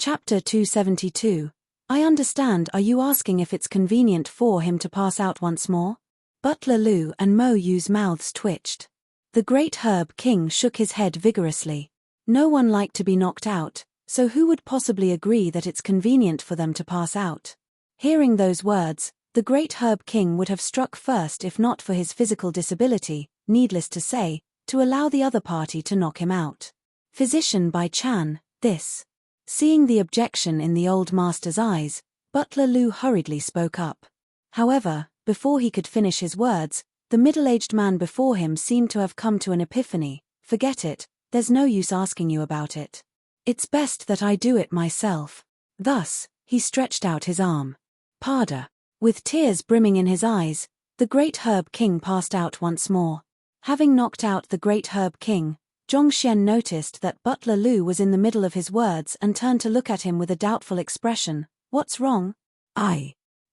Chapter 272. I understand. Are you asking if it's convenient for him to pass out once more? Butler Lu and Mo Yu's mouths twitched. The great Herb King shook his head vigorously. No one liked to be knocked out, so who would possibly agree that it's convenient for them to pass out? Hearing those words, the great Herb King would have struck first if not for his physical disability, needless to say, to allow the other party to knock him out. Physician Bai Chan, this. Seeing the objection in the old master's eyes, Butler Lu hurriedly spoke up. However, before he could finish his words, the middle-aged man before him seemed to have come to an epiphany. Forget it, there's no use asking you about it. It's best that I do it myself. Thus, he stretched out his arm. Pada. With tears brimming in his eyes, the great Herb King passed out once more. Having knocked out the great Herb King, Zhongxian noticed that Butler Lu was in the middle of his words and turned to look at him with a doubtful expression. What's wrong?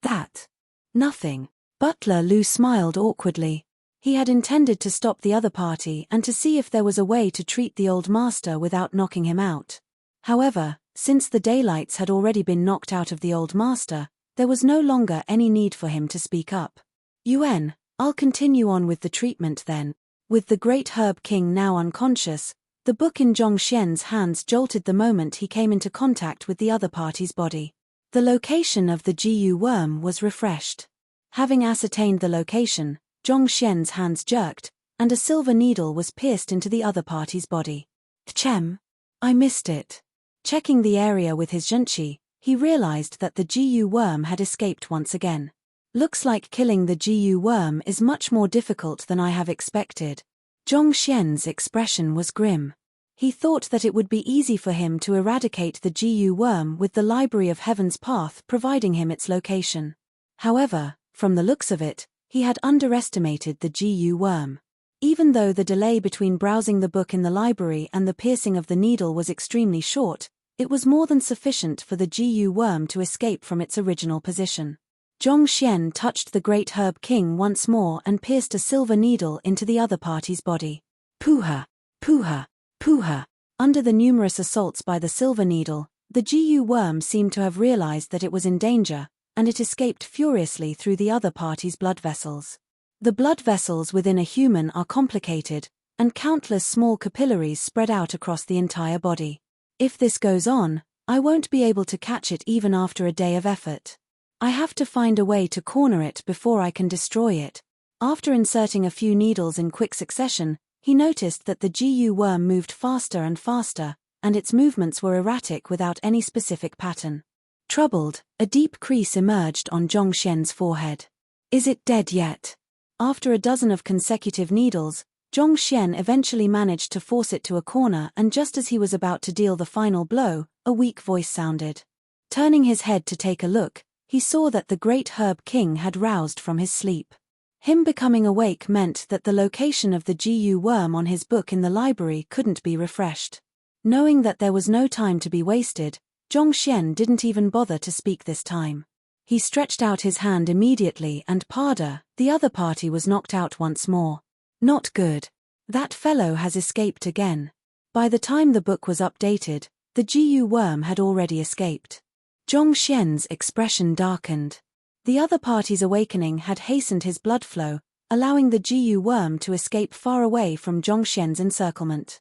That. Nothing. Butler Lu smiled awkwardly. He had intended to stop the other party and to see if there was a way to treat the old master without knocking him out. However, since the daylights had already been knocked out of the old master, there was no longer any need for him to speak up. Yuan, I'll continue on with the treatment then. With the great Herb King now unconscious, the book in Zhongxian's hands jolted the moment he came into contact with the other party's body. The location of the Jiyu worm was refreshed. Having ascertained the location, Zhongxian's hands jerked, and a silver needle was pierced into the other party's body. Chem. I missed it. Checking the area with his zhenqi, he realized that the Jiyu worm had escaped once again. Looks like killing the Jiyu worm is much more difficult than I have expected. Zhongxian's expression was grim. He thought that it would be easy for him to eradicate the Jiyu worm with the Library of Heaven's Path providing him its location. However, from the looks of it, he had underestimated the Jiyu worm. Even though the delay between browsing the book in the library and the piercing of the needle was extremely short, it was more than sufficient for the Jiyu worm to escape from its original position. Zhongxian touched the great Herb King once more and pierced a silver needle into the other party's body. Puha! Puha! Puha! Under the numerous assaults by the silver needle, the Jiyu worm seemed to have realized that it was in danger, and it escaped furiously through the other party's blood vessels. The blood vessels within a human are complicated, and countless small capillaries spread out across the entire body. If this goes on, I won't be able to catch it even after a day of effort. I have to find a way to corner it before I can destroy it. After inserting a few needles in quick succession, he noticed that the Jiyu worm moved faster and faster, and its movements were erratic without any specific pattern. Troubled, a deep crease emerged on Zhongxian's forehead. Is it dead yet? After a dozen of consecutive needles, Zhongxian eventually managed to force it to a corner, and just as he was about to deal the final blow, a weak voice sounded. Turning his head to take a look, he saw that the great Herb King had roused from his sleep. Him becoming awake meant that the location of the Jiyu worm on his book in the library couldn't be refreshed. Knowing that there was no time to be wasted, Zhongxian didn't even bother to speak this time. He stretched out his hand immediately and Pada, the other party, was knocked out once more. Not good. That fellow has escaped again. By the time the book was updated, the Jiyu worm had already escaped. Zhongxian's expression darkened. The other party's awakening had hastened his blood flow, allowing the Jiyu worm to escape far away from Zhongxian's encirclement.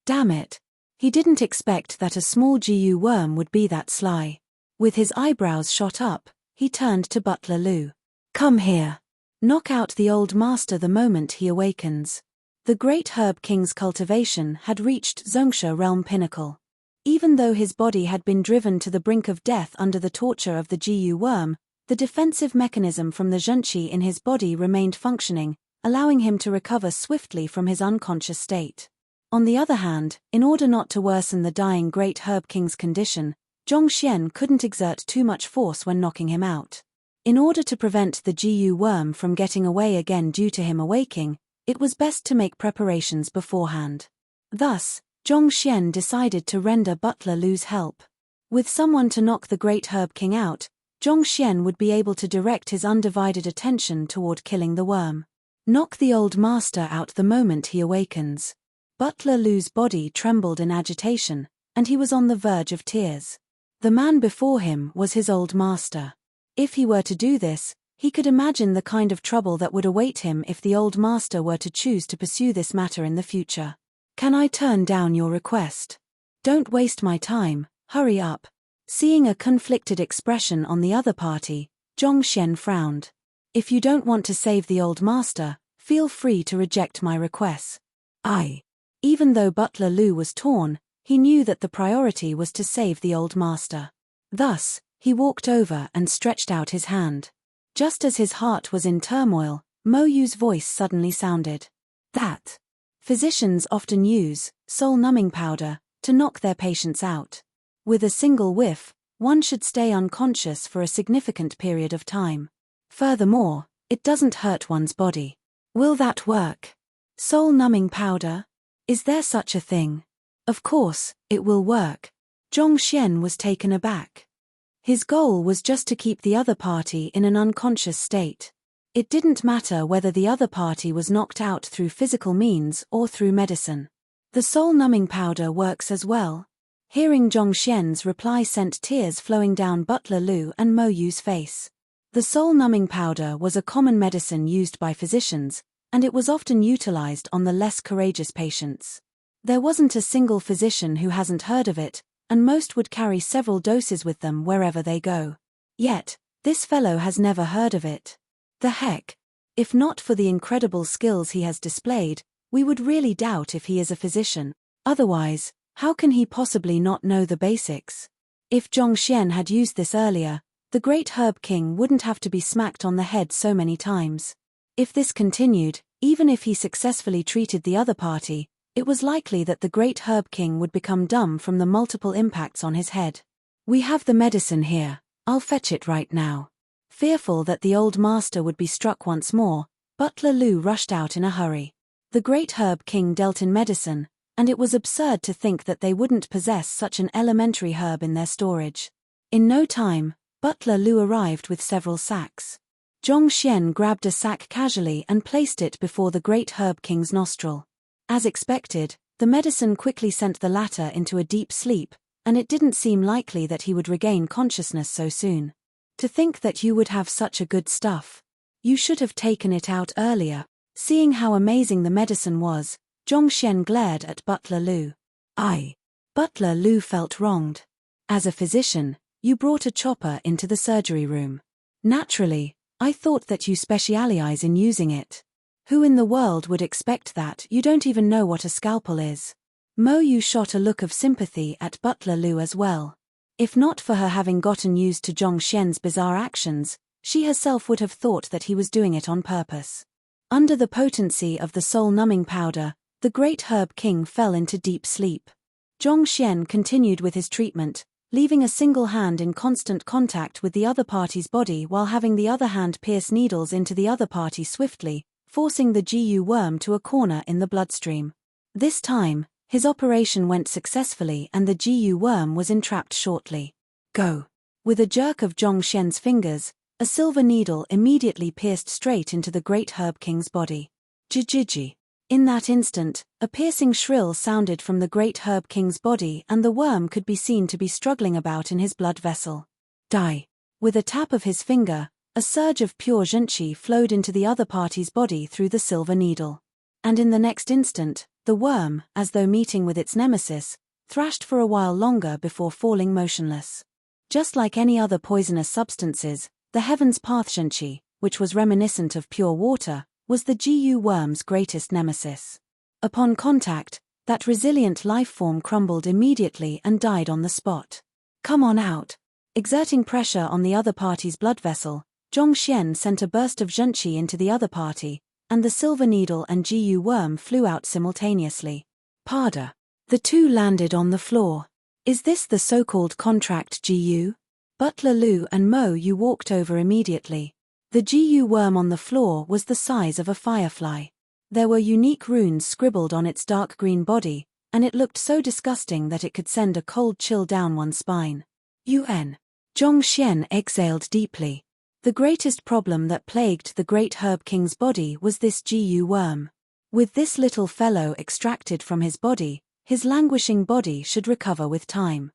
Damn it. He didn't expect that a small Jiyu worm would be that sly. With his eyebrows shot up, he turned to Butler Lu. Come here. Knock out the old master the moment he awakens. The great Herb King's cultivation had reached Zongsha realm pinnacle. Even though his body had been driven to the brink of death under the torture of the Jiyu worm, the defensive mechanism from the zhenqi in his body remained functioning, allowing him to recover swiftly from his unconscious state. On the other hand, in order not to worsen the dying great Herb King's condition, Zhongxian couldn't exert too much force when knocking him out. In order to prevent the Jiyu worm from getting away again due to him awaking, it was best to make preparations beforehand. Thus, Zhongxian decided to render Butler Lu's help. With someone to knock the great Herb King out, Zhongxian would be able to direct his undivided attention toward killing the worm. Knock the old master out the moment he awakens. Butler Lu's body trembled in agitation, and he was on the verge of tears. The man before him was his old master. If he were to do this, he could imagine the kind of trouble that would await him if the old master were to choose to pursue this matter in the future. Can I turn down your request? Don't waste my time, hurry up. Seeing a conflicted expression on the other party, Zhongxian frowned. If you don't want to save the old master, feel free to reject my request. Even though Butler Lu was torn, he knew that the priority was to save the old master. Thus, he walked over and stretched out his hand. Just as his heart was in turmoil, Mo Yu's voice suddenly sounded. That physicians often use soul-numbing powder to knock their patients out. With a single whiff, one should stay unconscious for a significant period of time. Furthermore, it doesn't hurt one's body. Will that work? Soul-numbing powder? Is there such a thing? Of course, it will work. Zhongxian was taken aback. His goal was just to keep the other party in an unconscious state. It didn't matter whether the other party was knocked out through physical means or through medicine. The soul-numbing powder works as well. Hearing Zhongxian's reply sent tears flowing down Butler Lu and Mo Yu's face. The soul-numbing powder was a common medicine used by physicians, and it was often utilized on the less courageous patients. There wasn't a single physician who hasn't heard of it, and most would carry several doses with them wherever they go. Yet, this fellow has never heard of it. The heck? If not for the incredible skills he has displayed, we would really doubt if he is a physician. Otherwise, how can he possibly not know the basics? If Zhongxian had used this earlier, the great Herb King wouldn't have to be smacked on the head so many times. If this continued, even if he successfully treated the other party, it was likely that the great Herb King would become dumb from the multiple impacts on his head. We have the medicine here, I'll fetch it right now. Fearful that the old master would be struck once more, Butler Lu rushed out in a hurry. The great Herb King dealt in medicine, and it was absurd to think that they wouldn't possess such an elementary herb in their storage. In no time, Butler Lu arrived with several sacks. Zhongxian grabbed a sack casually and placed it before the great Herb King's nostril. As expected, the medicine quickly sent the latter into a deep sleep, and it didn't seem likely that he would regain consciousness so soon. To think that you would have such a good stuff. You should have taken it out earlier. Seeing how amazing the medicine was, Zhongxian glared at Butler Lu. Butler Lu felt wronged. As a physician, you brought a chopper into the surgery room. Naturally, I thought that you specialize in using it. Who in the world would expect that? You don't even know what a scalpel is. Mo Yu shot a look of sympathy at Butler Lu as well. If not for her having gotten used to Zhongxian's bizarre actions, she herself would have thought that he was doing it on purpose. Under the potency of the soul-numbing powder, the great Herb King fell into deep sleep. Zhongxian continued with his treatment, leaving a single hand in constant contact with the other party's body while having the other hand pierce needles into the other party swiftly, forcing the GU worm to a corner in the bloodstream. This time, his operation went successfully and the GU worm was entrapped shortly. Go! With a jerk of Zhongxian's fingers, a silver needle immediately pierced straight into the great Herb King's body. Jijiji. In that instant, a piercing shrill sounded from the great Herb King's body and the worm could be seen to be struggling about in his blood vessel. Die! With a tap of his finger, a surge of pure zhenqi flowed into the other party's body through the silver needle. And in the next instant, the worm, as though meeting with its nemesis, thrashed for a while longer before falling motionless. Just like any other poisonous substances, the Heaven's Path zhenqi, which was reminiscent of pure water, was the GU worm's greatest nemesis. Upon contact, that resilient life form crumbled immediately and died on the spot. Come on out! Exerting pressure on the other party's blood vessel, Zhongxian sent a burst of zhenqi into the other party, and the silver needle and GU worm flew out simultaneously. Pada. The two landed on the floor. Is this the so-called contract GU? Butler Lu and Mo Yu walked over immediately. The GU worm on the floor was the size of a firefly. There were unique runes scribbled on its dark green body, and it looked so disgusting that it could send a cold chill down one's spine. Zhongxian exhaled deeply. The greatest problem that plagued the great Herb King's body was this GU worm. With this little fellow extracted from his body, his languishing body should recover with time.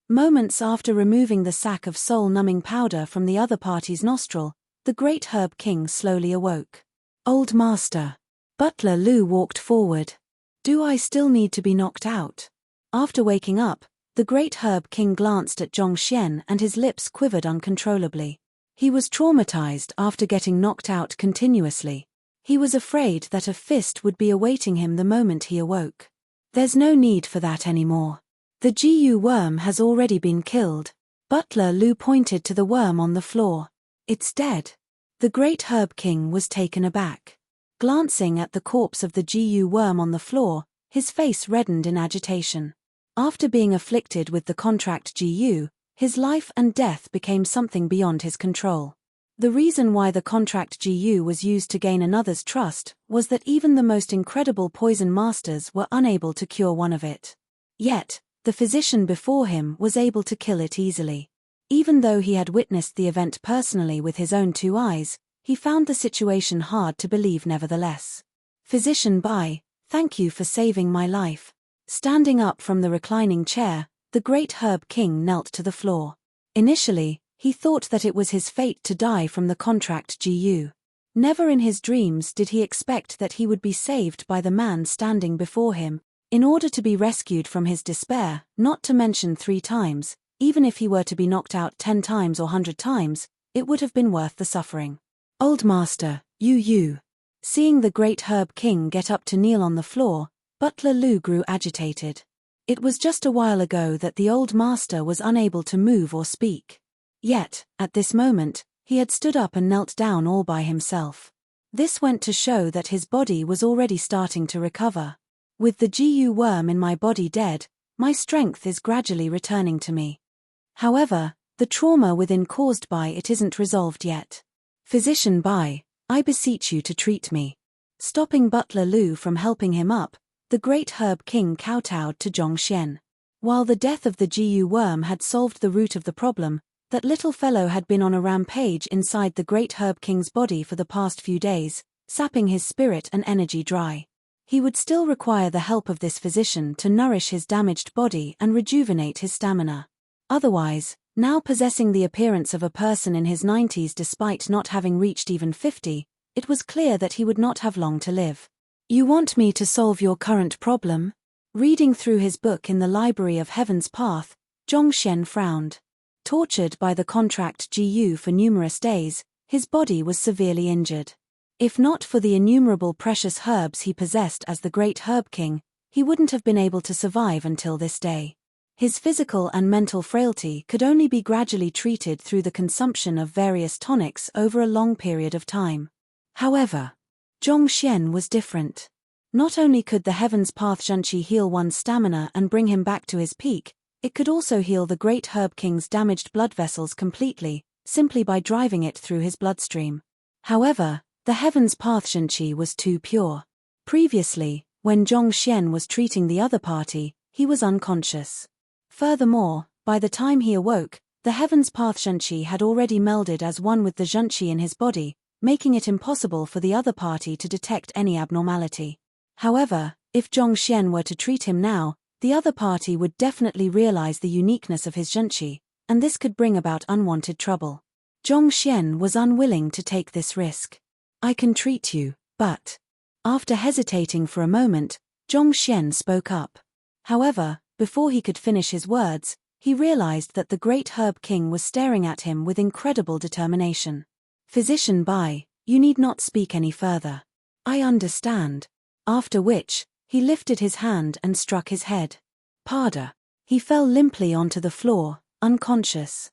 Moments after removing the sack of soul-numbing powder from the other party's nostril, the great Herb King slowly awoke. "Old Master." Butler Lu walked forward. "Do I still need to be knocked out?" After waking up, the great Herb King glanced at Zhongxian and his lips quivered uncontrollably. He was traumatized after getting knocked out continuously. He was afraid that a fist would be awaiting him the moment he awoke. "There's no need for that anymore. The Gu worm has already been killed." Butler Lu pointed to the worm on the floor. "It's dead." The great Herb King was taken aback. Glancing at the corpse of the Gu worm on the floor, his face reddened in agitation. After being afflicted with the contract Gu, his life and death became something beyond his control. The reason why the contract Gu was used to gain another's trust was that even the most incredible poison masters were unable to cure one of it. Yet, the physician before him was able to kill it easily. Even though he had witnessed the event personally with his own 2 eyes, he found the situation hard to believe nevertheless. "Physician Bai, thank you for saving my life." Standing up from the reclining chair, the great Herb King knelt to the floor. Initially, he thought that it was his fate to die from the contract Gu. Never in his dreams did he expect that he would be saved by the man standing before him, in order to be rescued from his despair, not to mention 3 times, even if he were to be knocked out 10 times or 100 times, it would have been worth the suffering. "Old Master, you." Seeing the great Herb King get up to kneel on the floor, Butler Lu grew agitated. It was just a while ago that the old master was unable to move or speak. Yet, at this moment, he had stood up and knelt down all by himself. This went to show that his body was already starting to recover. "With the Gu worm in my body dead, my strength is gradually returning to me. However, the trauma within caused by it isn't resolved yet. Physician Bai, I beseech you to treat me." Stopping Butler Lu from helping him up, the great Herb King kowtowed to Zhongxian. While the death of the Gu worm had solved the root of the problem, that little fellow had been on a rampage inside the great Herb King's body for the past few days, sapping his spirit and energy dry. He would still require the help of this physician to nourish his damaged body and rejuvenate his stamina. Otherwise, now possessing the appearance of a person in his 90s despite not having reached even 50, it was clear that he would not have long to live. "You want me to solve your current problem?" Reading through his book in the Library of Heaven's Path, Zhongxian frowned. Tortured by the contract Gu for numerous days, his body was severely injured. If not for the innumerable precious herbs he possessed as the great Herb King, he wouldn't have been able to survive until this day. His physical and mental frailty could only be gradually treated through the consumption of various tonics over a long period of time. However, Zhongxian was different. Not only could the Heaven's Path Zhenqi heal one's stamina and bring him back to his peak, it could also heal the great Herb King's damaged blood vessels completely, simply by driving it through his bloodstream. However, the Heaven's Path Zhenqi was too pure. Previously, when Zhongxian was treating the other party, he was unconscious. Furthermore, by the time he awoke, the Heaven's Path Zhenqi had already melded as one with the Zhenqi in his body, making it impossible for the other party to detect any abnormality. However, if Zhongxian were to treat him now, the other party would definitely realize the uniqueness of his Zhenqi, and this could bring about unwanted trouble. Zhongxian was unwilling to take this risk. "I can treat you, but..." After hesitating for a moment, Zhongxian spoke up. However, before he could finish his words, he realized that the great Herb King was staring at him with incredible determination. "Physician Bai, you need not speak any further. I understand." After which, he lifted his hand and struck his head. Pada. He fell limply onto the floor, unconscious.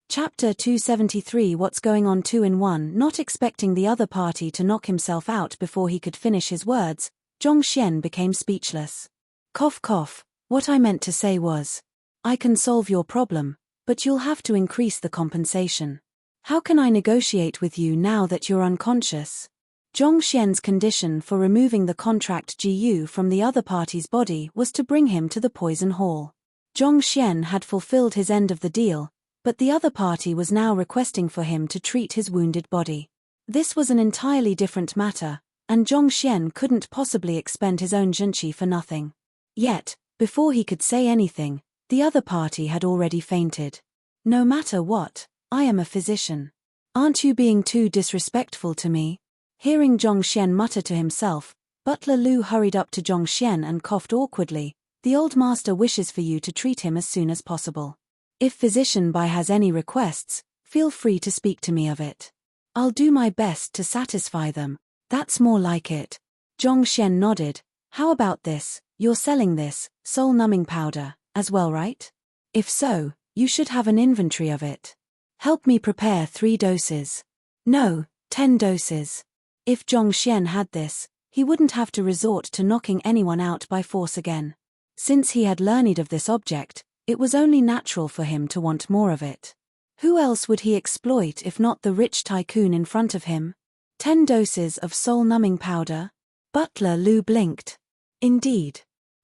Chapter 273. What's going on 2-in-1. Not expecting the other party to knock himself out before he could finish his words, Zhongxian became speechless. Cough cough, what I meant to say was, I can solve your problem, but you'll have to increase the compensation. How can I negotiate with you now that you're unconscious? Zhongxian's condition for removing the contract Gu from the other party's body was to bring him to the poison hall. Zhongxian had fulfilled his end of the deal, but the other party was now requesting for him to treat his wounded body. This was an entirely different matter, and Zhongxian couldn't possibly expend his own Zhenqi for nothing. Yet, before he could say anything, The other party had already fainted. No matter what, I am a physician. Aren't you being too disrespectful to me? Hearing Zhongxian mutter to himself, Butler Lu hurried up to Zhongxian and coughed awkwardly. The old master wishes for you to treat him as soon as possible. If Physician Bai has any requests, feel free to speak to me of it. I'll do my best to satisfy them. That's more like it. Zhongxian nodded. How about this? You're selling this, soul-numbing powder, as well, right? If so, you should have an inventory of it. Help me prepare 3 doses. No, 10 doses. If Zhongxian had this, he wouldn't have to resort to knocking anyone out by force again. Since he had learned of this object, it was only natural for him to want more of it. Who else would he exploit if not the rich tycoon in front of him? 10 doses of soul-numbing powder? Butler Lu blinked. Indeed.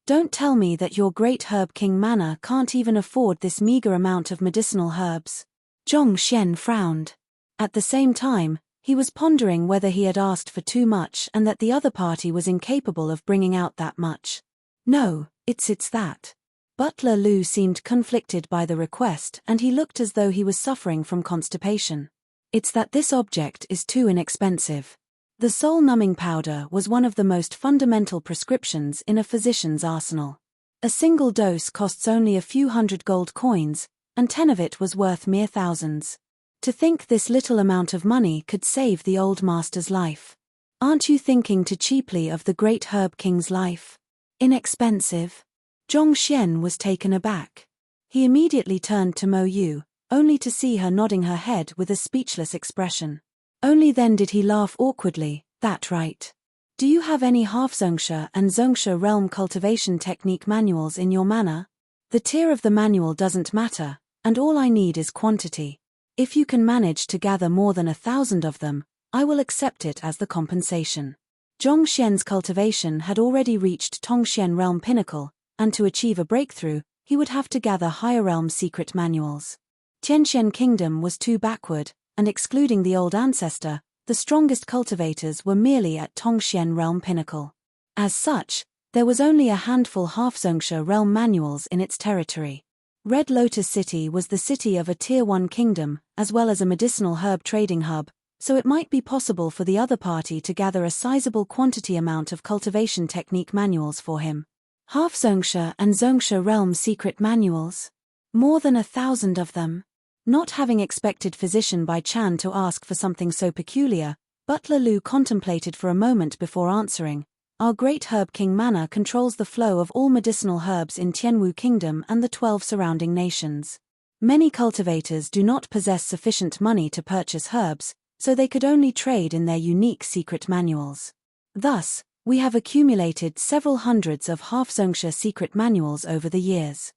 Don't tell me that your great Herb King manor can't even afford this meager amount of medicinal herbs. Zhongxian frowned. At the same time, he was pondering whether he had asked for too much and that the other party was incapable of bringing out that much. No, it's that. Butler Lu seemed conflicted by the request and he looked as though he was suffering from constipation. It's that this object is too inexpensive. The soul-numbing powder was one of the most fundamental prescriptions in a physician's arsenal. A single dose costs only a few hundred gold coins, and 10 of it was worth mere thousands. To think this little amount of money could save the old master's life. Aren't you thinking too cheaply of the great Herb King's life? Inexpensive? Zhongxian was taken aback. He immediately turned to Mo Yu, only to see her nodding her head with a speechless expression. Only then did he laugh awkwardly. That right. Do you have any half-Zongsha and Zongsha realm cultivation technique manuals in your manor? The tier of the manual doesn't matter, and all I need is quantity. If you can manage to gather more than 1,000 of them, I will accept it as the compensation. Zhongxian's cultivation had already reached Tongxian realm pinnacle, and to achieve a breakthrough, he would have to gather higher realm secret manuals. Tianxian Kingdom was too backward, and excluding the old ancestor, the strongest cultivators were merely at Tongxian realm pinnacle. As such, there was only a handful half-Zongsha realm manuals in its territory. Red Lotus City was the city of a Tier 1 kingdom, as well as a medicinal herb trading hub, so it might be possible for the other party to gather a sizable quantity amount of cultivation technique manuals for him. Half-Zongsha and Zongsha realm secret manuals? More than 1,000 of them? Not having expected Physician Bai Chan to ask for something so peculiar, Butler Lu contemplated for a moment before answering. Our great Herb King manor controls the flow of all medicinal herbs in Tianwu Kingdom and the 12 surrounding nations. Many cultivators do not possess sufficient money to purchase herbs, so they could only trade in their unique secret manuals. Thus, we have accumulated several hundreds of half-Zongsha secret manuals over the years.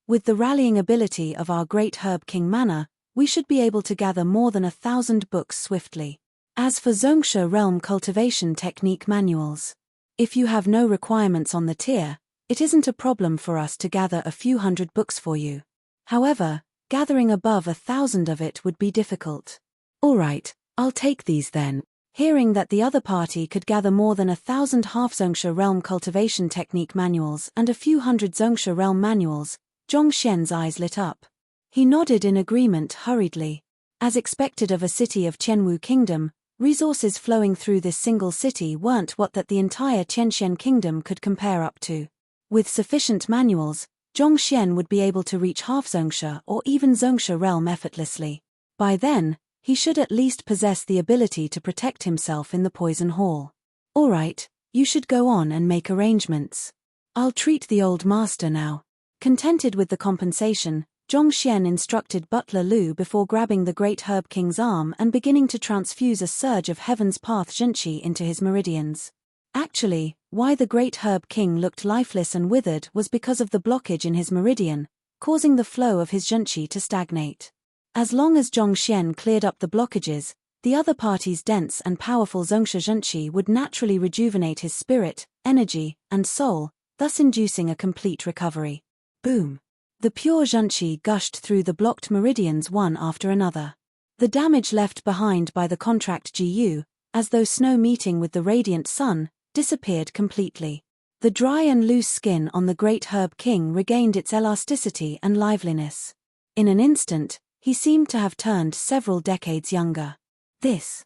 With the rallying ability of our great Herb King manor, we should be able to gather more than 1,000 books swiftly. As for Zongsha realm cultivation technique manuals, if you have no requirements on the tier, it isn't a problem for us to gather a few hundred books for you. However, gathering above 1,000 of it would be difficult. All right, I'll take these then. Hearing that the other party could gather more than 1,000 half-Zongsha realm cultivation technique manuals and a few hundred Zongsha realm manuals, Zhongxian's eyes lit up. He nodded in agreement hurriedly. As expected of a city of Tianwu Kingdom, resources flowing through this single city weren't what that the entire Tianxian Kingdom could compare up to. With sufficient manuals, Zhongxian would be able to reach half-Zongsha or even Zongsha realm effortlessly. By then, he should at least possess the ability to protect himself in the Poison Hall. All right, you should go on and make arrangements. I'll treat the old master now. Contented with the compensation, Zhongxian instructed Butler Lu before grabbing the great Herb King's arm and beginning to transfuse a surge of Heaven's Path Zhenqi into his meridians. Actually, why the great Herb King looked lifeless and withered was because of the blockage in his meridian, causing the flow of his Zhenqi to stagnate. As long as Zhongxian cleared up the blockages, the other party's dense and powerful Zongsha Zhenqi would naturally rejuvenate his spirit, energy, and soul, thus inducing a complete recovery. Boom! The pure Zhenqi gushed through the blocked meridians one after another. The damage left behind by the contract GU, as though snow meeting with the radiant sun, disappeared completely. The dry and loose skin on the great Herb King regained its elasticity and liveliness. In an instant, he seemed to have turned several decades younger. This.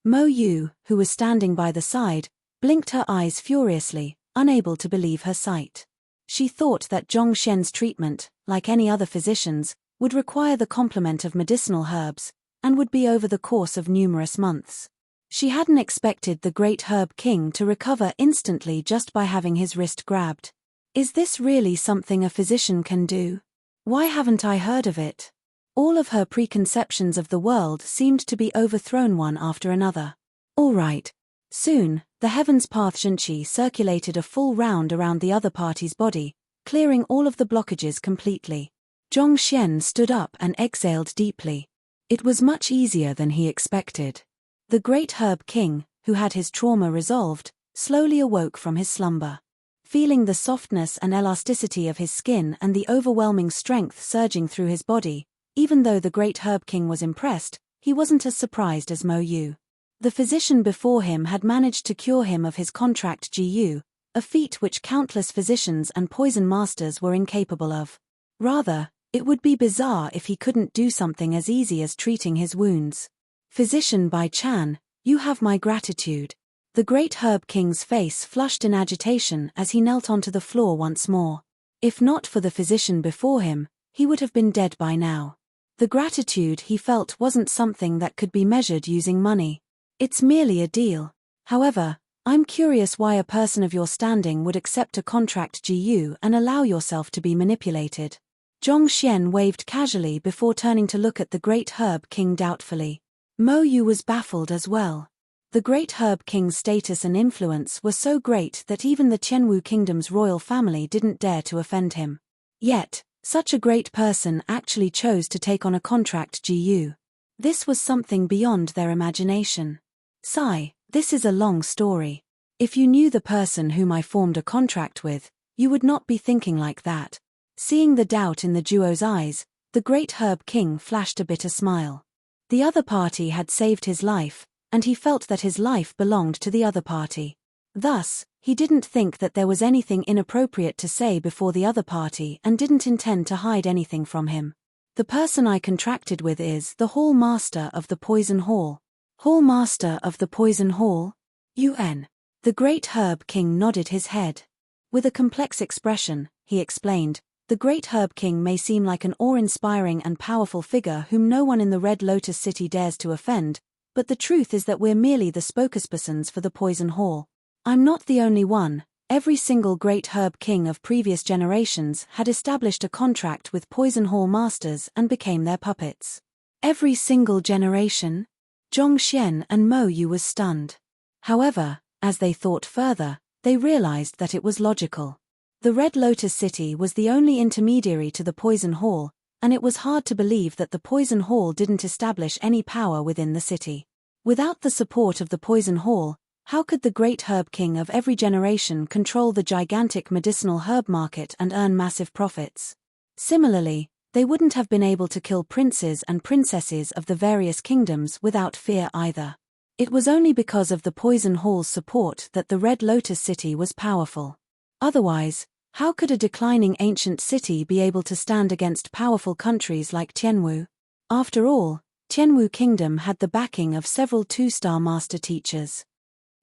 Mo Yu, who was standing by the side, blinked her eyes furiously, unable to believe her sight. She thought that Zhong Xian's treatment, like any other physician's, would require the complement of medicinal herbs, and would be over the course of numerous months. She hadn't expected the great Herb King to recover instantly just by having his wrist grabbed. Is this really something a physician can do? Why haven't I heard of it? All of her preconceptions of the world seemed to be overthrown one after another. All right. Soon, the Heaven's Path Shenqi circulated a full round around the other party's body, clearing all of the blockages completely. Zhong Xian stood up and exhaled deeply. It was much easier than he expected. The great Herb King, who had his trauma resolved, slowly awoke from his slumber. Feeling the softness and elasticity of his skin and the overwhelming strength surging through his body, even though the great Herb King was impressed, he wasn't as surprised as Mo Yu. The physician before him had managed to cure him of his contract GU, a feat which countless physicians and poison masters were incapable of. Rather, it would be bizarre if he couldn't do something as easy as treating his wounds. Physician Bai Chan, you have my gratitude. The great Herb King's face flushed in agitation as he knelt onto the floor once more. If not for the physician before him, he would have been dead by now. The gratitude he felt wasn't something that could be measured using money. It's merely a deal. However, I'm curious why a person of your standing would accept a contract GU and allow yourself to be manipulated. Zhong Xian waved casually before turning to look at the great Herb King doubtfully. Mo Yu was baffled as well. The great Herb King's status and influence were so great that even the Qianwu Kingdom's royal family didn't dare to offend him. Yet, such a great person actually chose to take on a contract GU. This was something beyond their imagination. Sigh, this is a long story. If you knew the person whom I formed a contract with, you would not be thinking like that. Seeing the doubt in the duo's eyes, the great Herb King flashed a bitter smile. The other party had saved his life, and he felt that his life belonged to the other party. Thus, he didn't think that there was anything inappropriate to say before the other party and didn't intend to hide anything from him. The person I contracted with is the Hall Master of the Poison Hall. Hall Master of the Poison Hall? UN. The great Herb King nodded his head. With a complex expression, he explained, the great Herb King may seem like an awe-inspiring and powerful figure whom no one in the Red Lotus City dares to offend, but the truth is that we're merely the spokespersons for the Poison Hall. I'm not the only one. Every single great Herb King of previous generations had established a contract with Poison Hall masters and became their puppets. Every single generation? Zhong Xian and Mo Yu was stunned. However, as they thought further, they realized that it was logical. The Red Lotus City was the only intermediary to the Poison Hall, and it was hard to believe that the Poison Hall didn't establish any power within the city. Without the support of the Poison Hall, how could the great Herb King of every generation control the gigantic medicinal herb market and earn massive profits? Similarly, they wouldn't have been able to kill princes and princesses of the various kingdoms without fear either. It was only because of the Poison Hall's support that the Red Lotus City was powerful. Otherwise, how could a declining ancient city be able to stand against powerful countries like Qianwu? After all, Qianwu Kingdom had the backing of several two-star master teachers.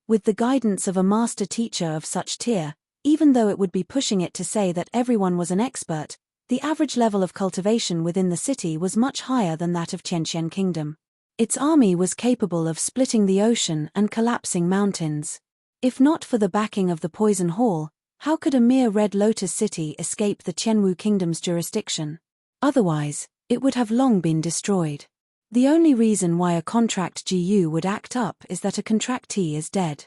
With the guidance of a master teacher of such tier, even though it would be pushing it to say that everyone was an expert, the average level of cultivation within the city was much higher than that of Qianxian Kingdom. Its army was capable of splitting the ocean and collapsing mountains. If not for the backing of the Poison Hall, how could a mere Red Lotus City escape the Qianwu Kingdom's jurisdiction? Otherwise, it would have long been destroyed. The only reason why a contract GU would act up is that a contractee is dead.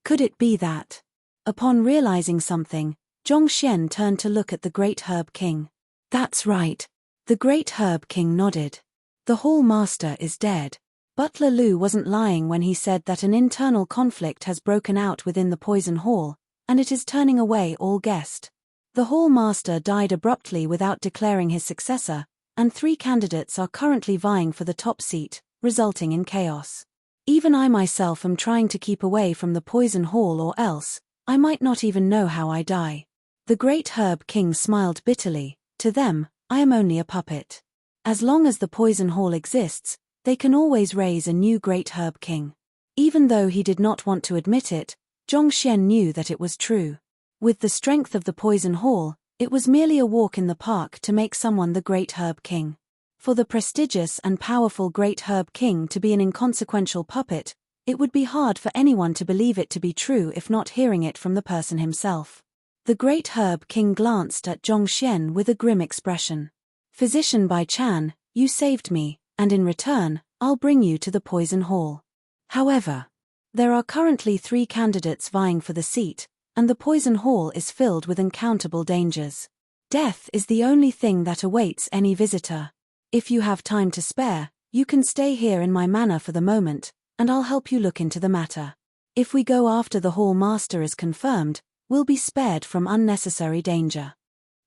Could it be that? Upon realizing something, Zhong Xian turned to look at the great Herb King. That's right. The great Herb King nodded. The Hall Master is dead. Butler Lu wasn't lying when he said that an internal conflict has broken out within the Poison Hall, and it is turning away all guests. The Hall Master died abruptly without declaring his successor, and 3 candidates are currently vying for the top seat, resulting in chaos. Even I myself am trying to keep away from the Poison Hall or else, I might not even know how I die. The great Herb King smiled bitterly. To them, I am only a puppet. As long as the poison hall exists, they can always raise a new great Herb King. Even though he did not want to admit it, Zhongxian knew that it was true. With the strength of the poison hall, it was merely a walk in the park to make someone the great Herb King. For the prestigious and powerful great Herb King to be an inconsequential puppet, it would be hard for anyone to believe it to be true if not hearing it from the person himself. The great Herb King glanced at Zhongxian with a grim expression. Physician Bai Chan, you saved me, and in return, I'll bring you to the poison hall. However, there are currently 3 candidates vying for the seat, and the poison hall is filled with uncountable dangers. Death is the only thing that awaits any visitor. If you have time to spare, you can stay here in my manor for the moment, and I'll help you look into the matter. If we go after the hall master is confirmed, we'll be spared from unnecessary danger.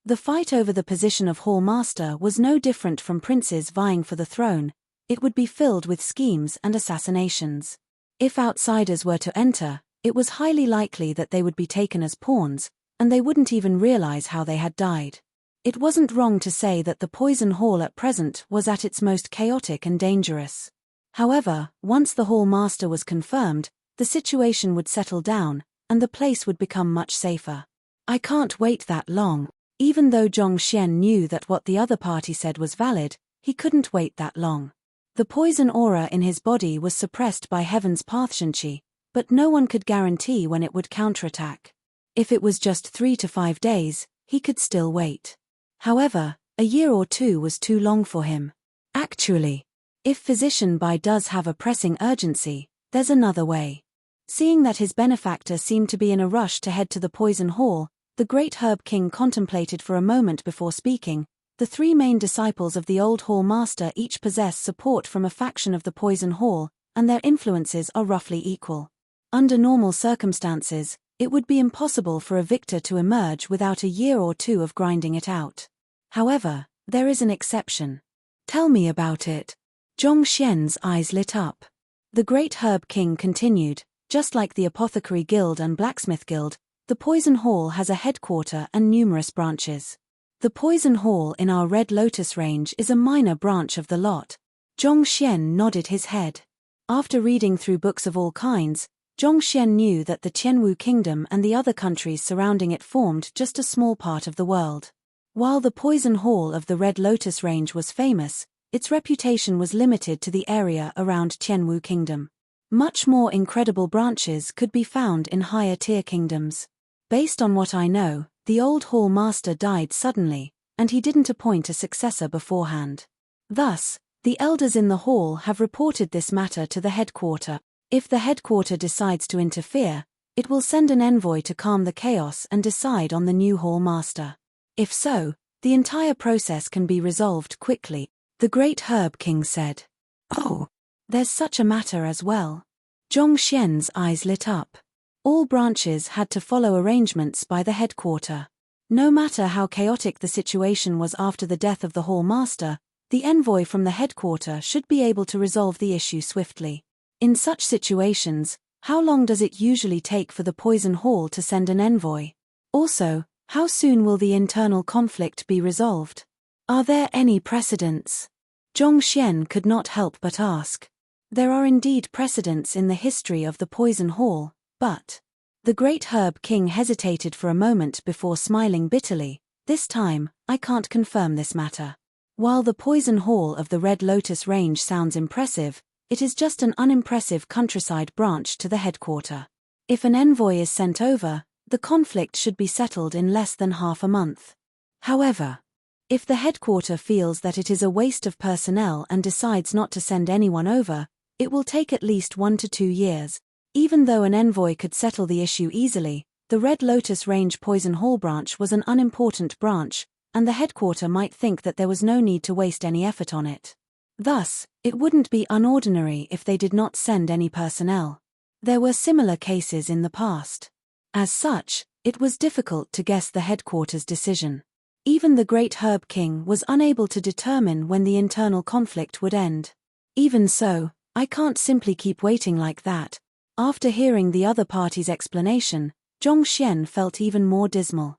The fight over the position of hall master was no different from princes vying for the throne. It would be filled with schemes and assassinations. If outsiders were to enter, it was highly likely that they would be taken as pawns, and they wouldn't even realize how they had died. It wasn't wrong to say that the poison hall at present was at its most chaotic and dangerous. However, once the hall master was confirmed, the situation would settle down, and the place would become much safer. I can't wait that long. Even though Zhongxian knew that what the other party said was valid, he couldn't wait that long. The poison aura in his body was suppressed by Heaven's Pathshanchi, but no one could guarantee when it would counterattack. If it was just 3 to 5 days, he could still wait. However, a year or 2 was too long for him. Actually, if Physician Bai does have a pressing urgency, there's another way. Seeing that his benefactor seemed to be in a rush to head to the poison hall, the great Herb King contemplated for a moment before speaking. The 3 main disciples of the old hall master each possess support from a faction of the poison hall, and their influences are roughly equal. Under normal circumstances, it would be impossible for a victor to emerge without a year or 2 of grinding it out. However, there is an exception. Tell me about it. Zhongxian's eyes lit up. The great Herb King continued, just like the Apothecary Guild and Blacksmith Guild, the Poison Hall has a headquarter and numerous branches. The Poison Hall in our Red Lotus range is a minor branch of the lot. Zhongxian nodded his head. After reading through books of all kinds, Zhongxian knew that the Qianwu Kingdom and the other countries surrounding it formed just a small part of the world. While the Poison Hall of the Red Lotus range was famous, its reputation was limited to the area around Qianwu Kingdom. Much more incredible branches could be found in higher-tier kingdoms. Based on what I know, the old hall master died suddenly, and he didn't appoint a successor beforehand. Thus, the elders in the hall have reported this matter to the headquarter. If the headquarter decides to interfere, it will send an envoy to calm the chaos and decide on the new hall master. If so, the entire process can be resolved quickly, the great Herb King said. Oh, there's such a matter as well. Zhongxian's eyes lit up. All branches had to follow arrangements by the headquarter. No matter how chaotic the situation was after the death of the hall master, the envoy from the headquarter should be able to resolve the issue swiftly. In such situations, how long does it usually take for the poison hall to send an envoy? Also, how soon will the internal conflict be resolved? Are there any precedents? Zhongxian could not help but ask. There are indeed precedents in the history of the poison hall, but the great Herb King hesitated for a moment before smiling bitterly. This time, I can't confirm this matter. While the poison hall of the Red Lotus range sounds impressive, it is just an unimpressive countryside branch to the headquarter. If an envoy is sent over, the conflict should be settled in less than half a month. However, if the headquarter feels that it is a waste of personnel and decides not to send anyone over, it will take at least 1 to 2 years. Even though an envoy could settle the issue easily, the Red Lotus Range Poison Hall branch was an unimportant branch, and the headquarter might think that there was no need to waste any effort on it. Thus, it wouldn't be unordinary if they did not send any personnel. There were similar cases in the past. As such, it was difficult to guess the headquarter's decision. Even the great Herb King was unable to determine when the internal conflict would end. Even so, I can't simply keep waiting like that. After hearing the other party's explanation, Zhongxian felt even more dismal.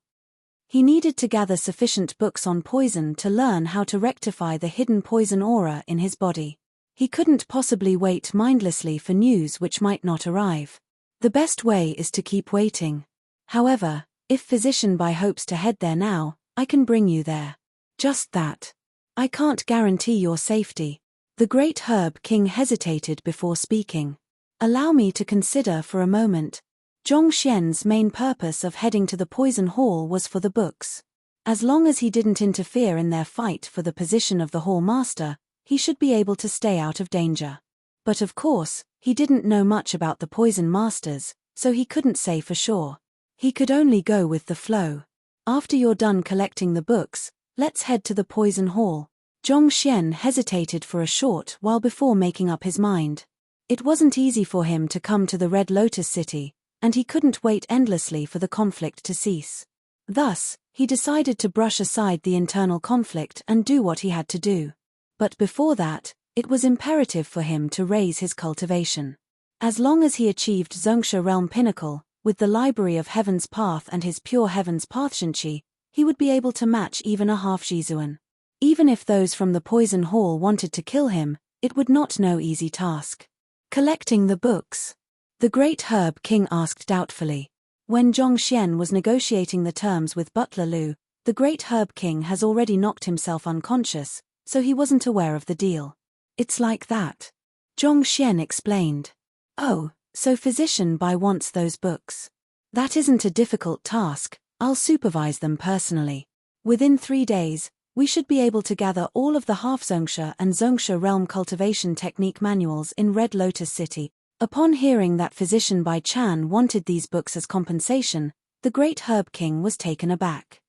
He needed to gather sufficient books on poison to learn how to rectify the hidden poison aura in his body. He couldn't possibly wait mindlessly for news which might not arrive. The best way is to keep waiting. However, if Physician Bai hopes to head there now, I can bring you there. Just that. I can't guarantee your safety. The great Herb King hesitated before speaking. Allow me to consider for a moment. Zhongxian's main purpose of heading to the poison hall was for the books. As long as he didn't interfere in their fight for the position of the hall master, he should be able to stay out of danger. But of course, he didn't know much about the poison masters, so he couldn't say for sure. He could only go with the flow. After you're done collecting the books, let's head to the poison hall. Zhongxian hesitated for a short while before making up his mind. It wasn't easy for him to come to the Red Lotus City, and he couldn't wait endlessly for the conflict to cease. Thus, he decided to brush aside the internal conflict and do what he had to do. But before that, it was imperative for him to raise his cultivation. As long as he achieved Zhongsha Realm Pinnacle, with the Library of Heaven's Path and his Pure Heaven's Pathshanchi, he would be able to match even a half Jizuan. Even if those from the Poison Hall wanted to kill him, it would not no easy task. Collecting the books. The great Herb King asked doubtfully. When Zhongxian was negotiating the terms with Butler Lu, the great Herb King has already knocked himself unconscious, so he wasn't aware of the deal. It's like that. Zhongxian explained. Oh, so Physician Bai wants those books. That isn't a difficult task, I'll supervise them personally. Within 3 days, we should be able to gather all of the Half Zhongsha and Zhongsha Realm Cultivation Technique manuals in Red Lotus City. Upon hearing that Physician Bai Chan wanted these books as compensation, the great Herb King was taken aback.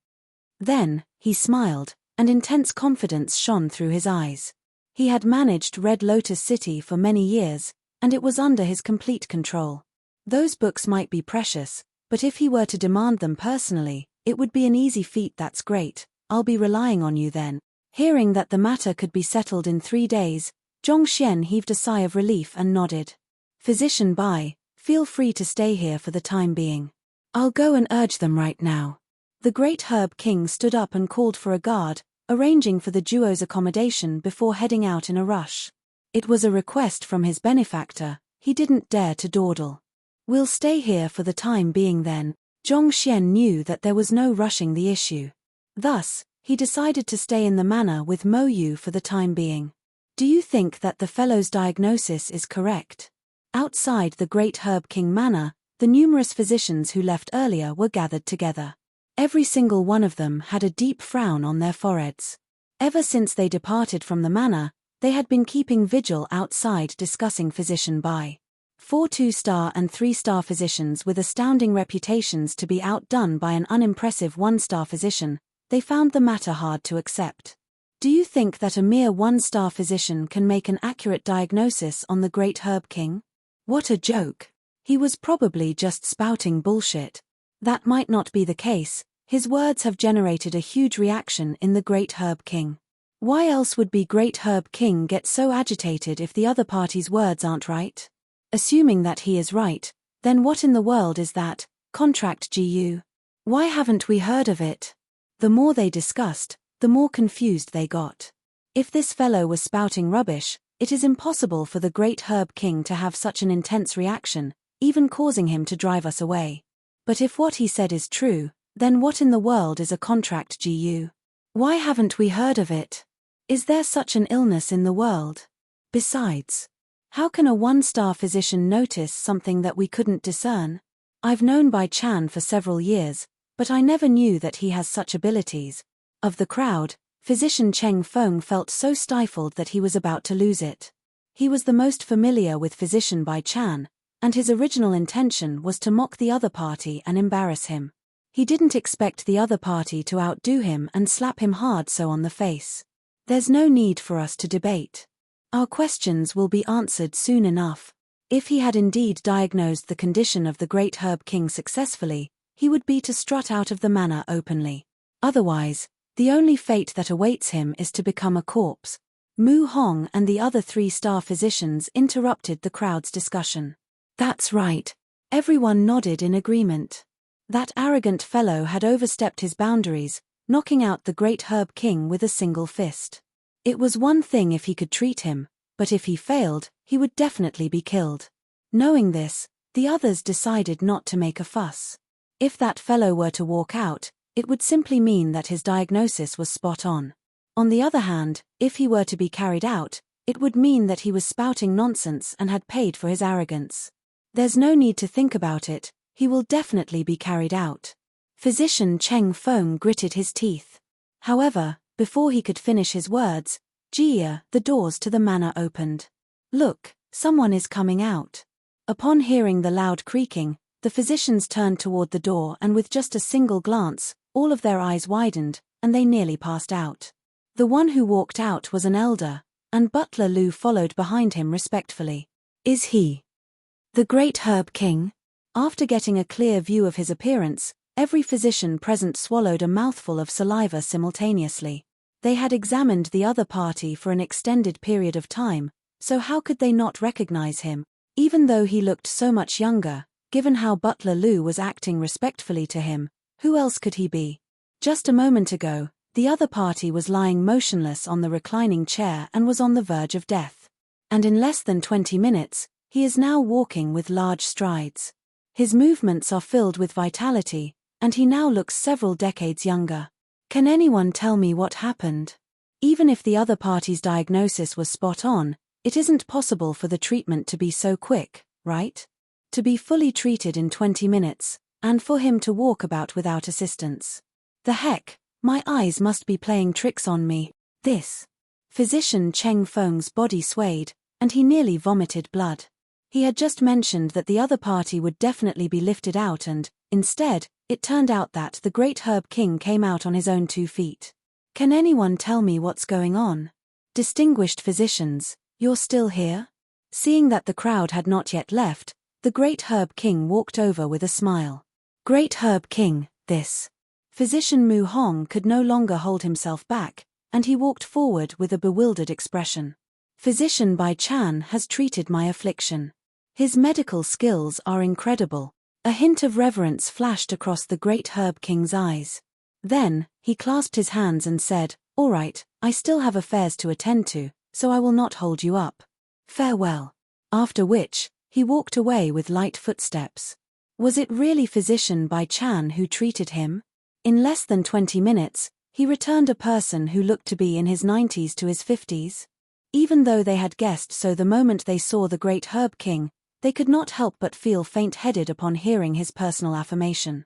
Then, he smiled, and intense confidence shone through his eyes. He had managed Red Lotus City for many years, and it was under his complete control. Those books might be precious, but if he were to demand them personally, it would be an easy feat. That's great, I'll be relying on you then. Hearing that the matter could be settled in 3 days, Zhongxian heaved a sigh of relief and nodded. Physician Bai, feel free to stay here for the time being. I'll go and urge them right now. The great Herb King stood up and called for a guard, arranging for the duo's accommodation before heading out in a rush. It was a request from his benefactor, he didn't dare to dawdle. We'll stay here for the time being then. Zhongxian knew that there was no rushing the issue. Thus, he decided to stay in the manor with Mo Yu for the time being. Do you think that the fellow's diagnosis is correct? Outside the great Herb King manor, the numerous physicians who left earlier were gathered together. Every single one of them had a deep frown on their foreheads. Ever since they departed from the manor, they had been keeping vigil outside discussing Physician Bai. 4 2-star and 3-star physicians with astounding reputations to be outdone by an unimpressive 1-star physician, they found the matter hard to accept. Do you think that a mere 1-star physician can make an accurate diagnosis on the great Herb King? What a joke. He was probably just spouting bullshit. That might not be the case, his words have generated a huge reaction in the great Herb King. Why else would be great Herb King get so agitated if the other party's words aren't right? Assuming that he is right, then what in the world is that contract GU? Why haven't we heard of it? The more they discussed, the more confused they got. If this fellow was spouting rubbish, it is impossible for the great Herb King to have such an intense reaction, even causing him to drive us away. But if what he said is true, then what in the world is a contract GU? Why haven't we heard of it? Is there such an illness in the world? Besides, how can a 1-star physician notice something that we couldn't discern? I've known Bai Chan for several years, but I never knew that he has such abilities. Of the crowd, Physician Cheng Feng felt so stifled that he was about to lose it. He was the most familiar with Physician Bai Chan, and his original intention was to mock the other party and embarrass him. He didn't expect the other party to outdo him and slap him hard so on the face. There's no need for us to debate. Our questions will be answered soon enough. If he had indeed diagnosed the condition of the great Herb King successfully, he would be to strut out of the manor openly. Otherwise, the only fate that awaits him is to become a corpse. Mu Hong and the other 3-star physicians interrupted the crowd's discussion. That's right. Everyone nodded in agreement. That arrogant fellow had overstepped his boundaries, knocking out the great Herb King with a single fist. It was one thing if he could treat him, but if he failed, he would definitely be killed. Knowing this, the others decided not to make a fuss. If that fellow were to walk out, it would simply mean that his diagnosis was spot on. On the other hand, if he were to be carried out, it would mean that he was spouting nonsense and had paid for his arrogance. There's no need to think about it, he will definitely be carried out. Physician Cheng Feng gritted his teeth. However, before he could finish his words, Jia, the doors to the manor opened. Look, someone is coming out. Upon hearing the loud creaking, the physicians turned toward the door and with just a single glance, all of their eyes widened, and they nearly passed out. The one who walked out was an elder, and Butler Lu followed behind him respectfully. Is he the great Herb King? After getting a clear view of his appearance, every physician present swallowed a mouthful of saliva simultaneously. They had examined the other party for an extended period of time, so how could they not recognize him, even though he looked so much younger? Given how Butler Lu was acting respectfully to him, who else could he be? Just a moment ago, the other party was lying motionless on the reclining chair and was on the verge of death. And in less than 20 minutes, he is now walking with large strides. His movements are filled with vitality, and he now looks several decades younger. Can anyone tell me what happened? Even if the other party's diagnosis was spot on, it isn't possible for the treatment to be so quick, right? To be fully treated in 20 minutes, and for him to walk about without assistance. The heck, my eyes must be playing tricks on me. This. Physician Cheng Feng's body swayed, and he nearly vomited blood. He had just mentioned that the other party would definitely be lifted out and, instead, it turned out that the great Herb King came out on his own 2 feet. Can anyone tell me what's going on? Distinguished physicians, you're still here? Seeing that the crowd had not yet left, the great Herb King walked over with a smile. Great Herb King, this. Physician Mu Hong could no longer hold himself back, and he walked forward with a bewildered expression. Physician Bai Chan has treated my affliction. His medical skills are incredible. A hint of reverence flashed across the great Herb King's eyes. Then, he clasped his hands and said, "All right, I still have affairs to attend to, so I will not hold you up. Farewell." After which, he walked away with light footsteps. Was it really Physician Bai Chan who treated him? In less than 20 minutes, he returned a person who looked to be in his 90s to his 50s. Even though they had guessed so the moment they saw the great Herb King, they could not help but feel faint-headed upon hearing his personal affirmation.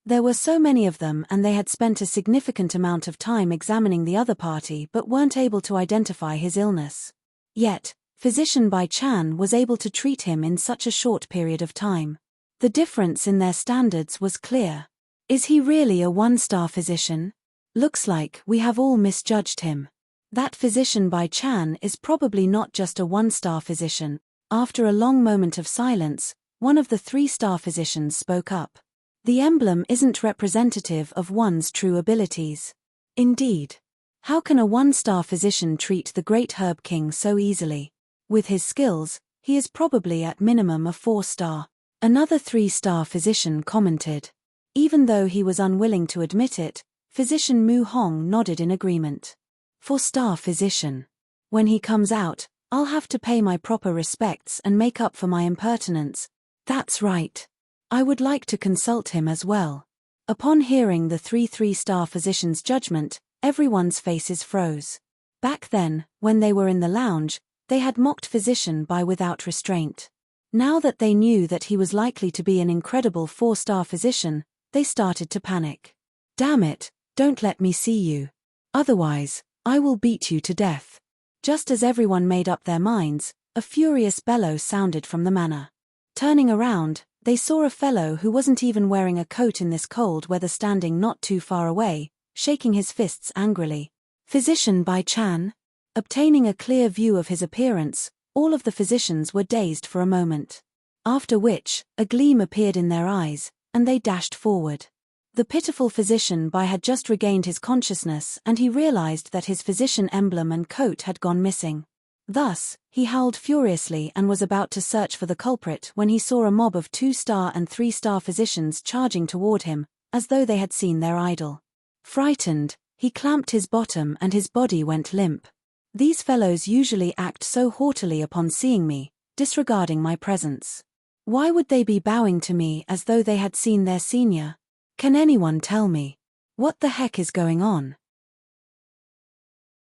There were so many of them and they had spent a significant amount of time examining the other party but weren't able to identify his illness. Yet, Physician Bai Chan was able to treat him in such a short period of time. The difference in their standards was clear. Is he really a one-star physician? Looks like we have all misjudged him. That Physician Bai Chan is probably not just a one-star physician. After a long moment of silence, one of the 3-star physicians spoke up. The emblem isn't representative of one's true abilities. Indeed. How can a 1-star physician treat the great Herb King so easily? With his skills, he is probably at minimum a 4-star. Another 3-star physician commented. Even though he was unwilling to admit it, Physician Mu Hong nodded in agreement. 4-star physician. When he comes out, I'll have to pay my proper respects and make up for my impertinence. That's right. I would like to consult him as well. Upon hearing the 3-star physician's judgment, everyone's faces froze. Back then, when they were in the lounge, they had mocked Physician Bai without restraint. Now that they knew that he was likely to be an incredible 4-star physician, they started to panic. Damn it, don't let me see you. Otherwise, I will beat you to death. Just as everyone made up their minds, a furious bellow sounded from the manor. Turning around, they saw a fellow who wasn't even wearing a coat in this cold weather standing not too far away, shaking his fists angrily. Physician Bai Chan? Obtaining a clear view of his appearance, all of the physicians were dazed for a moment. After which, a gleam appeared in their eyes, and they dashed forward. The pitiful Physician Bai had just regained his consciousness and he realized that his physician emblem and coat had gone missing. Thus, he howled furiously and was about to search for the culprit when he saw a mob of 2-star and 3-star physicians charging toward him, as though they had seen their idol. Frightened, he clamped his bottom and his body went limp. These fellows usually act so haughtily upon seeing me, disregarding my presence. Why would they be bowing to me as though they had seen their senior? Can anyone tell me? What the heck is going on?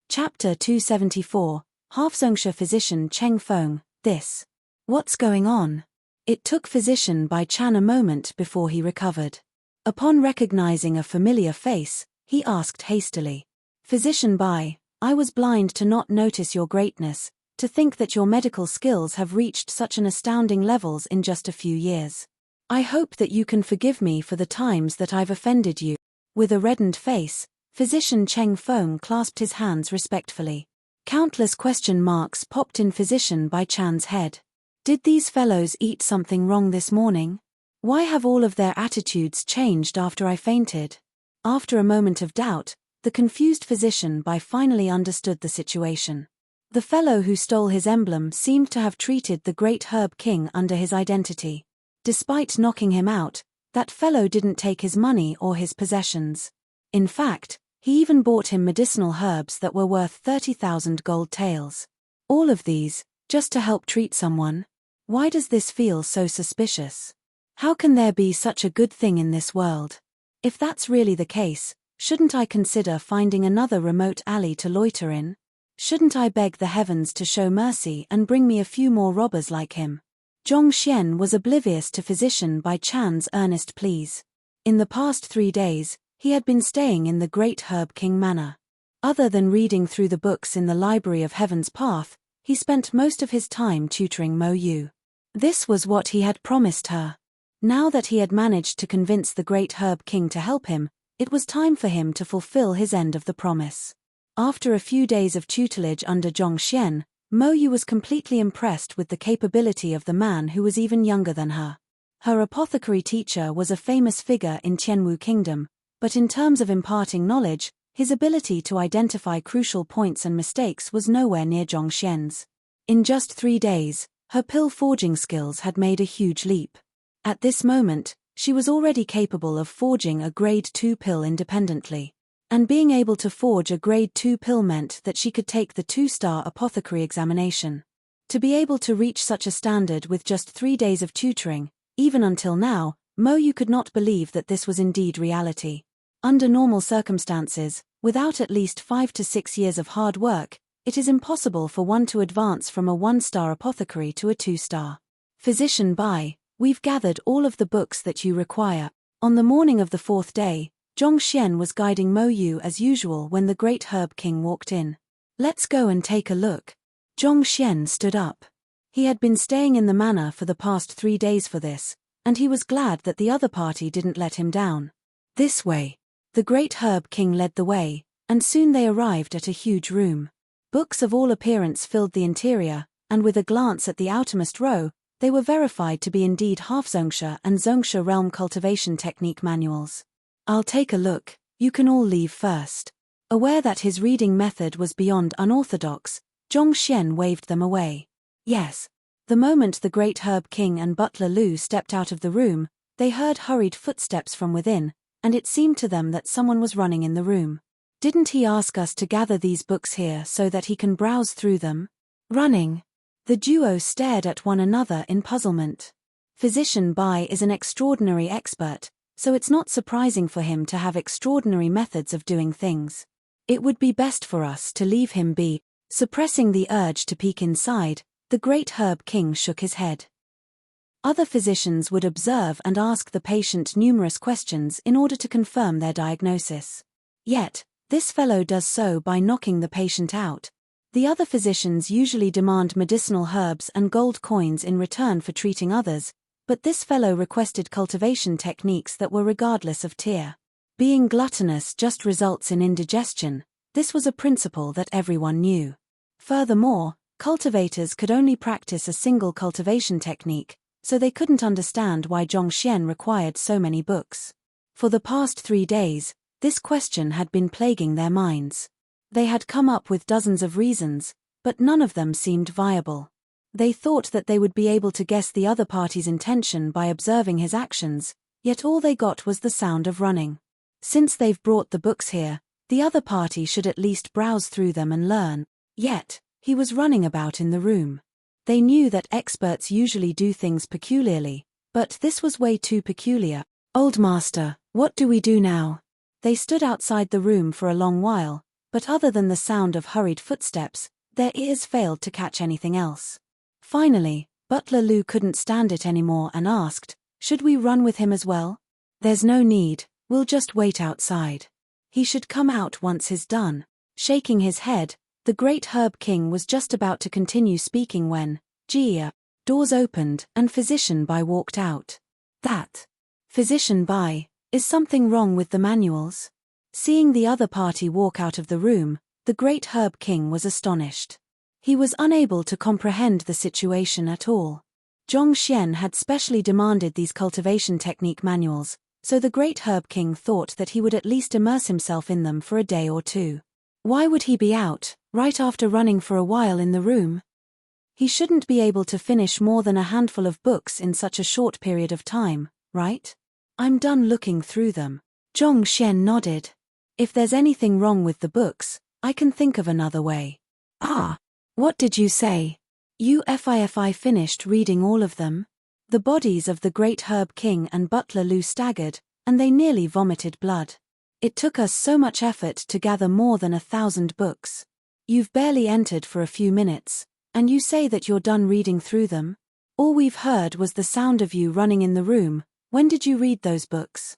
Chapter 274, Half-Zhongsha Physician Cheng Feng, this. What's going on? It took Physician Bai Chan a moment before he recovered. Upon recognizing a familiar face, he asked hastily. Physician Bai, I was blind to not notice your greatness, to think that your medical skills have reached such an astounding levels in just a few years. I hope that you can forgive me for the times that I've offended you. With a reddened face, Physician Cheng Feng clasped his hands respectfully. Countless question marks popped in Physician Bai Chan's head. Did these fellows eat something wrong this morning? Why have all of their attitudes changed after I fainted? After a moment of doubt, the confused Physician Bai finally understood the situation. The fellow who stole his emblem seemed to have treated the great Herb King under his identity. Despite knocking him out, that fellow didn't take his money or his possessions. In fact, he even bought him medicinal herbs that were worth 30,000 gold taels. All of these, just to help treat someone? Why does this feel so suspicious? How can there be such a good thing in this world? If that's really the case, shouldn't I consider finding another remote alley to loiter in? Shouldn't I beg the heavens to show mercy and bring me a few more robbers like him? Zhong Xian was oblivious to Physician Bai Chan's earnest pleas. In the past 3 days, he had been staying in the Great Herb King Manor. Other than reading through the books in the Library of Heaven's Path, he spent most of his time tutoring Mo Yu. This was what he had promised her. Now that he had managed to convince the Great Herb King to help him, it was time for him to fulfill his end of the promise. After a few days of tutelage under Zhong Xian, Mo Yu was completely impressed with the capability of the man who was even younger than her. Her apothecary teacher was a famous figure in Tianwu Kingdom, but in terms of imparting knowledge, his ability to identify crucial points and mistakes was nowhere near Zhong Xian's. In just 3 days, her pill forging skills had made a huge leap. At this moment, she was already capable of forging a grade 2 pill independently. And being able to forge a grade 2 pill meant that she could take the 2-star apothecary examination. To be able to reach such a standard with just 3 days of tutoring, even until now, Mo Yu could not believe that this was indeed reality. Under normal circumstances, without at least 5 to 6 years of hard work, it is impossible for one to advance from a 1-star apothecary to a 2-star. Physician Bai, we've gathered all of the books that you require. On the morning of the 4th day, Zhong Xian was guiding Mo Yu as usual when the Great Herb King walked in. Let's go and take a look. Zhong Xian stood up. He had been staying in the manor for the past 3 days for this, and he was glad that the other party didn't let him down. This way. The Great Herb King led the way, and soon they arrived at a huge room. Books of all appearance filled the interior, and with a glance at the outermost row, they were verified to be indeed Half-Zhongsha and Zhongsha realm cultivation technique manuals. I'll take a look, you can all leave first. Aware that his reading method was beyond unorthodox, Zhong Xian waved them away. Yes. The moment the Great Herb King and Butler Lu stepped out of the room, they heard hurried footsteps from within, and it seemed to them that someone was running in the room. Didn't he ask us to gather these books here so that he can browse through them? Running? The duo stared at one another in puzzlement. Physician Bai is an extraordinary expert, so it's not surprising for him to have extraordinary methods of doing things. It would be best for us to leave him be. Suppressing the urge to peek inside, the Great Herb King shook his head. Other physicians would observe and ask the patient numerous questions in order to confirm their diagnosis. Yet, this fellow does so by knocking the patient out. The other physicians usually demand medicinal herbs and gold coins in return for treating others, but this fellow requested cultivation techniques that were regardless of tier. Being gluttonous just results in indigestion. This was a principle that everyone knew. Furthermore, cultivators could only practice a single cultivation technique, so they couldn't understand why Zhong Xian required so many books. For the past 3 days, this question had been plaguing their minds. They had come up with dozens of reasons, but none of them seemed viable. They thought that they would be able to guess the other party's intention by observing his actions, yet all they got was the sound of running. Since they've brought the books here, the other party should at least browse through them and learn. Yet, he was running about in the room. They knew that experts usually do things peculiarly, but this was way too peculiar. "Old master, what do we do now?" They stood outside the room for a long while, but other than the sound of hurried footsteps, their ears failed to catch anything else. Finally, Butler Lou couldn't stand it anymore and asked, "Should we run with him as well?" "There's no need, we'll just wait outside. He should come out once he's done." Shaking his head, the great Herb King was just about to continue speaking when, doors opened and Physician Bai walked out. "That Physician Bai, is something wrong with the manuals?" Seeing the other party walk out of the room, the great Herb King was astonished. He was unable to comprehend the situation at all. Zhong Xian had specially demanded these cultivation technique manuals, so the great Herb King thought that he would at least immerse himself in them for a day or two. Why would he be out, right after running for a while in the room? He shouldn't be able to finish more than a handful of books in such a short period of time, right? "I'm done looking through them." Zhong Xian nodded. "If there's anything wrong with the books, I can think of another way." "Ah, what did you say? You finished reading all of them?" The bodies of the great Herb King and Butler Lou staggered, and they nearly vomited blood. "It took us so much effort to gather more than 1,000 books. You've barely entered for a few minutes, and you say that you're done reading through them? All we've heard was the sound of you running in the room. When did you read those books?"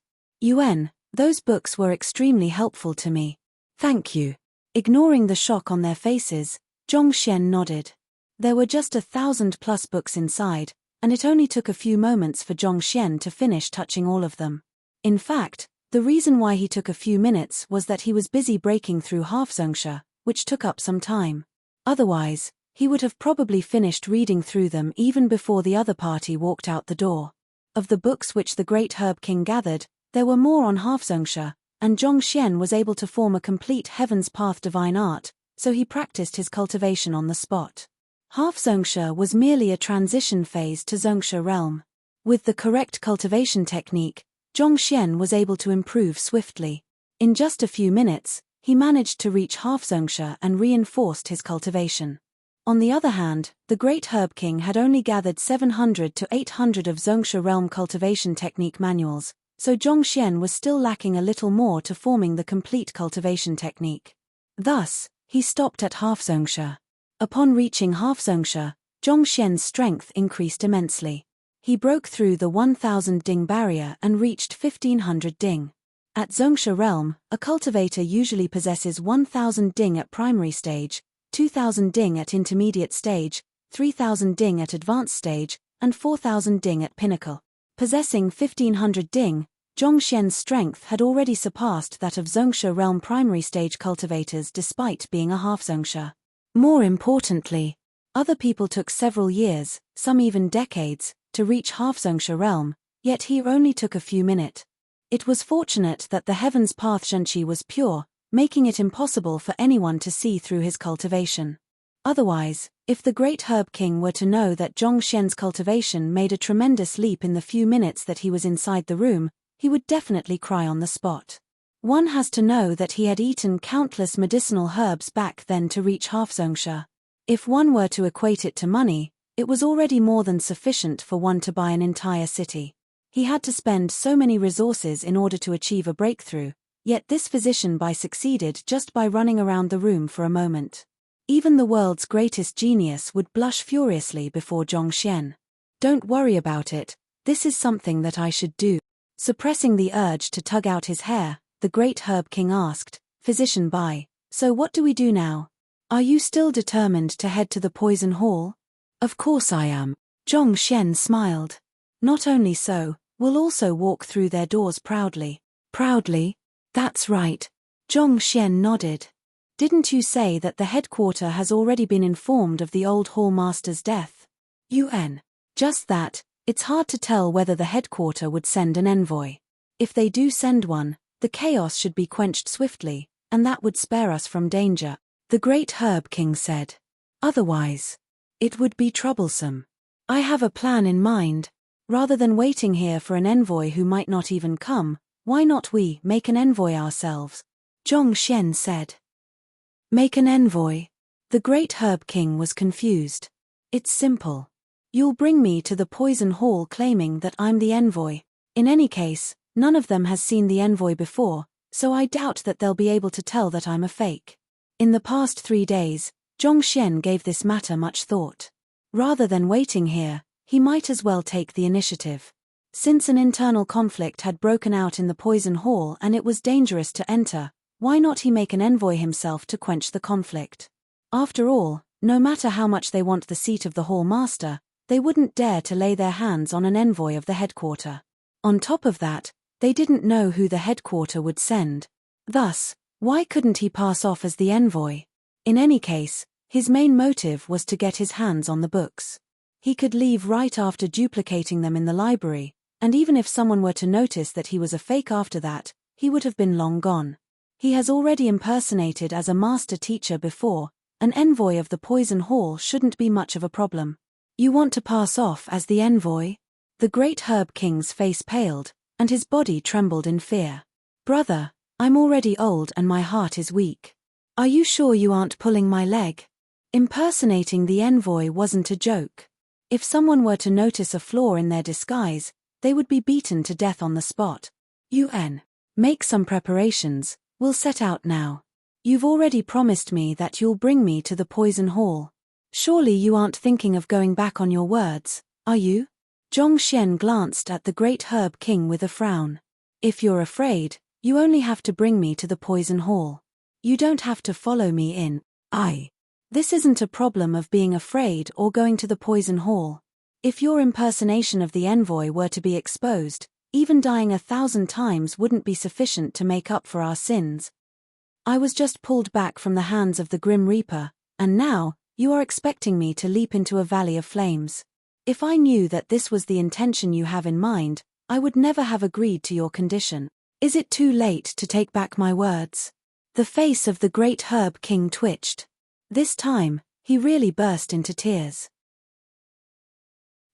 "Those books were extremely helpful to me. Thank you." Ignoring the shock on their faces, Zhong Xian nodded. There were just 1,000+ books inside, and it only took a few moments for Zhong Xian to finish touching all of them. In fact, the reason why he took a few minutes was that he was busy breaking through Halfzungsha, which took up some time. Otherwise, he would have probably finished reading through them even before the other party walked out the door. Of the books which the great Herb King gathered, there were more on Halfzungsha, and Zhong Xian was able to form a complete Heaven's Path divine art, so he practiced his cultivation on the spot. Halfzungsha was merely a transition phase to Zungsha realm. With the correct cultivation technique, Zhong Xian was able to improve swiftly. In just a few minutes, he managed to reach Halfzungsha and reinforced his cultivation. On the other hand, the great Herb King had only gathered 700 to 800 of Zungsha realm cultivation technique manuals, so Zhong Xian was still lacking a little more to forming the complete cultivation technique. Thus, he stopped at Halfzungsha. Upon reaching Halfzungsha, Zhong Xian's strength increased immensely. He broke through the 1,000 ding barrier and reached 1,500 ding. At Zungsha realm, a cultivator usually possesses 1,000 ding at primary stage, 2,000 ding at intermediate stage, 3,000 ding at advanced stage, and 4,000 ding at pinnacle. Possessing 1,500 ding, Zhong Xian's strength had already surpassed that of Zungsha realm primary stage cultivators despite being a Halfzungsha. More importantly, other people took several years, some even decades, to reach Halfzungsha realm, yet he only took a few minutes. It was fortunate that the Heaven's Path Zhenqi was pure, making it impossible for anyone to see through his cultivation. Otherwise, if the great Herb King were to know that Zhong Xian's cultivation made a tremendous leap in the few minutes that he was inside the room, he would definitely cry on the spot. One has to know that he had eaten countless medicinal herbs back then to reach Halfzungsha. If one were to equate it to money, it was already more than sufficient for one to buy an entire city. He had to spend so many resources in order to achieve a breakthrough, yet this Physician Bai succeeded just by running around the room for a moment. Even the world's greatest genius would blush furiously before Zhong Xian. "Don't worry about it, this is something that I should do." Suppressing the urge to tug out his hair, the great Herb King asked, "Physician Bai, so what do we do now? Are you still determined to head to the Poison Hall?" "Of course I am." Zhong Xian smiled. "Not only so, we'll also walk through their doors proudly." "Proudly? That's right." Zhong Xian nodded. "Didn't you say that the headquarter has already been informed of the old hall master's death?" Just that, it's hard to tell whether the headquarter would send an envoy. If they do send one, the chaos should be quenched swiftly, and that would spare us from danger," the great Herb King said. Otherwise, it would be troublesome. I have a plan in mind. Rather than waiting here for an envoy who might not even come, why not we make an envoy ourselves? Zhong Xian said. Make an envoy? The great Herb King was confused. It's simple. You'll bring me to the Poison Hall claiming that I'm the envoy. In any case, none of them has seen the envoy before, so I doubt that they'll be able to tell that I'm a fake. In the past 3 days, Zhong Xian gave this matter much thought. Rather than waiting here, he might as well take the initiative. Since an internal conflict had broken out in the Poison Hall and it was dangerous to enter, why not he make an envoy himself to quench the conflict? After all, no matter how much they want the seat of the Hall Master, they wouldn't dare to lay their hands on an envoy of the headquarter. On top of that, they didn't know who the headquarter would send. Thus, why couldn't he pass off as the envoy? In any case, his main motive was to get his hands on the books. He could leave right after duplicating them in the library, and even if someone were to notice that he was a fake after that, he would have been long gone. He has already impersonated as a master teacher before. An envoy of the Poison Hall shouldn't be much of a problem. You want to pass off as the envoy? The great Herb King's face paled, and his body trembled in fear. Brother, I'm already old and my heart is weak. Are you sure you aren't pulling my leg? Impersonating the envoy wasn't a joke. If someone were to notice a flaw in their disguise, they would be beaten to death on the spot. Make some preparations, we'll set out now. You've already promised me that you'll bring me to the Poison Hall. Surely you aren't thinking of going back on your words, are you? Zhong Xian glanced at the great Herb King with a frown. If you're afraid, you only have to bring me to the Poison Hall. You don't have to follow me in. This isn't a problem of being afraid or going to the Poison Hall. If your impersonation of the envoy were to be exposed, even dying 1,000 times wouldn't be sufficient to make up for our sins. I was just pulled back from the hands of the Grim Reaper, and now, you are expecting me to leap into a valley of flames. If I knew that this was the intention you have in mind, I would never have agreed to your condition. Is it too late to take back my words? The face of the great Herb King twitched. This time, he really burst into tears.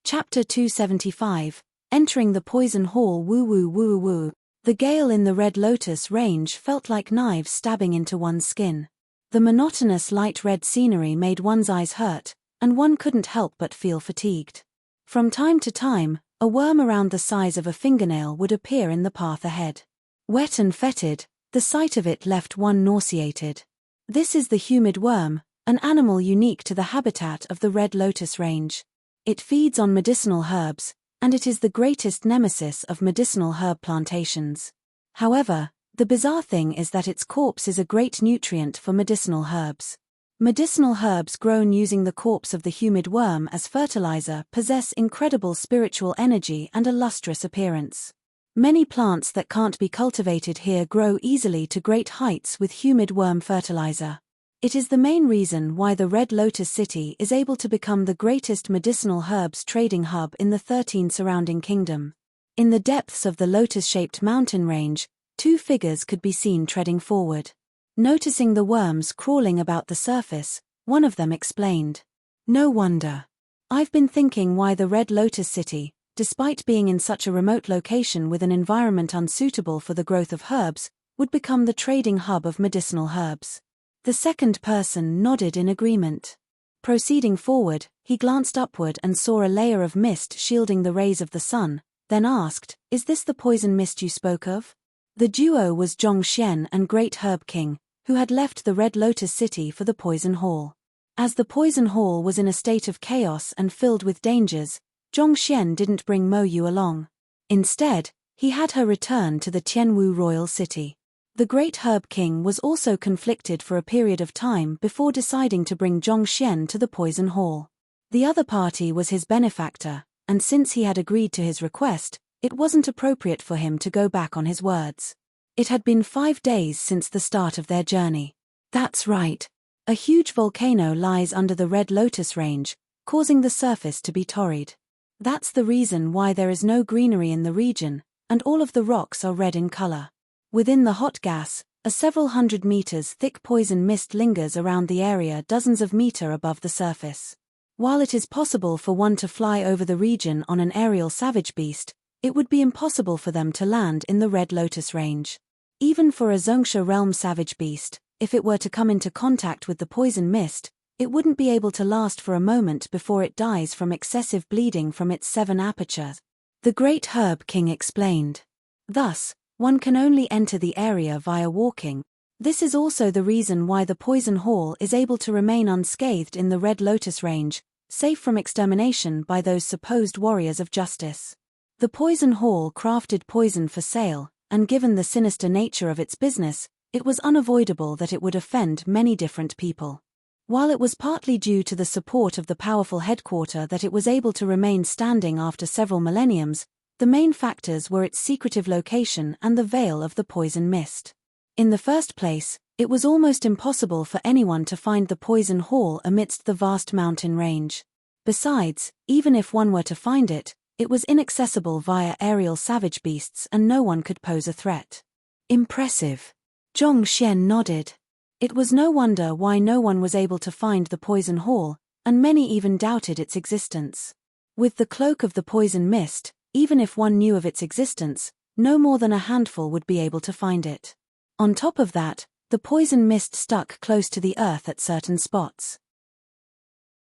Chapter 275, Entering the Poison Hall. Woo woo woo woo. The gale in the Red Lotus Range felt like knives stabbing into one's skin. The monotonous light red scenery made one's eyes hurt, and one couldn't help but feel fatigued. From time to time, a worm around the size of a fingernail would appear in the path ahead. Wet and fetid, the sight of it left one nauseated. This is the humid worm, an animal unique to the habitat of the Red Lotus Range. It feeds on medicinal herbs, and it is the greatest nemesis of medicinal herb plantations. However, the bizarre thing is that its corpse is a great nutrient for medicinal herbs. Medicinal herbs grown using the corpse of the humid worm as fertilizer possess incredible spiritual energy and a lustrous appearance. Many plants that can't be cultivated here grow easily to great heights with humid worm fertilizer. It is the main reason why the Red Lotus City is able to become the greatest medicinal herbs trading hub in the 13 surrounding kingdom. In the depths of the lotus-shaped mountain range, 2 figures could be seen treading forward. Noticing the worms crawling about the surface, one of them explained. No wonder. I've been thinking why the Red Lotus City, despite being in such a remote location with an environment unsuitable for the growth of herbs, would become the trading hub of medicinal herbs. The second person nodded in agreement. Proceeding forward, he glanced upward and saw a layer of mist shielding the rays of the sun, then asked, "Is this the poison mist you spoke of?" The duo was Zhong Xian and Great Herb King, who had left the Red Lotus City for the Poison Hall. As the Poison Hall was in a state of chaos and filled with dangers, Zhong Xian didn't bring Mo Yu along. Instead, he had her return to the Tianwu royal city. The Great Herb King was also conflicted for a period of time before deciding to bring Zhong Xian to the Poison Hall. The other party was his benefactor, and since he had agreed to his request, it wasn't appropriate for him to go back on his words. It had been 5 days since the start of their journey. That's right. A huge volcano lies under the Red Lotus Range, causing the surface to be torrid. That's the reason why there is no greenery in the region, and all of the rocks are red in color. Within the hot gas, A several hundred meters thick poison mist lingers around the area dozens of meters above the surface. While it is possible for one to fly over the region on an aerial savage beast, it would be impossible for them to land in the Red Lotus range. Even for a Zongsha realm savage beast, if it were to come into contact with the poison mist, it wouldn't be able to last for a moment before it dies from excessive bleeding from its 7 apertures. The Great Herb King explained. Thus, one can only enter the area via walking. This is also the reason why the poison hall is able to remain unscathed in the Red Lotus range, safe from extermination by those supposed warriors of justice. The poison hall crafted poison for sale, and given the sinister nature of its business, it was unavoidable that it would offend many different people. While it was partly due to the support of the powerful headquarter that it was able to remain standing after several millenniums, the main factors were its secretive location and the veil of the poison mist. In the first place, it was almost impossible for anyone to find the poison hall amidst the vast mountain range. Besides, even if one were to find it, it was inaccessible via aerial savage beasts and no one could pose a threat. Impressive. Zhong Xian nodded. It was no wonder why no one was able to find the poison hall, and many even doubted its existence. With the cloak of the poison mist, even if one knew of its existence, no more than a handful would be able to find it. On top of that, the poison mist stuck close to the earth at certain spots.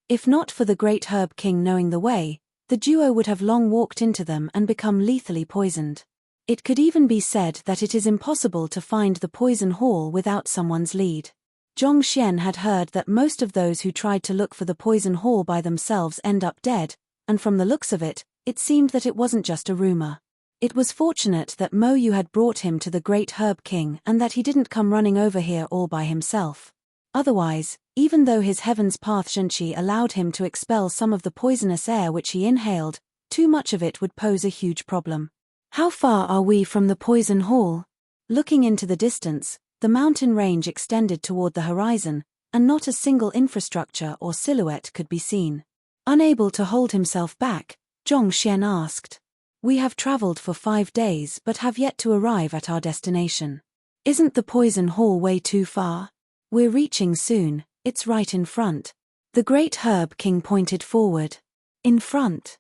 If not for the Great Herb King knowing the way, the duo would have long walked into them and become lethally poisoned. It could even be said that it is impossible to find the poison hall without someone's lead. Zhong Xian had heard that most of those who tried to look for the poison hall by themselves end up dead, and from the looks of it, it seemed that it wasn't just a rumor. It was fortunate that Mo Yu had brought him to the Great Herb King and that he didn't come running over here all by himself. Otherwise, even though his Heaven's Path Zhenqi allowed him to expel some of the poisonous air which he inhaled, too much of it would pose a huge problem. How far are we from the poison hall? Looking into the distance, the mountain range extended toward the horizon, and not a single infrastructure or silhouette could be seen. Unable to hold himself back, Zhong Xian asked. We have traveled for 5 days but have yet to arrive at our destination. Isn't the poison hall way too far? We're reaching soon, it's right in front. The Great Herb King pointed forward. In front?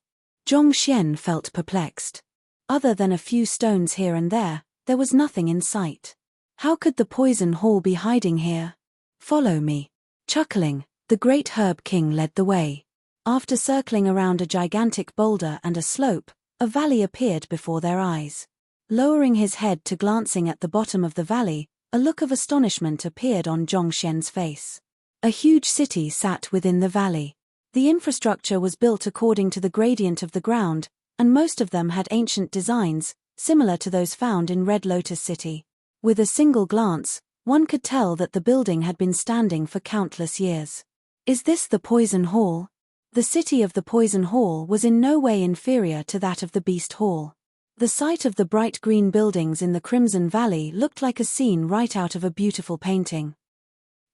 Zhong Xian felt perplexed. Other than a few stones here and there was nothing in sight. How could the poison hall be hiding here? Follow me. Chuckling, the Great Herb King led the way. After circling around a gigantic boulder and a slope, a valley appeared before their eyes. Lowering his head to glancing at the bottom of the valley, a look of astonishment appeared on Zhong Xian's face. A huge city sat within the valley. The infrastructure was built according to the gradient of the ground, and most of them had ancient designs, similar to those found in Red Lotus City. With a single glance, one could tell that the building had been standing for countless years. Is this the Poison Hall? The city of the Poison Hall was in no way inferior to that of the Beast Hall. The sight of the bright green buildings in the Crimson Valley looked like a scene right out of a beautiful painting.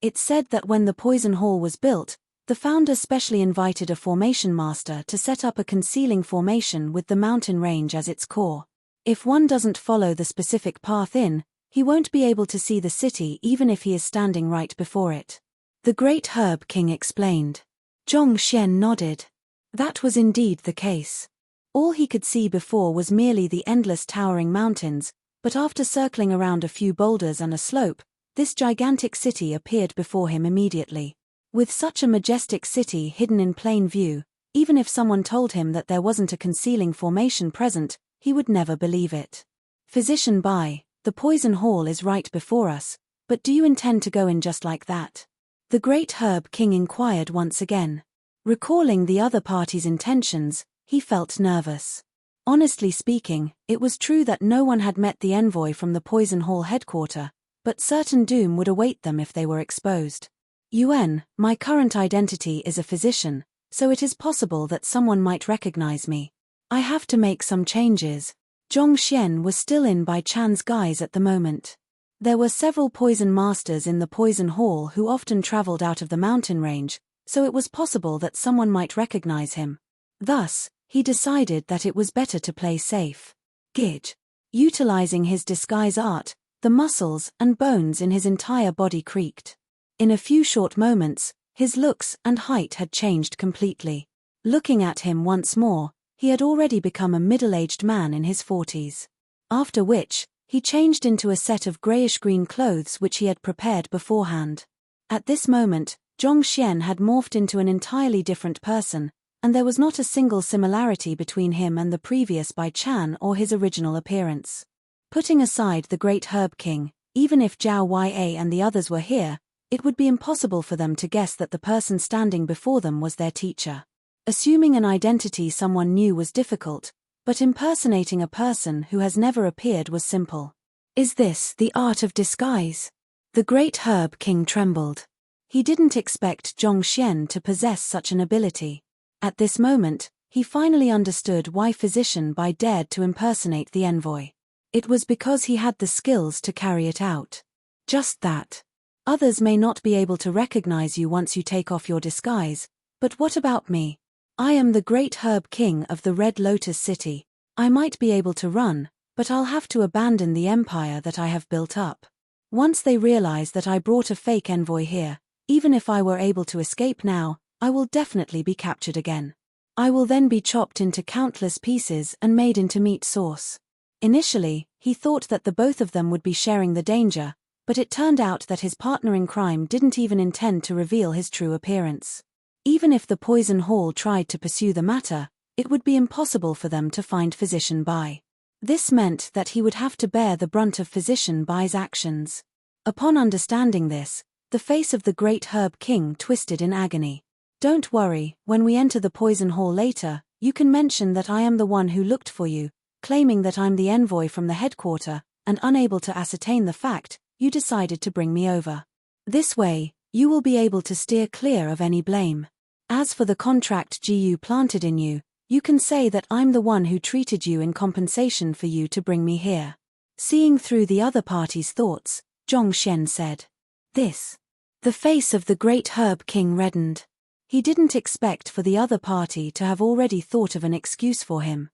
It said that when the Poison Hall was built, the founder specially invited a formation master to set up a concealing formation with the mountain range as its core. If one doesn't follow the specific path in, he won't be able to see the city even if he is standing right before it. The Great Herb King explained. Zhong Xian nodded. That was indeed the case. All he could see before was merely the endless towering mountains, but after circling around a few boulders and a slope, this gigantic city appeared before him immediately. With such a majestic city hidden in plain view, even if someone told him that there wasn't a concealing formation present, he would never believe it. Physician Bai, the Poison Hall is right before us, but do you intend to go in just like that? The Great Herb King inquired once again. Recalling the other party's intentions, he felt nervous. Honestly speaking, it was true that no one had met the envoy from the Poison Hall headquarters, but certain doom would await them if they were exposed. Yuan, my current identity is a physician, so it is possible that someone might recognize me. I have to make some changes. Zhong Xian was still in Bai Chan's guise at the moment. There were several poison masters in the Poison Hall who often traveled out of the mountain range, so it was possible that someone might recognize him. Thus, he decided that it was better to play safe. Gij. Utilizing his disguise art, The muscles and bones in his entire body creaked. In a few short moments, his looks and height had changed completely. Looking at him once more, he had already become a middle-aged man in his 40s. After which, he changed into a set of grayish-green clothes which he had prepared beforehand. At this moment, Zhongxian had morphed into an entirely different person, and there was not a single similarity between him and the previous Bai Chan or his original appearance. Putting aside the great Herb King, even if Zhao Ya and the others were here, it would be impossible for them to guess that the person standing before them was their teacher. Assuming an identity someone knew was difficult, but impersonating a person who has never appeared was simple. Is this the art of disguise? The great Herb King trembled. He didn't expect Zhongxian to possess such an ability. At this moment, he finally understood why Physician Bai dared to impersonate the envoy. It was because he had the skills to carry it out. Just that. Others may not be able to recognize you once you take off your disguise, but what about me? I am the great Herb King of the Red Lotus City. I might be able to run, but I'll have to abandon the empire that I have built up. Once they realize that I brought a fake envoy here, even if I were able to escape now, I will definitely be captured again. I will then be chopped into countless pieces and made into meat sauce. Initially, he thought that the both of them would be sharing the danger, but it turned out that his partner in crime didn't even intend to reveal his true appearance. Even if the Poison Hall tried to pursue the matter, it would be impossible for them to find Physician Bai. This meant that he would have to bear the brunt of Physician Bai's actions. Upon understanding this, the face of the great Herb King twisted in agony. Don't worry, when we enter the Poison Hall later, you can mention that I am the one who looked for you, claiming that I'm the envoy from the headquarters, and unable to ascertain the fact, you decided to bring me over. This way, you will be able to steer clear of any blame. As for the contract GU planted in you, you can say that I'm the one who treated you in compensation for you to bring me here. Seeing through the other party's thoughts, Zhongxian said. This. The face of the great Herb King reddened. He didn't expect for the other party to have already thought of an excuse for him.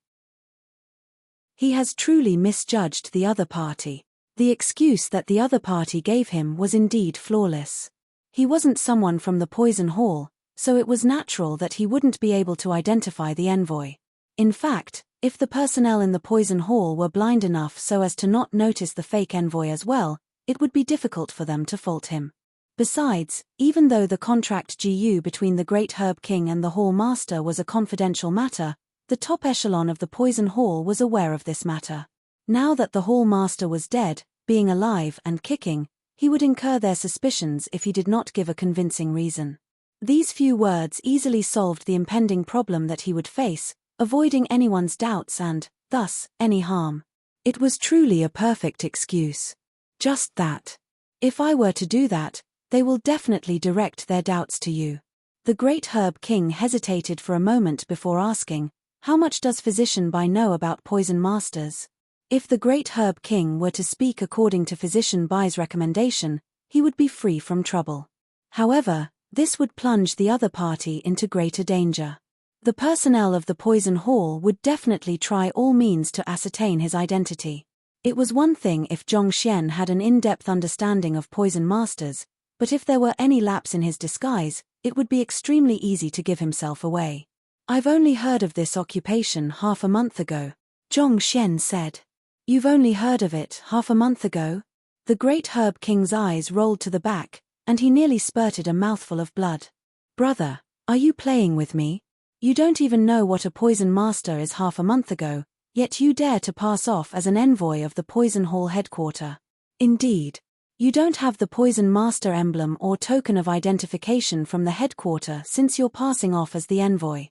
He has truly misjudged the other party. The excuse that the other party gave him was indeed flawless. He wasn't someone from the Poison Hall, so it was natural that he wouldn't be able to identify the envoy. In fact, if the personnel in the Poison Hall were blind enough so as to not notice the fake envoy as well, it would be difficult for them to fault him. Besides, even though the contract GU between the great Herb King and the Hall Master was a confidential matter, the top echelon of the Poison Hall was aware of this matter. Now that the Hall Master was dead, being alive and kicking, he would incur their suspicions if he did not give a convincing reason. These few words easily solved the impending problem that he would face, avoiding anyone's doubts and, thus, any harm. It was truly a perfect excuse. Just that. If I were to do that, they will definitely direct their doubts to you. The great Herb King hesitated for a moment before asking, how much does Physician Bai know about poison masters? If the great Herb King were to speak according to Physician Bai's recommendation, he would be free from trouble. However, this would plunge the other party into greater danger. The personnel of the Poison Hall would definitely try all means to ascertain his identity. It was one thing if Zhongxian had an in-depth understanding of poison masters, but if there were any lapse in his disguise, it would be extremely easy to give himself away. I've only heard of this occupation half a month ago, Zhongxian said. You've only heard of it half a month ago? The great Herb King's eyes rolled to the back, and he nearly spurted a mouthful of blood. Brother, are you playing with me? You don't even know what a poison master is half a month ago, yet you dare to pass off as an envoy of the Poison Hall headquarters. Indeed. You don't have the Poison Master emblem or token of identification from the headquarters since you're passing off as the envoy.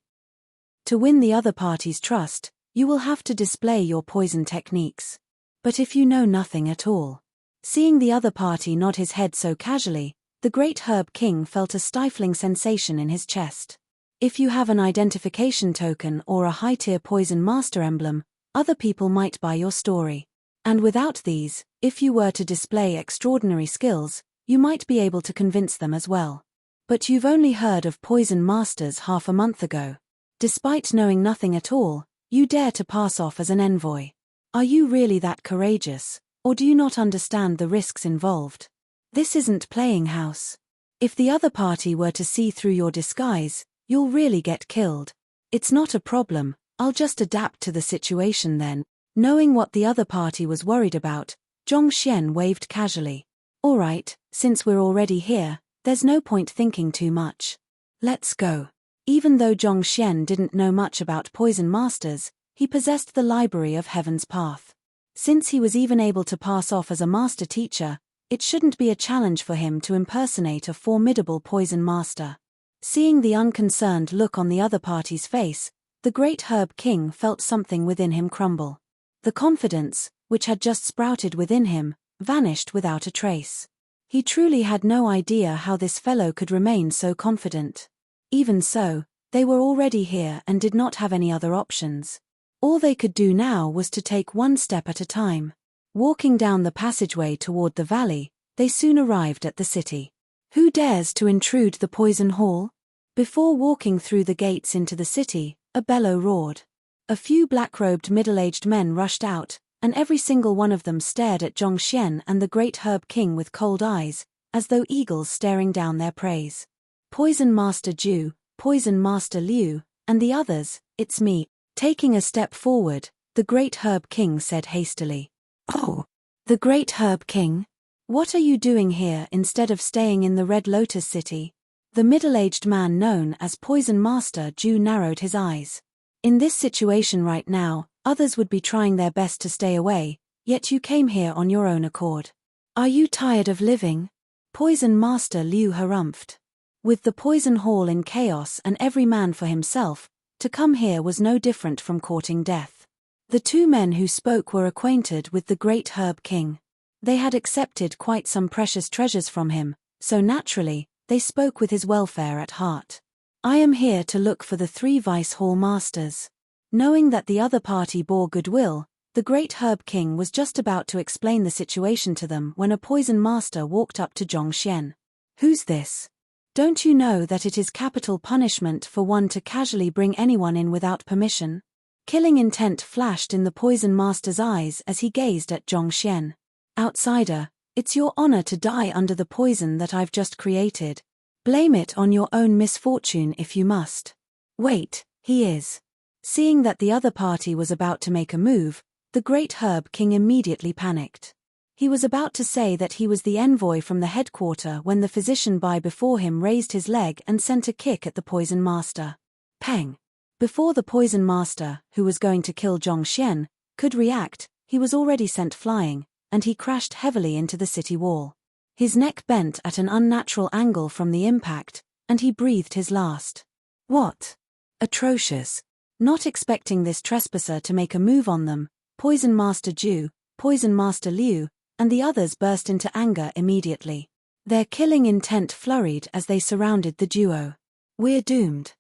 To win the other party's trust, you will have to display your poison techniques. But if you know nothing at all. Seeing the other party nod his head so casually, the great Herb King felt a stifling sensation in his chest. If you have an identification token or a high-tier poison master emblem, other people might buy your story. And without these, if you were to display extraordinary skills, you might be able to convince them as well. But you've only heard of poison masters half a month ago. Despite knowing nothing at all, you dare to pass off as an envoy. Are you really that courageous? Or do you not understand the risks involved? This isn't playing house. If the other party were to see through your disguise, you'll really get killed. It's not a problem, I'll just adapt to the situation then. Knowing what the other party was worried about, Zhongxian waved casually. All right, since we're already here, there's no point thinking too much. Let's go. Even though Zhongxian didn't know much about poison masters, he possessed the library of Heaven's Path. Since he was even able to pass off as a master teacher, it shouldn't be a challenge for him to impersonate a formidable poison master. Seeing the unconcerned look on the other party's face, the great Herb King felt something within him crumble. The confidence, which had just sprouted within him, vanished without a trace. He truly had no idea how this fellow could remain so confident. Even so, they were already here and did not have any other options. All they could do now was to take one step at a time. Walking down the passageway toward the valley, they soon arrived at the city. Who dares to intrude the poison hall? Before walking through the gates into the city, a bellow roared. A few black-robed middle-aged men rushed out, and every single one of them stared at Zhongxian and the great Herb King with cold eyes, as though eagles staring down their preys. Poison Master Zhu, Poison Master Liu, and the others, it's me. Taking a step forward, the great Herb King said hastily. Oh, the great Herb King? What are you doing here instead of staying in the Red Lotus City? The middle-aged man known as Poison Master Zhu narrowed his eyes. In this situation right now, others would be trying their best to stay away, yet you came here on your own accord. Are you tired of living? Poison Master Liu harumphed. With the poison hall in chaos and every man for himself, to come here was no different from courting death. The two men who spoke were acquainted with the great Herb King. They had accepted quite some precious treasures from him, so naturally, they spoke with his welfare at heart. I am here to look for the 3 Vice Hall Masters. Knowing that the other party bore goodwill, the great Herb King was just about to explain the situation to them when a poison master walked up to Zhongxian. Who's this? Don't you know that it is capital punishment for one to casually bring anyone in without permission? Killing intent flashed in the poison master's eyes as he gazed at Zhongxian. Outsider, it's your honor to die under the poison that I've just created. Blame it on your own misfortune if you must. Wait, he is. Seeing that the other party was about to make a move, the great Herb King immediately panicked. He was about to say that he was the envoy from the headquarters when the physician by before him raised his leg and sent a kick at the poison master. Pang! Before the poison master, who was going to kill Zhongxian, could react, he was already sent flying, and he crashed heavily into the city wall. His neck bent at an unnatural angle from the impact, and he breathed his last. What? Atrocious. Not expecting this trespasser to make a move on them, Poison Master Zhu, Poison Master Liu, and the others burst into anger immediately. Their killing intent flurried as they surrounded the duo. We're doomed.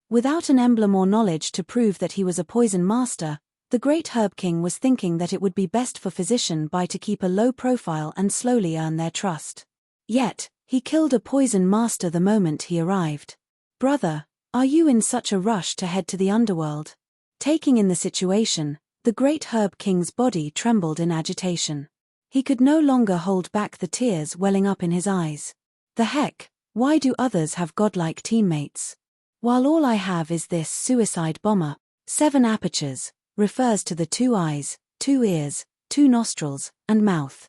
Without an emblem or knowledge to prove that he was a poison master, the great Herb King was thinking that it would be best for Physician Bai to keep a low profile and slowly earn their trust. Yet, he killed a poison master the moment he arrived. Brother, are you in such a rush to head to the underworld? Taking in the situation, the great Herb King's body trembled in agitation. He could no longer hold back the tears welling up in his eyes. The heck, why do others have godlike teammates? While all I have is this suicide bomber. 7 apertures, refers to the 2 eyes, 2 ears, 2 nostrils, and mouth.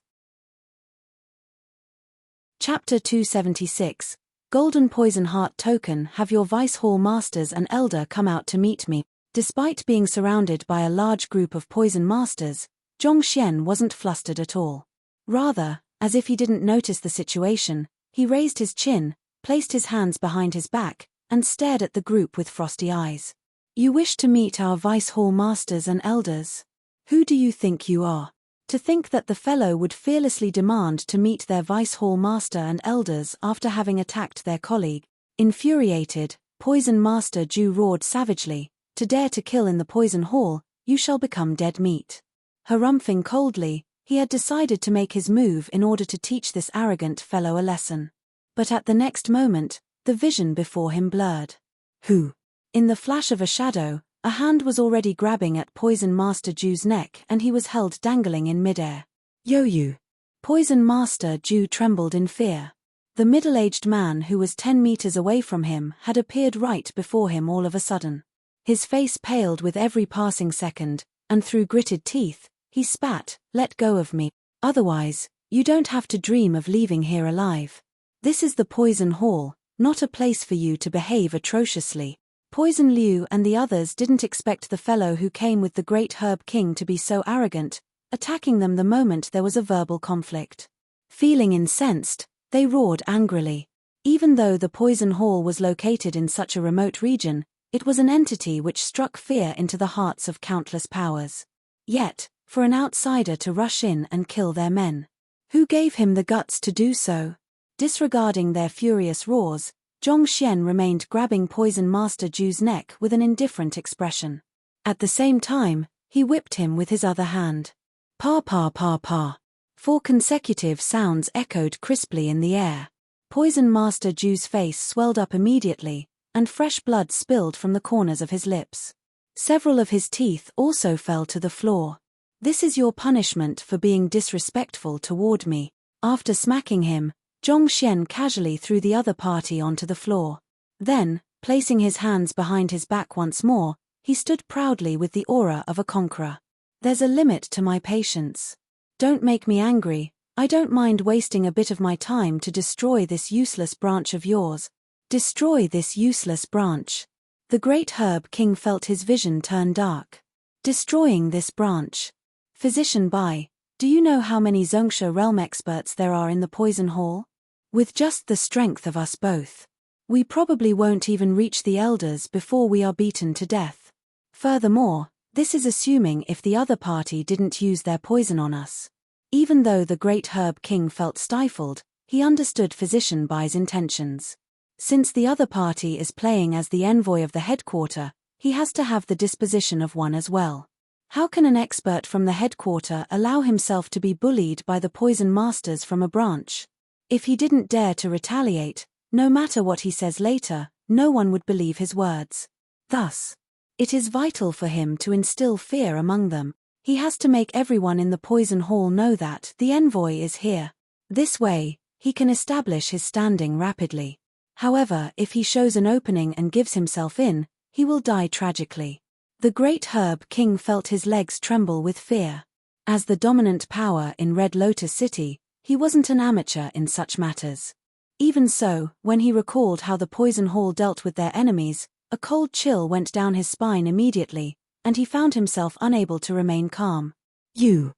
Chapter 276, Golden Poison Heart Token. Have your Vice Hall Masters and Elder come out to meet me. Despite being surrounded by a large group of poison masters, Zhongxian wasn't flustered at all. Rather, as if he didn't notice the situation, he raised his chin, placed his hands behind his back, and stared at the group with frosty eyes. You wish to meet our Vice Hall Masters and Elders? Who do you think you are? To think that the fellow would fearlessly demand to meet their Vice Hall Master and Elders after having attacked their colleague. Infuriated, Poison Master Zhu roared savagely, to dare to kill in the poison hall, you shall become dead meat. Harumphing coldly, he had decided to make his move in order to teach this arrogant fellow a lesson. But at the next moment, the vision before him blurred. Who? In the flash of a shadow, A hand was already grabbing at Poison Master Ju's neck and he was held dangling in midair. Yo you! Poison Master Ju trembled in fear. The middle-aged man who was 10 meters away from him had appeared right before him all of a sudden. His face paled with every passing second, and through gritted teeth, he spat, "Let go of me. Otherwise, you don't have to dream of leaving here alive. This is the Poison Hall, not a place for you to behave atrociously." Poison Liu and the others didn't expect the fellow who came with the Great Herb King to be so arrogant, attacking them the moment there was a verbal conflict. Feeling incensed, they roared angrily. Even though the Poison Hall was located in such a remote region, it was an entity which struck fear into the hearts of countless powers. Yet, for an outsider to rush in and kill their men. Who gave him the guts to do so? Disregarding their furious roars, Zhongxian remained grabbing Poison Master Ju's neck with an indifferent expression. At the same time, he whipped him with his other hand. Pa pa pa pa. 4 consecutive sounds echoed crisply in the air. Poison Master Ju's face swelled up immediately, and fresh blood spilled from the corners of his lips. Several of his teeth also fell to the floor. "This is your punishment for being disrespectful toward me." After smacking him, Zhongxian casually threw the other party onto the floor. Then, placing his hands behind his back once more, he stood proudly with the aura of a conqueror. "There's a limit to my patience. Don't make me angry. I don't mind wasting a bit of my time to destroy this useless branch of yours." Destroy this useless branch. The Great Herb King felt his vision turn dark. Destroying this branch. Physician Bai, do you know how many Zongsha realm experts there are in the Poison Hall? With just the strength of us both, we probably won't even reach the elders before we are beaten to death. Furthermore, this is assuming if the other party didn't use their poison on us. Even though the Great Herb King felt stifled, he understood Physician Bai's intentions. Since the other party is playing as the envoy of the headquarter, he has to have the disposition of one as well. How can an expert from the headquarter allow himself to be bullied by the poison masters from a branch? If he didn't dare to retaliate, no matter what he says later, no one would believe his words. Thus, it is vital for him to instill fear among them. He has to make everyone in the Poison Hall know that the envoy is here. This way, he can establish his standing rapidly. However, if he shows an opening and gives himself in, he will die tragically. The Great Herb King felt his legs tremble with fear. As the dominant power in Red Lotus City, he wasn't an amateur in such matters. Even so, when he recalled how the Poison Hall dealt with their enemies, a cold chill went down his spine immediately, and he found himself unable to remain calm. "You."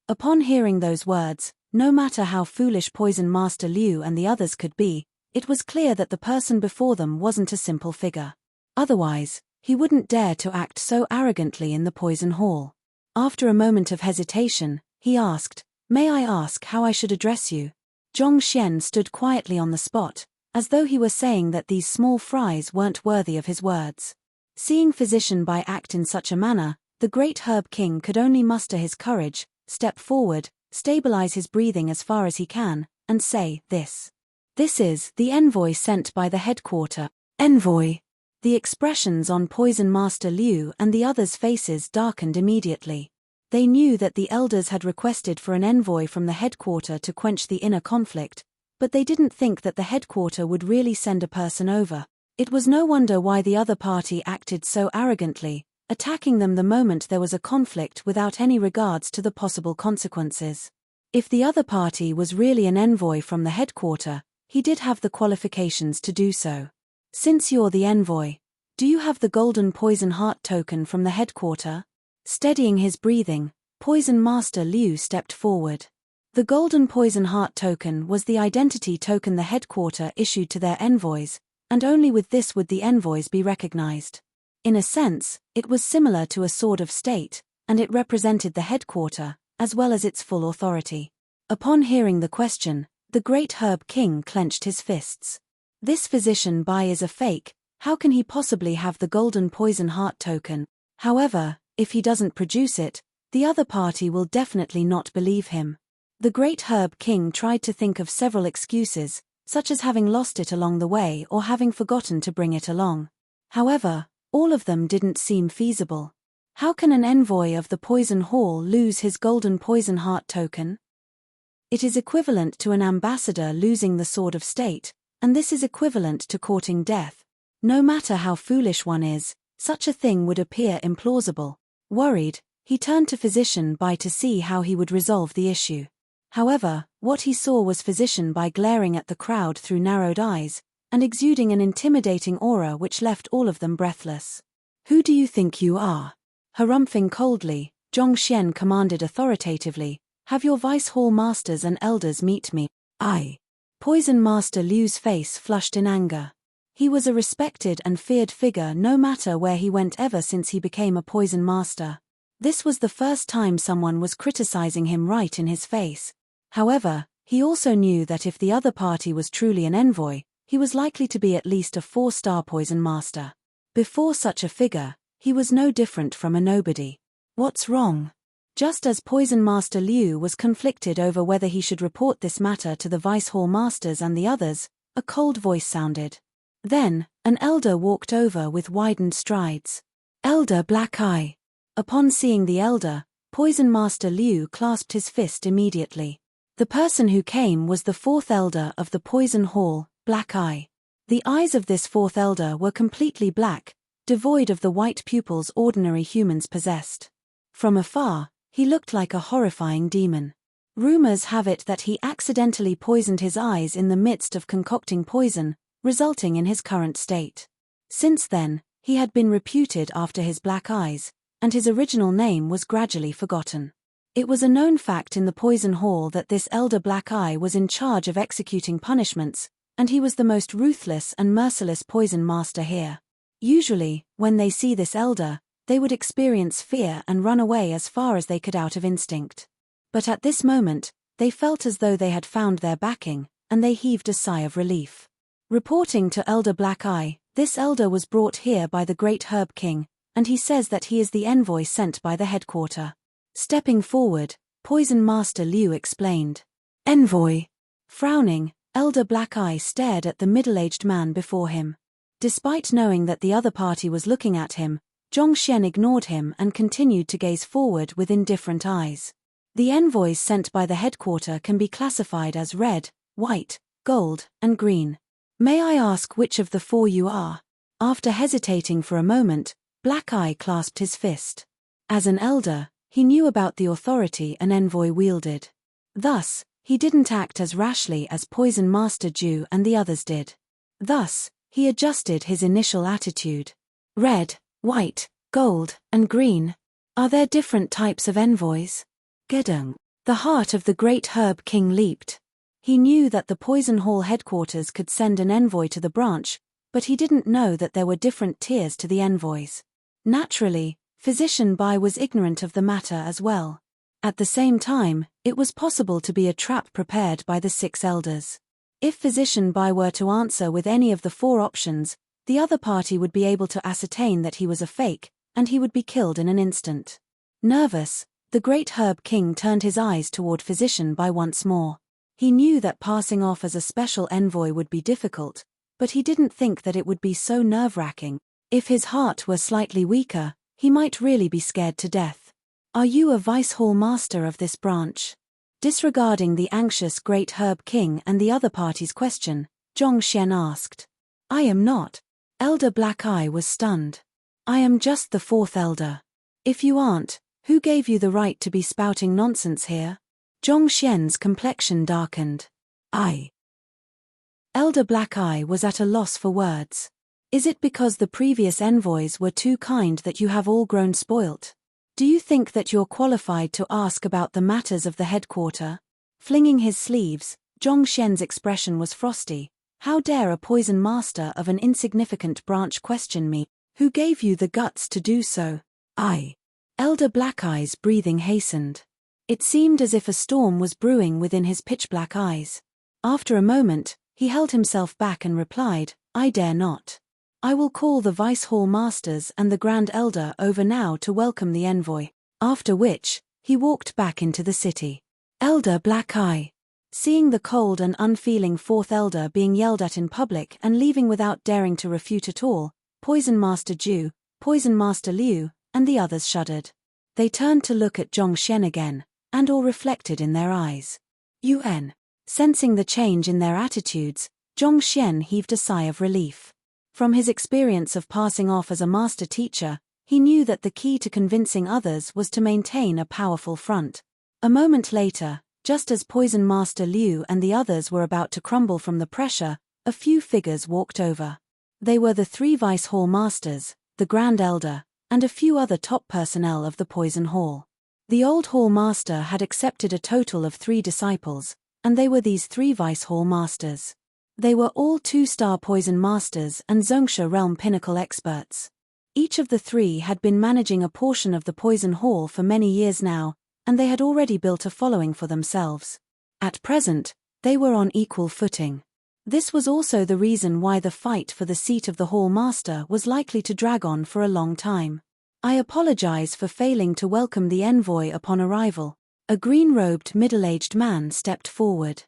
Upon hearing those words, no matter how foolish Poison Master Liu and the others could be, it was clear that the person before them wasn't a simple figure. Otherwise, he wouldn't dare to act so arrogantly in the Poison Hall. After a moment of hesitation, he asked, "May I ask how I should address you?" Zhongxian stood quietly on the spot, as though he were saying that these small fries weren't worthy of his words. Seeing Physician Bai act in such a manner, the Great Herb King could only muster his courage, step forward, stabilize his breathing as far as he can, and say, "This is the envoy sent by the headquarter." Envoy! The expressions on Poison Master Liu and the others' faces darkened immediately. They knew that the elders had requested for an envoy from the headquarter to quench the inner conflict, but they didn't think that the headquarter would really send a person over. It was no wonder why the other party acted so arrogantly, attacking them the moment there was a conflict without any regards to the possible consequences. If the other party was really an envoy from the headquarter, he did have the qualifications to do so. "Since you're the envoy, do you have the golden poison heart token from the headquarter?" Steadying his breathing, Poison Master Liu stepped forward. The golden poison heart token was the identity token the headquarter issued to their envoys, and only with this would the envoys be recognized. In a sense, it was similar to a sword of state, and it represented the headquarter, as well as its full authority. Upon hearing the question, the Great Herb King clenched his fists. This Physician Bai is a fake. How can he possibly have the golden poison heart token? However, if he doesn't produce it, the other party will definitely not believe him. The Great Herb King tried to think of several excuses, such as having lost it along the way or having forgotten to bring it along. However, All of them didn't seem feasible. How can an envoy of the Poison Hall lose his golden poison heart token? It is equivalent to an ambassador losing the Sword of State, and this is equivalent to courting death. No matter how foolish one is, such a thing would appear implausible. Worried, he turned to Physician Bai to see how he would resolve the issue. However, what he saw was Physician Bai glaring at the crowd through narrowed eyes, and exuding an intimidating aura which left all of them breathless. "Who do you think you are?" Harumphing coldly, Zhongxian commanded authoritatively, "Have your Vice Hall Masters and Elders meet me." "I." Poison Master Liu's face flushed in anger. He was a respected and feared figure no matter where he went ever since he became a Poison Master. This was the first time someone was criticizing him right in his face. However, he also knew that if the other party was truly an envoy, he was likely to be at least a 4-star Poison Master. Before such a figure, he was no different from a nobody. "What's wrong?" Just as Poison Master Liu was conflicted over whether he should report this matter to the Vice Hall Masters and the others, a cold voice sounded. Then, an elder walked over with widened strides. "Elder Black Eye." Upon seeing the elder, Poison Master Liu clasped his fist immediately. The person who came was the 4th elder of the Poison Hall, Black Eye. The eyes of this 4th elder were completely black, devoid of the white pupils ordinary humans possessed. From afar, he looked like a horrifying demon. Rumors have it that he accidentally poisoned his eyes in the midst of concocting poison, resulting in his current state. Since then, he had been reputed after his black eyes, and his original name was gradually forgotten. It was a known fact in the Poison Hall that this elder Black Eye was in charge of executing punishments, and he was the most ruthless and merciless poison master here. Usually, when they see this elder, they would experience fear and run away as far as they could out of instinct. But at this moment, they felt as though they had found their backing, and they heaved a sigh of relief. Reporting to Elder Black Eye, this elder was brought here by the Great Herb King, and he says that he is the envoy sent by the headquarter. Stepping forward, Poison Master Liu explained. "Envoy." Frowning, Elder Black Eye stared at the middle-aged man before him. Despite knowing that the other party was looking at him, Zhongxian ignored him and continued to gaze forward with indifferent eyes. The envoys sent by the headquarter can be classified as red, white, gold, and green. "May I ask which of the 4 you are?" After hesitating for a moment, Black Eye clasped his fist. As an elder, he knew about the authority an envoy wielded. Thus, he didn't act as rashly as Poison Master Ju and the others did. Thus, he adjusted his initial attitude. "Red, white, gold, and green. Are there different types of envoys?" Gedung. The heart of the Great Herb King leaped. He knew that the Poison Hall headquarters could send an envoy to the branch, but he didn't know that there were different tiers to the envoys. Naturally, Physician Bai was ignorant of the matter as well. At the same time, it was possible to be a trap prepared by the 6 elders. If Physician Bai were to answer with any of the 4 options, the other party would be able to ascertain that he was a fake, and he would be killed in an instant. Nervous, the Great Herb King turned his eyes toward Physician Bai once more. He knew that passing off as a special envoy would be difficult, but he didn't think that it would be so nerve-wracking. If his heart were slightly weaker, he might really be scared to death. "Are you a Vice Hall Master of this branch?" Disregarding the anxious Great Herb King and the other party's question, Zhongxian asked. "I am not." Elder Black Eye was stunned. "I am just the 4th elder. If you aren't, who gave you the right to be spouting nonsense here?" Zhongxian's complexion darkened. "I." Elder Black Eye was at a loss for words. "Is it because the previous envoys were too kind that you have all grown spoilt? Do you think that you're qualified to ask about the matters of the headquarter?" Flinging his sleeves, Zhongxian's expression was frosty. "How dare a poison master of an insignificant branch question me? Who gave you the guts to do so?" "I." Elder Black Eye's breathing hastened. It seemed as if a storm was brewing within his pitch-black eyes. After a moment, he held himself back and replied, "I dare not. I will call the Vice Hall Masters and the Grand Elder over now to welcome the envoy," after which, he walked back into the city. Elder Black Eye. Seeing the cold and unfeeling 4th elder being yelled at in public and leaving without daring to refute at all, Poison Master Ju, Poison Master Liu, and the others shuddered. They turned to look at Zhongxian again, and all reflected in their eyes. UN. Sensing the change in their attitudes, Zhongxian heaved a sigh of relief. From his experience of passing off as a master teacher, he knew that the key to convincing others was to maintain a powerful front. A moment later, just as Poison Master Liu and the others were about to crumble from the pressure, a few figures walked over. They were the 3 Vice Hall Masters, the Grand Elder, and a few other top personnel of the Poison Hall. The old Hall Master had accepted a total of 3 disciples, and they were these 3 Vice Hall Masters. They were all 2-star Poison Masters and Zhongsha Realm Pinnacle experts. Each of the 3 had been managing a portion of the Poison Hall for many years now, and they had already built a following for themselves. At present, they were on equal footing. This was also the reason why the fight for the seat of the Hall Master was likely to drag on for a long time. I apologize for failing to welcome the envoy upon arrival. A green-robed middle-aged man stepped forward.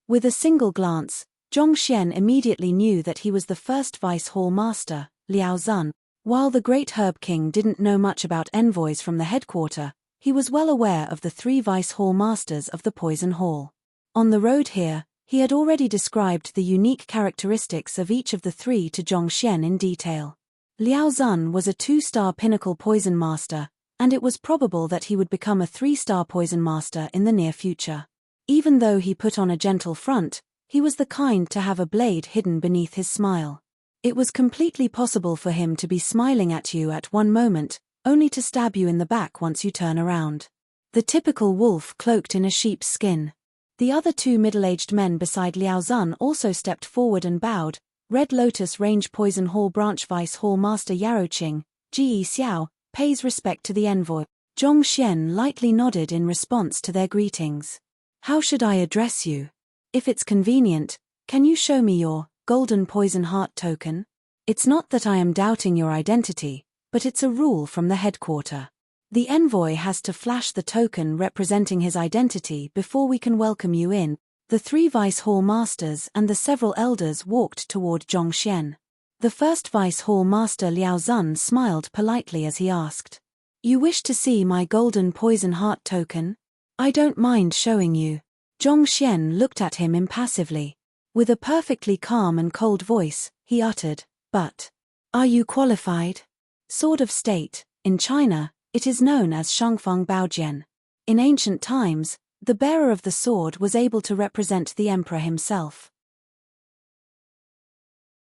With a single glance, Zhongxian immediately knew that he was the first Vice Hall Master, Liao Zun. While the Great Herb King didn't know much about envoys from the headquarters, he was well aware of the 3 Vice Hall Masters of the Poison Hall. On the road here, he had already described the unique characteristics of each of the 3 to Zhongxian in detail. Liao Zun was a 2-star Pinnacle Poison Master, and it was probable that he would become a 3-star Poison Master in the near future. Even though he put on a gentle front, he was the kind to have a blade hidden beneath his smile. It was completely possible for him to be smiling at you at one moment, only to stab you in the back once you turn around. The typical wolf cloaked in a sheep's skin. The other 2 middle-aged men beside Liao Zun also stepped forward and bowed. Red Lotus Range Poison Hall Branch Vice Hall Master Yaroqing, Ji Xiao, pays respect to the envoy. Zhongxian lightly nodded in response to their greetings. How should I address you? If it's convenient, can you show me your golden poison heart token? It's not that I am doubting your identity, but it's a rule from the headquarters. The envoy has to flash the token representing his identity before we can welcome you in. The 3 Vice Hall Masters and the several elders walked toward Zhongxian. The first Vice Hall Master Liao Zun smiled politely as he asked, "You wish to see my golden poison heart token? I don't mind showing you." Zhongxian looked at him impassively. With a perfectly calm and cold voice, he uttered, "But are you qualified?" Sword of State. In China, it is known as Shangfeng Baojian. In ancient times, the bearer of the sword was able to represent the emperor himself.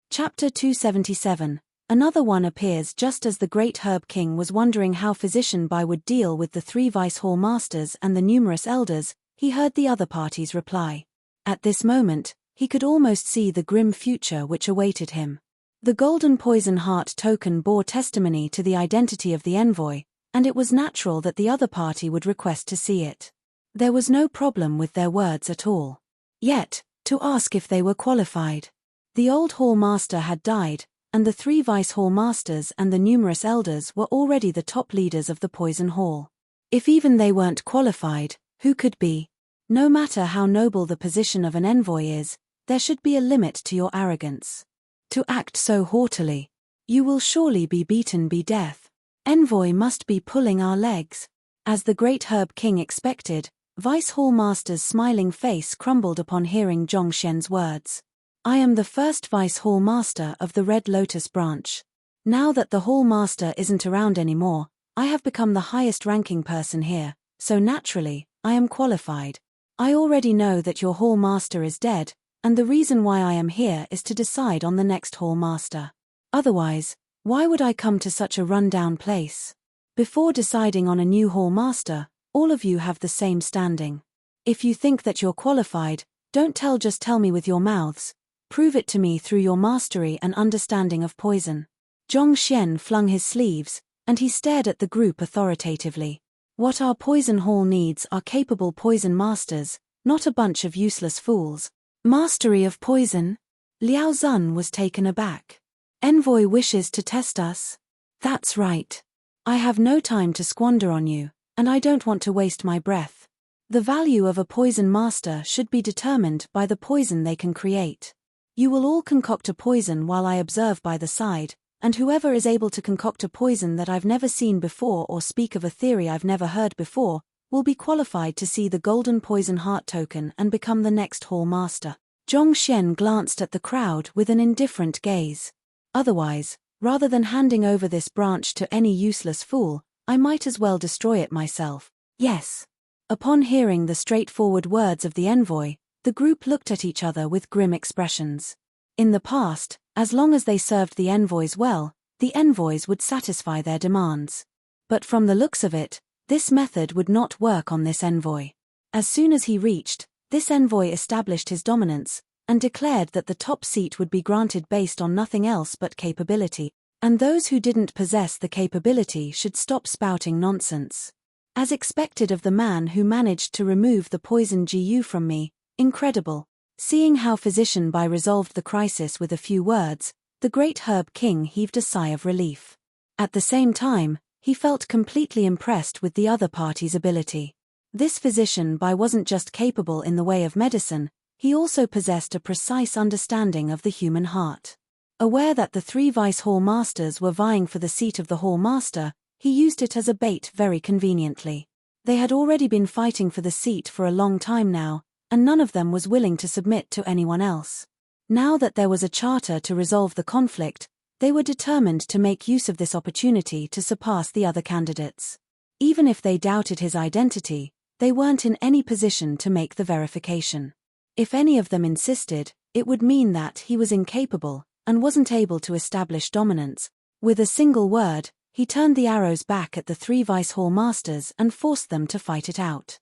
Chapter 277. Another one appears just as the Great Herb King was wondering how Physician Bai would deal with the 3 Vice Hall Masters and the numerous elders. He heard the other party's reply. At this moment, he could almost see the grim future which awaited him. The golden poison heart token bore testimony to the identity of the envoy, and it was natural that the other party would request to see it. There was no problem with their words at all. Yet, to ask if they were qualified. The old Hall Master had died, and the 3 Vice Hall Masters and the numerous elders were already the top leaders of the Poison Hall. If even they weren't qualified, who could be? No matter how noble the position of an envoy is, there should be a limit to your arrogance. To act so haughtily, you will surely be beaten by death. Envoy must be pulling our legs. As the Great Herb King expected, Vice Hall Master's smiling face crumbled upon hearing Zhongxian's words. I am the first Vice Hall Master of the Red Lotus branch. Now that the Hall Master isn't around anymore, I have become the highest ranking person here, so naturally, I am qualified. I already know that your Hall Master is dead, and the reason why I am here is to decide on the next Hall Master. Otherwise, why would I come to such a run-down place? Before deciding on a new Hall Master, all of you have the same standing. If you think that you're qualified, don't just tell me with your mouths. Prove it to me through your mastery and understanding of poison. Zhongxian flung his sleeves, and he stared at the group authoritatively. What our Poison Hall needs are capable poison masters, not a bunch of useless fools. Mastery of poison? Liao Zun was taken aback. Envoy wishes to test us? That's right. I have no time to squander on you, and I don't want to waste my breath. The value of a poison master should be determined by the poison they can create. You will all concoct a poison while I observe by the side, and whoever is able to concoct a poison that I've never seen before or speak of a theory I've never heard before, will be qualified to see the golden poison heart token and become the next hall master. Zhongxian glanced at the crowd with an indifferent gaze. Otherwise, rather than handing over this branch to any useless fool, I might as well destroy it myself. Yes. Upon hearing the straightforward words of the envoy, the group looked at each other with grim expressions. In the past, as long as they served the envoys well, the envoys would satisfy their demands. But from the looks of it, this method would not work on this envoy. As soon as he reached, this envoy established his dominance, and declared that the top seat would be granted based on nothing else but capability, and those who didn't possess the capability should stop spouting nonsense. As expected of the man who managed to remove the poison GU from me, incredible. Seeing how Physician Bai resolved the crisis with a few words, the great Herb King heaved a sigh of relief. At the same time, he felt completely impressed with the other party's ability. This Physician Bai wasn't just capable in the way of medicine, he also possessed a precise understanding of the human heart. Aware that the 3 vice hall masters were vying for the seat of the hall master, he used it as a bait very conveniently. They had already been fighting for the seat for a long time now, and none of them was willing to submit to anyone else. Now that there was a charter to resolve the conflict, they were determined to make use of this opportunity to surpass the other candidates. Even if they doubted his identity, they weren't in any position to make the verification. If any of them insisted, it would mean that he was incapable and wasn't able to establish dominance. With a single word, he turned the arrows back at the 3 vice hall masters and forced them to fight it out.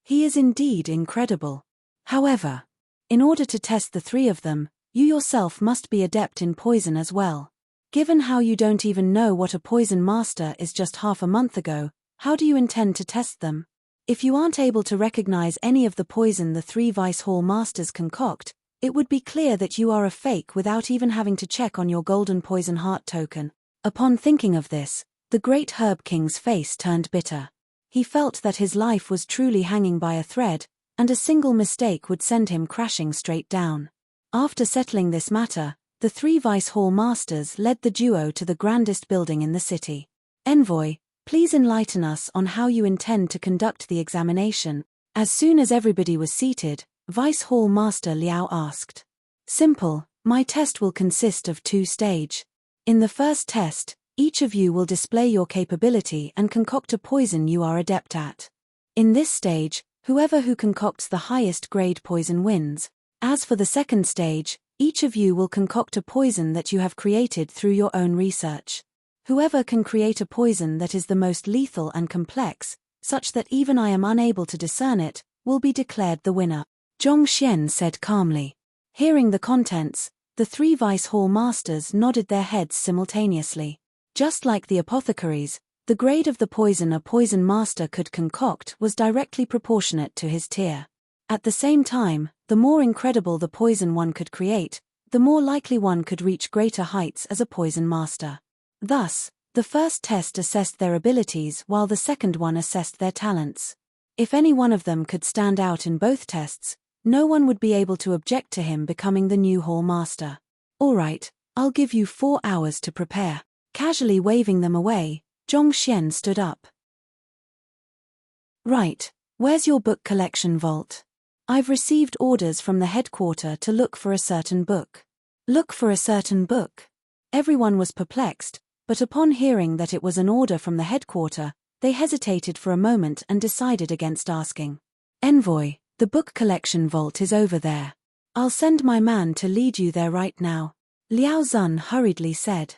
He is indeed incredible. However, in order to test the 3 of them, you yourself must be adept in poison as well. Given how you don't even know what a poison master is just half a month ago, how do you intend to test them? If you aren't able to recognize any of the poison the 3 vice hall masters concoct, it would be clear that you are a fake without even having to check on your golden poison heart token. Upon thinking of this, the great Herb King's face turned bitter. He felt that his life was truly hanging by a thread, and a single mistake would send him crashing straight down. After settling this matter, the 3 vice hall masters led the duo to the grandest building in the city. Envoy, please enlighten us on how you intend to conduct the examination. As soon as everybody was seated, Vice Hall Master Liao asked. Simple, my test will consist of 2 stages. In the first test, each of you will display your capability and concoct a poison you are adept at. In this stage, whoever who concocts the highest grade poison wins. As for the second stage, each of you will concoct a poison that you have created through your own research. Whoever can create a poison that is the most lethal and complex, such that even I am unable to discern it, will be declared the winner. Zhongxian said calmly. Hearing the contents, the 3 vice hall masters nodded their heads simultaneously. Just like the apothecaries, the grade of the poison a poison master could concoct was directly proportionate to his tier. At the same time, the more incredible the poison one could create, the more likely one could reach greater heights as a poison master. Thus, the first test assessed their abilities while the second one assessed their talents. If any one of them could stand out in both tests, no one would be able to object to him becoming the new hall master. All right, I'll give you 4 hours to prepare. Casually waving them away, Zhongxian stood up. Right, where's your book collection vault? I've received orders from the headquarters to look for a certain book. Look for a certain book? Everyone was perplexed, but upon hearing that it was an order from the headquarters, they hesitated for a moment and decided against asking. Envoy, the book collection vault is over there. I'll send my man to lead you there right now. Liao Zun hurriedly said.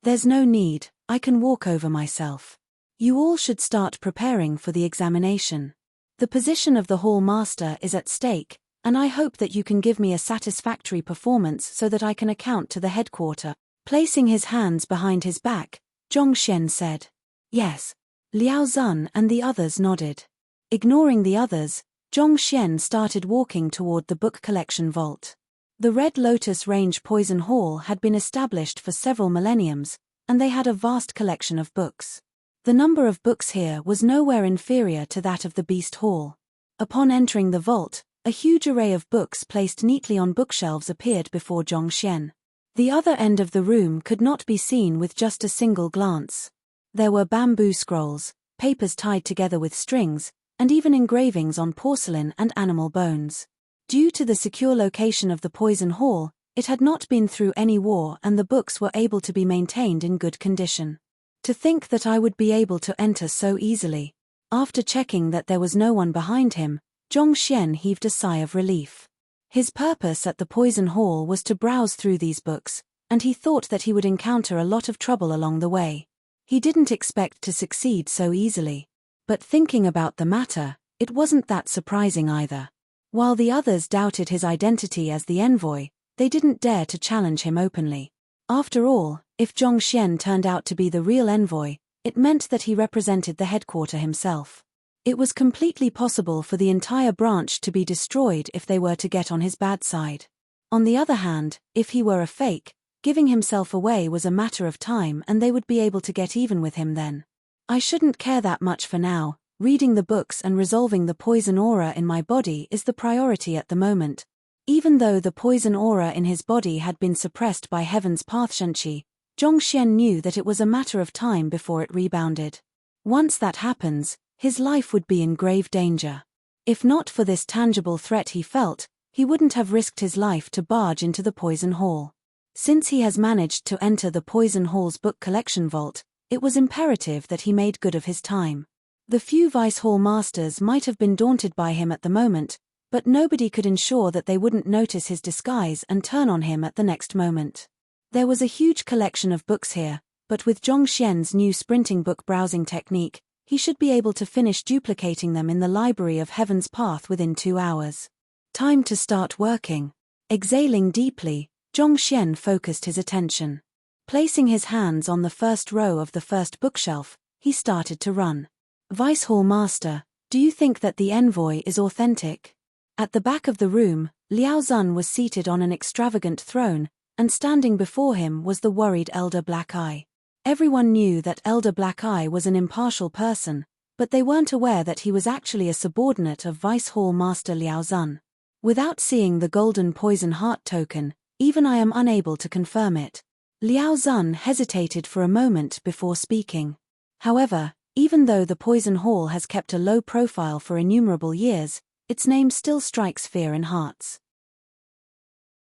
There's no need, I can walk over myself. You all should start preparing for the examination. The position of the hall master is at stake, and I hope that you can give me a satisfactory performance so that I can account to the headquarters. Placing his hands behind his back, Zhongxian said. Yes. Liao Zun and the others nodded. Ignoring the others, Zhongxian started walking toward the book collection vault. The Red Lotus Range Poison Hall had been established for several millenniums, and they had a vast collection of books. The number of books here was nowhere inferior to that of the Beast Hall. Upon entering the vault, A huge array of books placed neatly on bookshelves appeared before Zhongxian. The other end of the room could not be seen with just a single glance. There were bamboo scrolls, papers tied together with strings, and even engravings on porcelain and animal bones. Due to the secure location of the poison hall, it had not been through any war and the books were able to be maintained in good condition. To think that I would be able to enter so easily. After checking that there was no one behind him, Zhongxian heaved a sigh of relief. His purpose at the poison hall was to browse through these books, and he thought that he would encounter a lot of trouble along the way. He didn't expect to succeed so easily. But thinking about the matter, it wasn't that surprising either. While the others doubted his identity as the envoy, they didn't dare to challenge him openly. After all, if Zhongxian turned out to be the real envoy, it meant that he represented the headquarters himself. It was completely possible for the entire branch to be destroyed if they were to get on his bad side. On the other hand, if he were a fake, giving himself away was a matter of time and they would be able to get even with him then. I shouldn't care that much for now. Reading the books and resolving the poison aura in my body is the priority at the moment. Even though the poison aura in his body had been suppressed by Heaven's Path Shenqi, Zhongxian knew that it was a matter of time before it rebounded. Once that happens, his life would be in grave danger. If not for this tangible threat he felt, he wouldn't have risked his life to barge into the poison hall. Since he has managed to enter the poison hall's book collection vault, it was imperative that he made good of his time. The few Vice Hall masters might have been daunted by him at the moment, but nobody could ensure that they wouldn't notice his disguise and turn on him at the next moment. There was a huge collection of books here, but with Zhongxian's new sprinting book browsing technique, he should be able to finish duplicating them in the library of Heaven's Path within 2 hours. Time to start working. Exhaling deeply, Zhongxian focused his attention. Placing his hands on the first row of the first bookshelf, he started to run. Vice Hall Master, do you think that the envoy is authentic? At the back of the room, Liao Zun was seated on an extravagant throne, and standing before him was the worried Elder Black Eye. Everyone knew that Elder Black Eye was an impartial person, but they weren't aware that he was actually a subordinate of Vice Hall Master Liao Zun. Without seeing the golden poison heart token, even I am unable to confirm it. Liao Zun hesitated for a moment before speaking. However, even though the poison hall has kept a low profile for innumerable years, its name still strikes fear in hearts.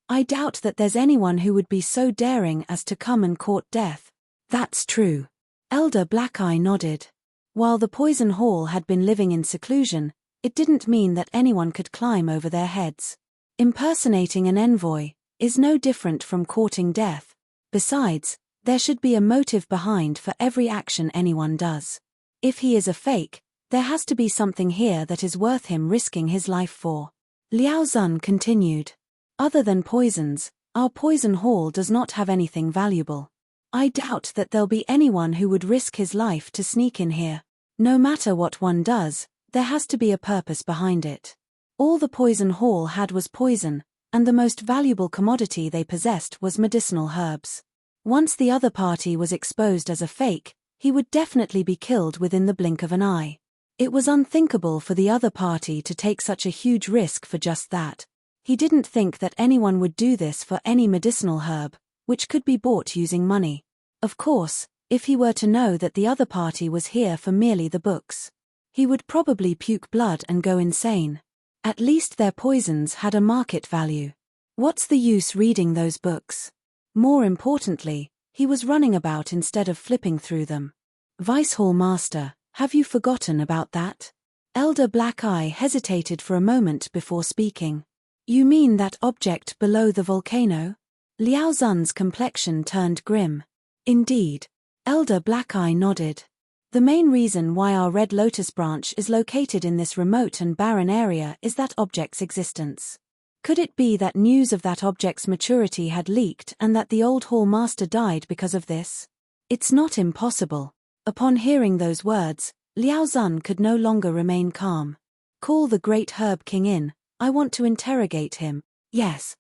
I doubt that there's anyone who would be so daring as to come and court death. That's true. Elder Black Eye nodded. While the poison hall had been living in seclusion, it didn't mean that anyone could climb over their heads. Impersonating an envoy is no different from courting death. Besides, there should be a motive behind for every action anyone does. If he is a fake, there has to be something here that is worth him risking his life for. Liao Zun continued. Other than poisons, our poison hall does not have anything valuable. I doubt that there'll be anyone who would risk his life to sneak in here. No matter what one does, there has to be a purpose behind it. All the poison hall had was poison, and the most valuable commodity they possessed was medicinal herbs. Once the other party was exposed as a fake, he would definitely be killed within the blink of an eye. It was unthinkable for the other party to take such a huge risk for just that. He didn't think that anyone would do this for any medicinal herb, which could be bought using money. Of course, if he were to know that the other party was here for merely the books, he would probably puke blood and go insane. At least their poisons had a market value. What's the use reading those books? More importantly, he was running about instead of flipping through them. Vice Hall Master, have you forgotten about that? Elder Black Eye hesitated for a moment before speaking. You mean that object below the volcano? Liao Zun's complexion turned grim. Indeed. Elder Black Eye nodded. The main reason why our Red Lotus branch is located in this remote and barren area is that object's existence. Could it be that news of that object's maturity had leaked and that the old Hall Master died because of this? It's not impossible. Upon hearing those words, Liao Zun could no longer remain calm. Call the Great Herb King in, I want to interrogate him. Yes.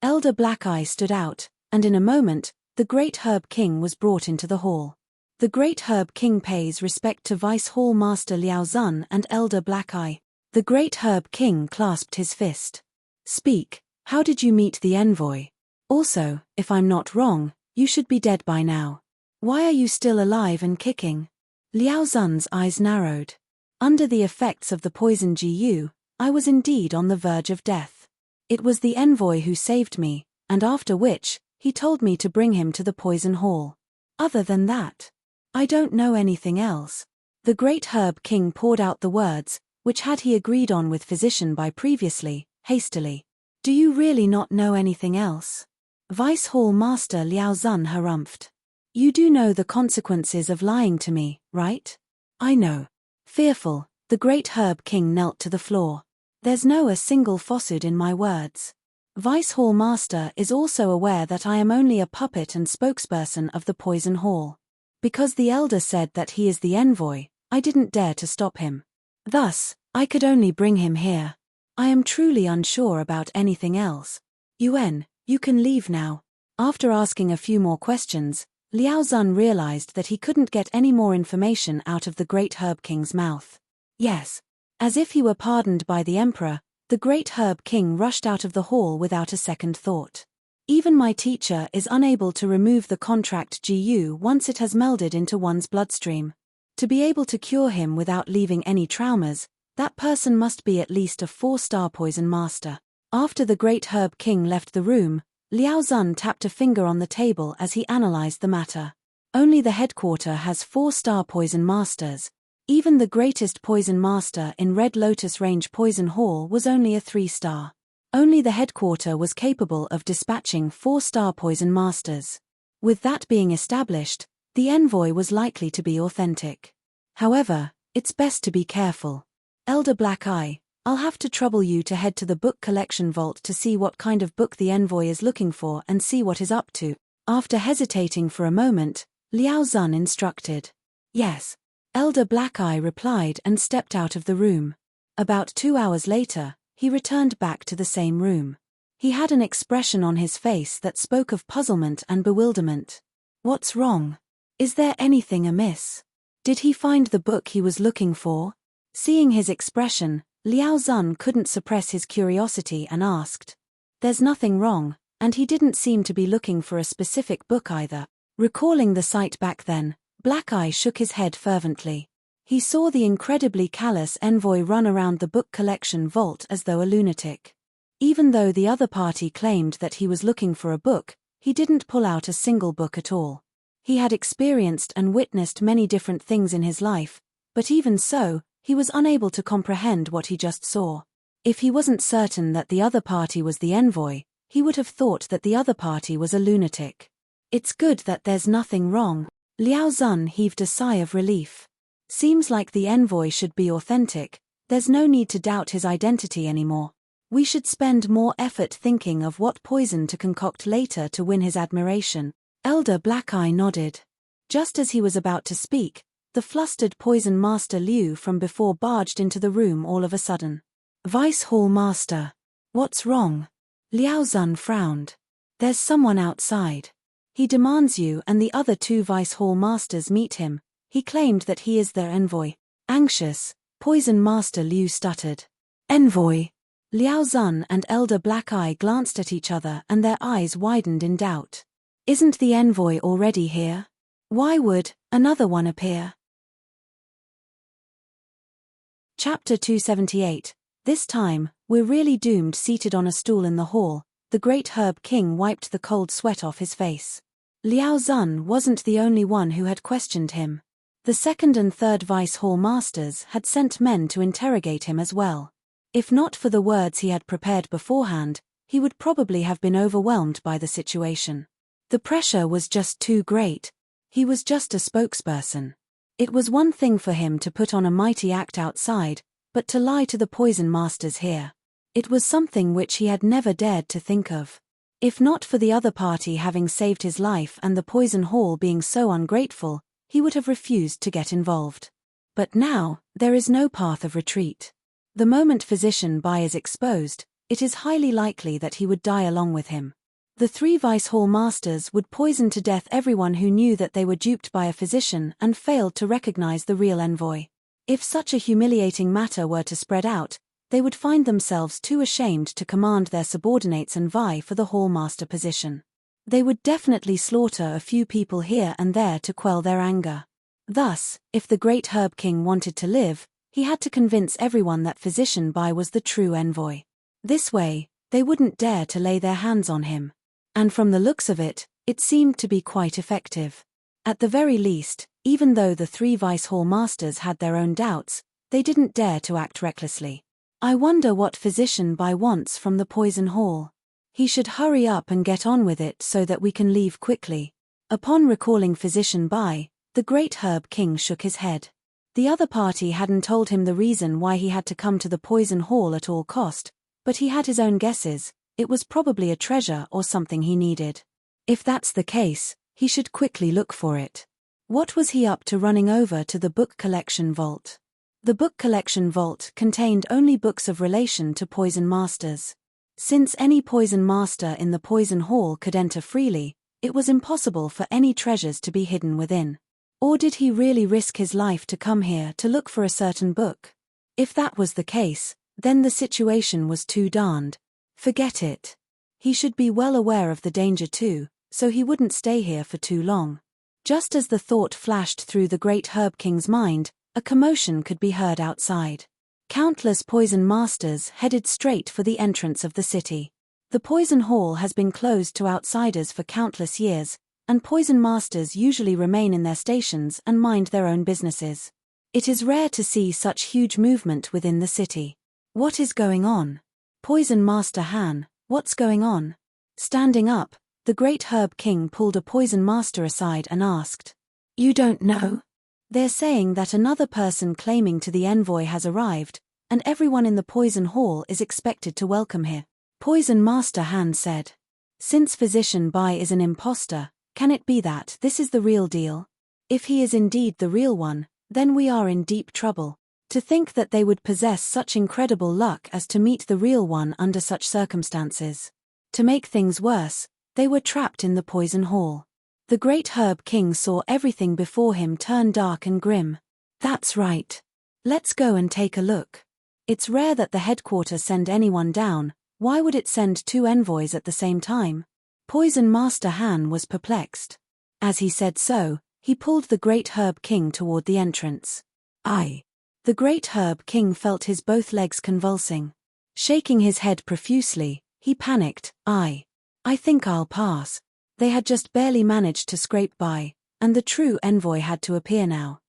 Elder Black Eye stood out, and in a moment, the Great Herb King was brought into the hall. The Great Herb King pays respect to Vice Hall Master Liao Zun and Elder Black Eye. The great Herb King clasped his fist. Speak, how did you meet the envoy? Also, if I'm not wrong, you should be dead by now. Why are you still alive and kicking? Liao Zun's eyes narrowed. Under the effects of the poison Gu, I was indeed on the verge of death. It was the envoy who saved me, and after which, he told me to bring him to the poison hall. Other than that, I don't know anything else. The great Herb King poured out the words, which had he agreed on with physician by previously, hastily. Do you really not know anything else? Vice Hall Master Liao Zun harumphed. You do know the consequences of lying to me, right? I know. Fearful, the great Herb King knelt to the floor. There's no a single falsehood in my words. Vice Hall Master is also aware that I am only a puppet and spokesperson of the Poison Hall. Because the elder said that he is the envoy, I didn't dare to stop him. Thus, I could only bring him here. I am truly unsure about anything else. Yuan, you can leave now. After asking a few more questions, Liao Zun realized that he couldn't get any more information out of the great Herb King's mouth. Yes. As if he were pardoned by the emperor, the great Herb King rushed out of the hall without a second thought. Even my teacher is unable to remove the contract Gu once it has melded into one's bloodstream. To be able to cure him without leaving any traumas, that person must be at least a 4-star poison master. After the great Herb King left the room, Liao Zun tapped a finger on the table as he analyzed the matter. Only the headquarter has 4-star poison masters. Even the greatest poison master in Red Lotus Range Poison Hall was only a 3-star. Only the headquarter was capable of dispatching 4-star poison masters. With that being established, the envoy was likely to be authentic. However, it's best to be careful. Elder Black Eye, I'll have to trouble you to head to the book collection vault to see what kind of book the envoy is looking for and see what is up to. After hesitating for a moment, Liao Zun instructed. Yes. Elder Black Eye replied and stepped out of the room. About 2 hours later, he returned back to the same room. He had an expression on his face that spoke of puzzlement and bewilderment. What's wrong? Is there anything amiss? Did he find the book he was looking for? Seeing his expression, Liao Zun couldn't suppress his curiosity and asked. There's nothing wrong, and he didn't seem to be looking for a specific book either. Recalling the sight back then, Black Eye shook his head fervently. He saw the incredibly callous envoy run around the book collection vault as though a lunatic. Even though the other party claimed that he was looking for a book, he didn't pull out a single book at all. He had experienced and witnessed many different things in his life, but even so, he was unable to comprehend what he just saw. If he wasn't certain that the other party was the envoy, he would have thought that the other party was a lunatic. It's good that there's nothing wrong. Liao Zun heaved a sigh of relief. Seems like the envoy should be authentic. There's no need to doubt his identity anymore. We should spend more effort thinking of what poison to concoct later to win his admiration. Elder Black Eye nodded. Just as he was about to speak, the flustered poison master Liu from before barged into the room all of a sudden. Vice Hall Master. What's wrong? Liao Zun frowned. There's someone outside. He demands you and the other 2 Vice Hall Masters meet him. He claimed that he is their envoy. Anxious, Poison Master Liu stuttered. Envoy. Liao Zun and Elder Black Eye glanced at each other and their eyes widened in doubt. Isn't the envoy already here? Why would another one appear? Chapter 278. This time, we're really doomed. Seated on a stool in the hall, the great Herb King wiped the cold sweat off his face. Liao Zun wasn't the only one who had questioned him. The 2nd and 3rd Vice Hall Masters had sent men to interrogate him as well. If not for the words he had prepared beforehand, he would probably have been overwhelmed by the situation. The pressure was just too great. He was just a spokesperson. It was one thing for him to put on a mighty act outside, but to lie to the poison masters here. It was something which he had never dared to think of. If not for the other party having saved his life and the poison hall being so ungrateful, he would have refused to get involved. But now, there is no path of retreat. The moment physician Bai is exposed, it is highly likely that he would die along with him. The 3 Vice Hall Masters would poison to death everyone who knew that they were duped by a physician and failed to recognize the real envoy. If such a humiliating matter were to spread out, they would find themselves too ashamed to command their subordinates and vie for the hallmaster position. They would definitely slaughter a few people here and there to quell their anger. Thus, if the great Herb King wanted to live, he had to convince everyone that Physician Bai was the true envoy. This way, they wouldn't dare to lay their hands on him. And from the looks of it, it seemed to be quite effective. At the very least, even though the three vice hall masters had their own doubts, they didn't dare to act recklessly. I wonder what Physician Bai wants from the poison hall. He should hurry up and get on with it so that we can leave quickly. Upon recalling Physician Bai, the great Herb King shook his head. The other party hadn't told him the reason why he had to come to the poison hall at all cost, but he had his own guesses. It was probably a treasure or something he needed. If that's the case, he should quickly look for it. What was he up to running over to the book collection vault? The book collection vault contained only books of relation to poison masters. Since any poison master in the poison hall could enter freely, it was impossible for any treasures to be hidden within. Or did he really risk his life to come here to look for a certain book? If that was the case, then the situation was too darned. Forget it. He should be well aware of the danger too, so he wouldn't stay here for too long. Just as the thought flashed through the great Herb King's mind, a commotion could be heard outside. Countless poison masters headed straight for the entrance of the city. The poison hall has been closed to outsiders for countless years, and poison masters usually remain in their stations and mind their own businesses. It is rare to see such huge movement within the city. What is going on? Poison Master Han, what's going on? Standing up, the great Herb King pulled a poison master aside and asked, "You don't know? They're saying that another person claiming to the envoy has arrived, and everyone in the poison hall is expected to welcome him." Poison Master Han said, "Since Physician Bai is an imposter, can it be that this is the real deal? If he is indeed the real one, then we are in deep trouble. To think that they would possess such incredible luck as to meet the real one under such circumstances. To make things worse, they were trapped in the poison hall." The great Herb King saw everything before him turn dark and grim. "That's right. Let's go and take a look. It's rare that the headquarters send anyone down. Why would it send two envoys at the same time?" Poison Master Han was perplexed. As he said so, he pulled the great Herb King toward the entrance. "Aye." The great Herb King felt his both legs convulsing. Shaking his head profusely, he panicked. I think I'll pass." They had just barely managed to scrape by, and the true envoy had to appear now.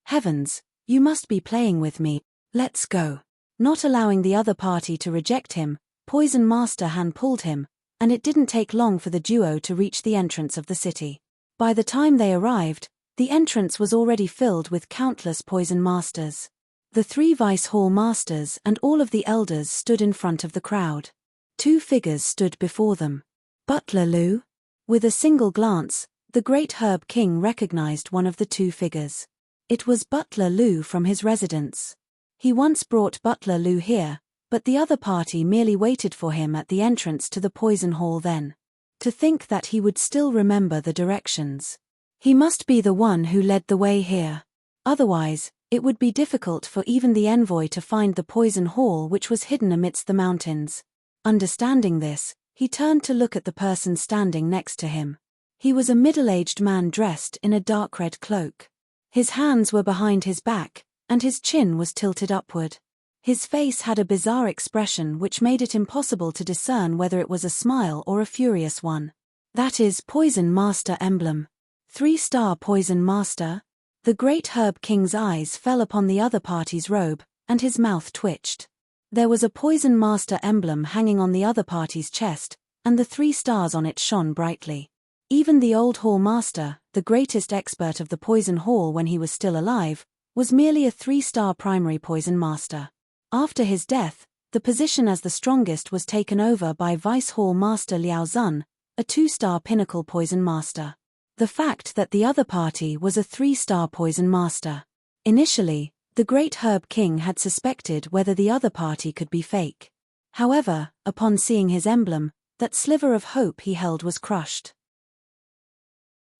"Heavens, you must be playing with me. Let's go." Not allowing the other party to reject him, Poison Master Han pulled him, and it didn't take long for the duo to reach the entrance of the city. By the time they arrived, the entrance was already filled with countless poison masters. The three vice hall masters and all of the elders stood in front of the crowd. Two figures stood before them. Butler Lu? With a single glance, the great Herb King recognized one of the two figures. It was Butler Lu from his residence. He once brought Butler Lu here, but the other party merely waited for him at the entrance to the poison hall then. To think that he would still remember the directions. He must be the one who led the way here. Otherwise, it would be difficult for even the envoy to find the poison hall which was hidden amidst the mountains. Understanding this, he turned to look at the person standing next to him. He was a middle-aged man dressed in a dark red cloak. His hands were behind his back, and his chin was tilted upward. His face had a bizarre expression which made it impossible to discern whether it was a smile or a furious one. "That is Poison Master emblem. 3-star Poison Master?" The great Herb King's eyes fell upon the other party's robe, and his mouth twitched. There was a Poison Master emblem hanging on the other party's chest, and the 3 stars on it shone brightly. Even the old Hall Master, the greatest expert of the Poison Hall when he was still alive, was merely a 3-star primary Poison Master. After his death, the position as the strongest was taken over by Vice Hall Master Liao Zun, a 2-star Pinnacle Poison Master. The fact that the other party was a 3-star Poison Master. Initially, the great Herb King had suspected whether the other party could be fake. However, upon seeing his emblem, that sliver of hope he held was crushed.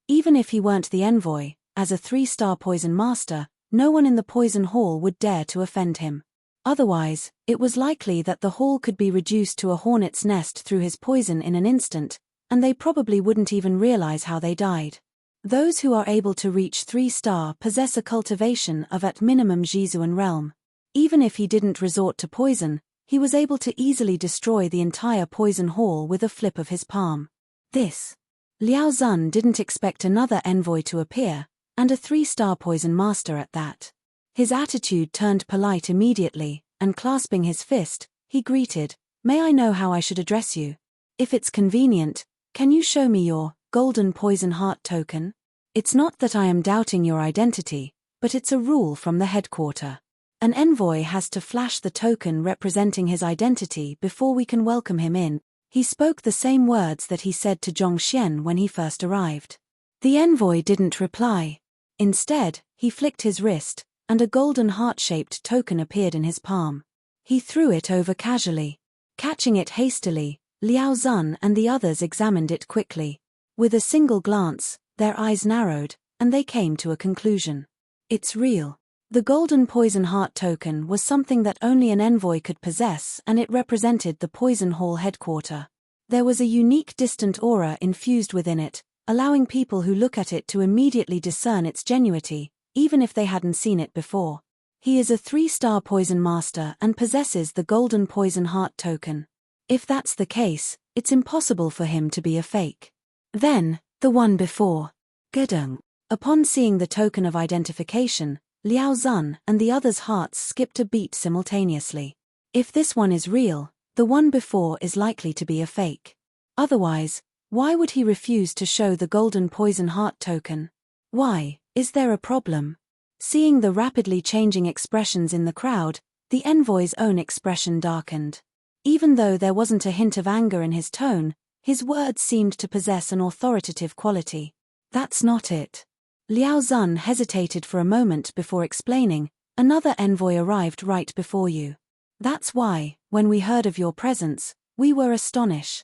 Even if he weren't the envoy, as a 3-star Poison Master, no one in the poison hall would dare to offend him. Otherwise, it was likely that the hall could be reduced to a hornet's nest through his poison in an instant, and they probably wouldn't even realize how they died. Those who are able to reach 3-star possess a cultivation of at minimum Jizuan realm. Even if he didn't resort to poison, he was able to easily destroy the entire poison hall with a flip of his palm. Liao Zun didn't expect another envoy to appear, and a 3-star poison master at that. His attitude turned polite immediately, and clasping his fist, he greeted, "May I know how I should address you? If it's convenient, can you show me your golden poison heart token? It's not that I am doubting your identity, but it's a rule from the headquarters. An envoy has to flash the token representing his identity before we can welcome him in." He spoke the same words that he said to Zhongxian when he first arrived. The envoy didn't reply. Instead, he flicked his wrist, and a golden heart-shaped token appeared in his palm. He threw it over casually. Catching it hastily, Liao Zun and the others examined it quickly. With a single glance, their eyes narrowed, and they came to a conclusion. It's real. The golden poison heart token was something that only an envoy could possess, and it represented the poison hall headquarters. There was a unique distant aura infused within it, allowing people who look at it to immediately discern its genuinity, even if they hadn't seen it before. He is a 3-star poison master and possesses the golden poison heart token. If that's the case, it's impossible for him to be a fake. Then, the one before. Gedung. Upon seeing the token of identification, Liao Zun and the others' hearts skipped a beat simultaneously. If this one is real, the one before is likely to be a fake. Otherwise, why would he refuse to show the golden poison heart token? Why, is there a problem? Seeing the rapidly changing expressions in the crowd, the envoy's own expression darkened. Even though there wasn't a hint of anger in his tone, his words seemed to possess an authoritative quality. That's not it. Liao Zun hesitated for a moment before explaining, "Another envoy arrived right before you. That's why, when we heard of your presence, we were astonished."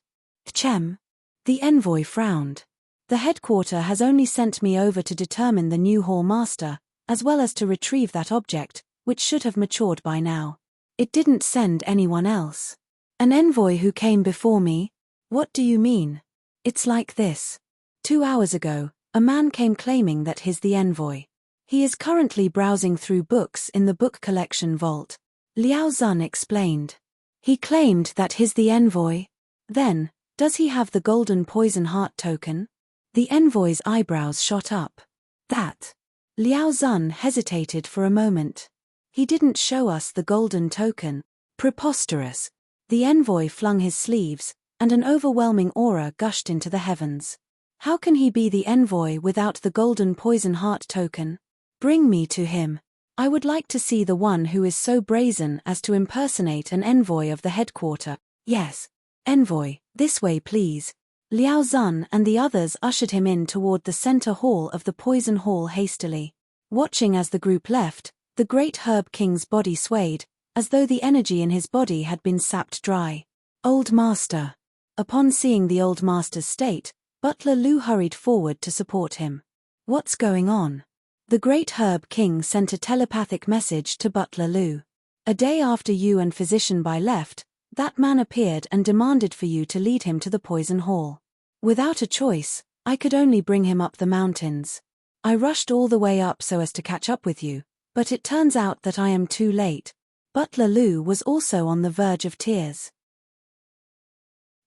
"Chem?" The envoy frowned. "The headquarters has only sent me over to determine the new hall master, as well as to retrieve that object, which should have matured by now. It didn't send anyone else." "An envoy who came before me? What do you mean?" "It's like this. 2 hours ago, a man came claiming that he's the envoy. He is currently browsing through books in the book collection vault," Liao Zun explained. "He claimed that he's the envoy? Then, does he have the golden poison heart token?" The envoy's eyebrows shot up. "That?" Liao Zun hesitated for a moment. "He didn't show us the golden token." "Preposterous." The envoy flung his sleeves, and an overwhelming aura gushed into the heavens. "How can he be the envoy without the golden poison heart token? Bring me to him. I would like to see the one who is so brazen as to impersonate an envoy of the headquarters." "Yes. Envoy, this way please." Liao Zun and the others ushered him in toward the center hall of the poison hall hastily. Watching as the group left, the great herb king's body swayed, as though the energy in his body had been sapped dry. "Old master." Upon seeing the old master's state, Butler Lu hurried forward to support him. "What's going on?" The great herb king sent a telepathic message to Butler Lu. "A day after you and Physician Bai left, that man appeared and demanded for you to lead him to the poison hall. Without a choice, I could only bring him up the mountains. I rushed all the way up so as to catch up with you, but it turns out that I am too late." Butler Lu was also on the verge of tears.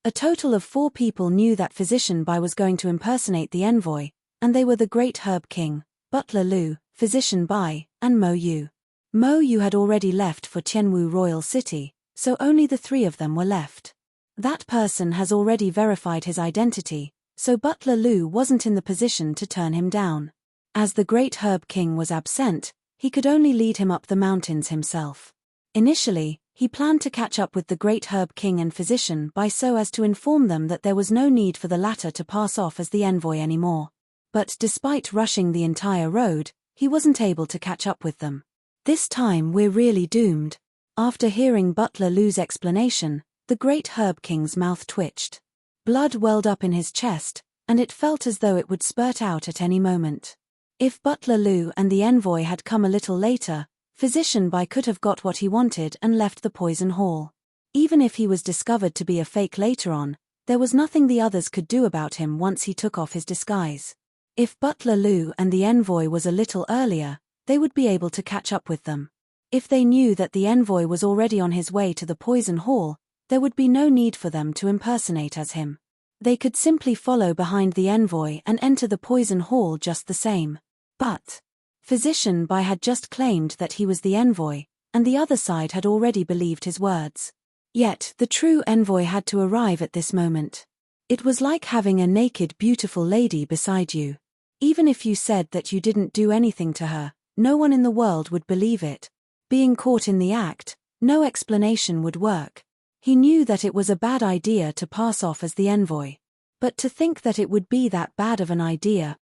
A total of 4 people knew that Physician Bai was going to impersonate the envoy, and they were the great herb king, Butler Lu, Physician Bai, and Mo Yu. Mo Yu had already left for Tianwu Royal City, so only the 3 of them were left. That person has already verified his identity, so Butler Lu wasn't in the position to turn him down. As the great herb king was absent, he could only lead him up the mountains himself. Initially, he planned to catch up with the great herb king and Physician Bai so as to inform them that there was no need for the latter to pass off as the envoy anymore. But despite rushing the entire road, he wasn't able to catch up with them. "This time we're really doomed." After hearing Butler Lu's explanation, the great herb king's mouth twitched. Blood welled up in his chest, and it felt as though it would spurt out at any moment. If Butler Lu and the envoy had come a little later, Physician Bai could have got what he wanted and left the poison hall. Even if he was discovered to be a fake later on, there was nothing the others could do about him once he took off his disguise. If Butler Lu and the envoy was a little earlier, they would be able to catch up with them. If they knew that the envoy was already on his way to the poison hall, there would be no need for them to impersonate as him. They could simply follow behind the envoy and enter the poison hall just the same. But Physician Bai had just claimed that he was the envoy, and the other side had already believed his words. Yet, the true envoy had to arrive at this moment. It was like having a naked, beautiful lady beside you. Even if you said that you didn't do anything to her, no one in the world would believe it. Being caught in the act, no explanation would work. He knew that it was a bad idea to pass off as the envoy. But to think that it would be that bad of an idea.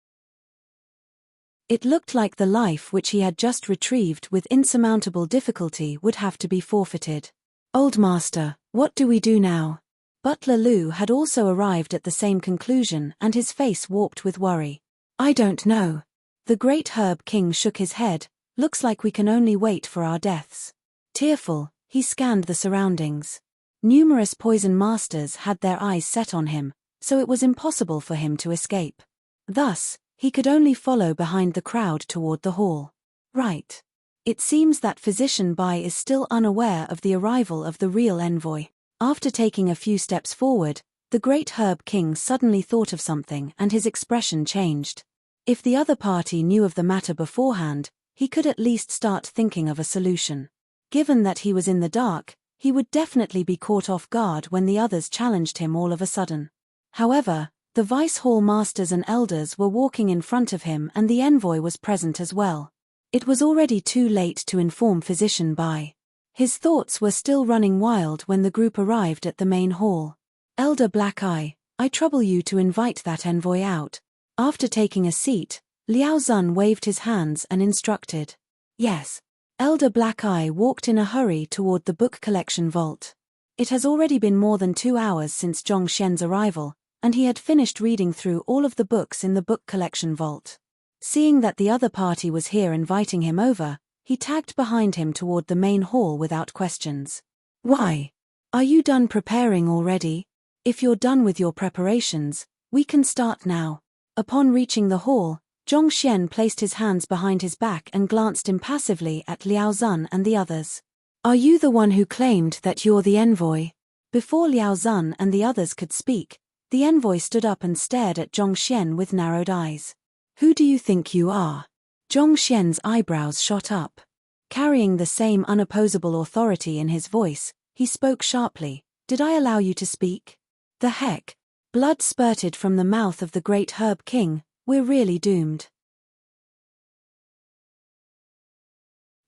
It looked like the life which he had just retrieved with insurmountable difficulty would have to be forfeited. Old Master, what do we do now? Butler Lu had also arrived at the same conclusion and his face warped with worry. I don't know. The great Herb King shook his head. Looks like we can only wait for our deaths. Tearful, he scanned the surroundings. Numerous poison masters had their eyes set on him, so it was impossible for him to escape. Thus, he could only follow behind the crowd toward the hall. Right. It seems that Physician Bai is still unaware of the arrival of the real envoy. After taking a few steps forward, the great Herb King suddenly thought of something and his expression changed. If the other party knew of the matter beforehand, he could at least start thinking of a solution. Given that he was in the dark, he would definitely be caught off guard when the others challenged him all of a sudden. However, the Vice Hall Masters and Elders were walking in front of him and the envoy was present as well. It was already too late to inform Physician Bai. His thoughts were still running wild when the group arrived at the main hall. Elder Black Eye, I trouble you to invite that envoy out. After taking a seat, Liao Zun waved his hands and instructed. Yes. Elder Black Eye walked in a hurry toward the book collection vault. It has already been more than 2 hours since Zhong Xian's arrival, and he had finished reading through all of the books in the book collection vault. Seeing that the other party was here inviting him over, he tagged behind him toward the main hall without questions. Why? Are you done preparing already? If you're done with your preparations, we can start now. Upon reaching the hall, Zhong Xian placed his hands behind his back and glanced impassively at Liao Zun and the others. Are you the one who claimed that you're the envoy? Before Liao Zun and the others could speak, the envoy stood up and stared at Zhong Xian with narrowed eyes. Who do you think you are? Zhong Xian's eyebrows shot up. Carrying the same unopposable authority in his voice, he spoke sharply. Did I allow you to speak? The heck? Blood spurted from the mouth of the great Herb King. We're really doomed.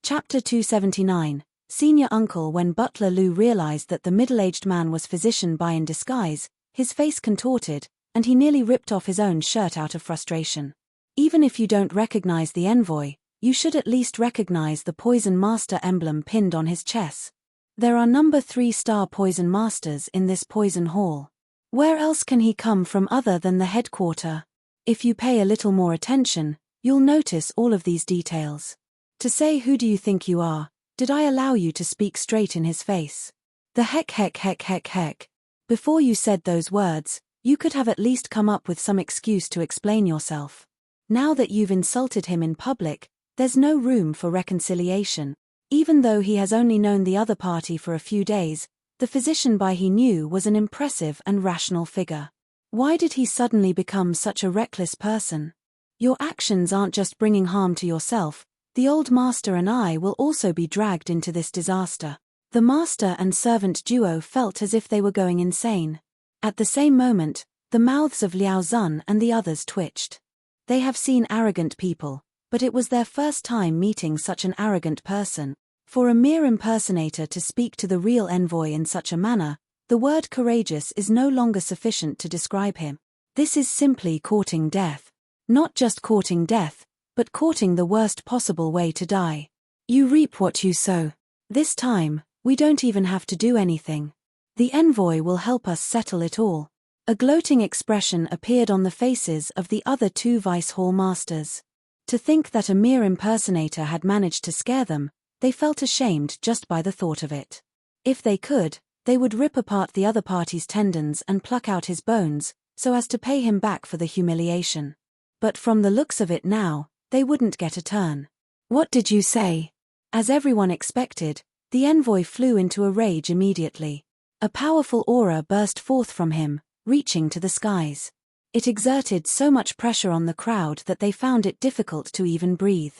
Chapter 279, Senior Uncle. When Butler Lu realized that the middle-aged man was Physician Bai in disguise, his face contorted, and he nearly ripped off his own shirt out of frustration. Even if you don't recognize the envoy, you should at least recognize the Poison Master emblem pinned on his chest. There are number 3-star Poison Masters in this Poison Hall. Where else can he come from other than the headquarters? If you pay a little more attention, you'll notice all of these details. To say who do you think you are, did I allow you to speak straight in his face? The heck. Before you said those words, you could have at least come up with some excuse to explain yourself. Now that you've insulted him in public, there's no room for reconciliation. Even though he has only known the other party for a few days, the Physician Bai he knew was an impressive and rational figure. Why did he suddenly become such a reckless person? Your actions aren't just bringing harm to yourself, the old master and I will also be dragged into this disaster. The master and servant duo felt as if they were going insane. At the same moment, the mouths of Liao Zun and the others twitched. They have seen arrogant people, but it was their first time meeting such an arrogant person. For a mere impersonator to speak to the real envoy in such a manner, the word courageous is no longer sufficient to describe him. This is simply courting death. Not just courting death, but courting the worst possible way to die. You reap what you sow. This time, we don't even have to do anything. The envoy will help us settle it all. A gloating expression appeared on the faces of the other 2 Vice Hall Masters. To think that a mere impersonator had managed to scare them, they felt ashamed just by the thought of it. If they could, they would rip apart the other party's tendons and pluck out his bones, so as to pay him back for the humiliation. But from the looks of it now, they wouldn't get a turn. "What did you say?" As everyone expected, the envoy flew into a rage immediately. A powerful aura burst forth from him, reaching to the skies. It exerted so much pressure on the crowd that they found it difficult to even breathe.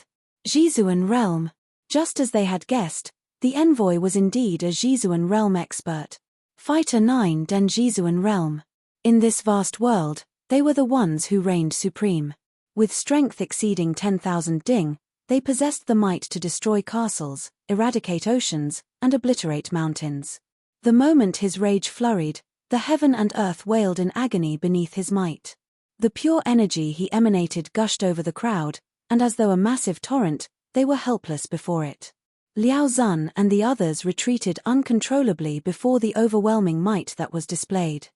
Jizuan realm. Just as they had guessed, the envoy was indeed a Jizuan realm expert. Fighter 9 Den Jizuan realm. In this vast world, they were the ones who reigned supreme. With strength exceeding 10,000 ding, they possessed the might to destroy castles, eradicate oceans, and obliterate mountains. The moment his rage flurried, the heaven and earth wailed in agony beneath his might. The pure energy he emanated gushed over the crowd, and as though a massive torrent, they were helpless before it. Liao Zun and the others retreated uncontrollably before the overwhelming might that was displayed.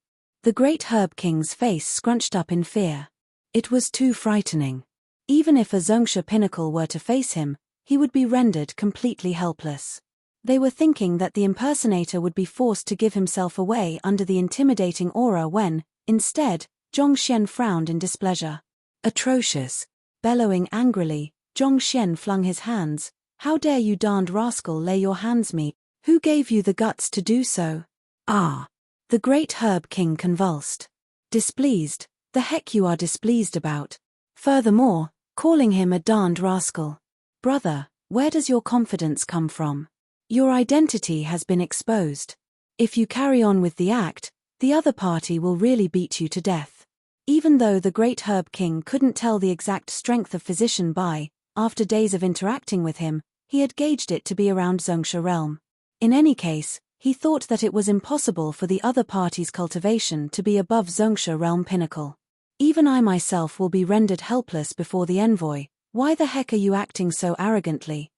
The great Herb King's face scrunched up in fear. It was too frightening. Even if a Zongsha pinnacle were to face him, he would be rendered completely helpless. They were thinking that the impersonator would be forced to give himself away under the intimidating aura when, instead, Zhongxian frowned in displeasure. "Atrocious!" Bellowing angrily, Zhongxian flung his hands. "How dare you darned rascal lay your hands me? Who gave you the guts to do so?" "Ah!" The great Herb King convulsed. "Displeased? The heck you are displeased about? Furthermore, calling him a darned rascal. Brother, where does your confidence come from? Your identity has been exposed. If you carry on with the act, the other party will really beat you to death." Even though the great Herb King couldn't tell the exact strength of Physician Bai, after days of interacting with him, he had gauged it to be around Zongsha realm. In any case, he thought that it was impossible for the other party's cultivation to be above Zongsha realm pinnacle. "Even I myself will be rendered helpless before the envoy. Why the heck are you acting so arrogantly?"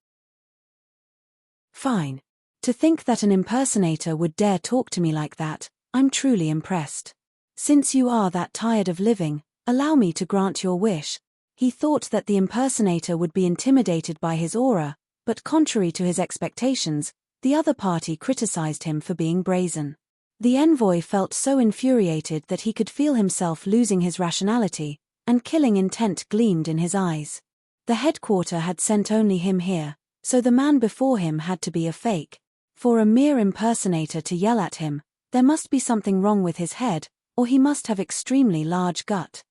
"Fine. To think that an impersonator would dare talk to me like that, I'm truly impressed. Since you are that tired of living, allow me to grant your wish." He thought that the impersonator would be intimidated by his aura, but contrary to his expectations, the other party criticized him for being brazen. The envoy felt so infuriated that he could feel himself losing his rationality, and killing intent gleamed in his eyes. The headquarter had sent only him here, so the man before him had to be a fake. For a mere impersonator to yell at him, there must be something wrong with his head, or he must have extremely large gut.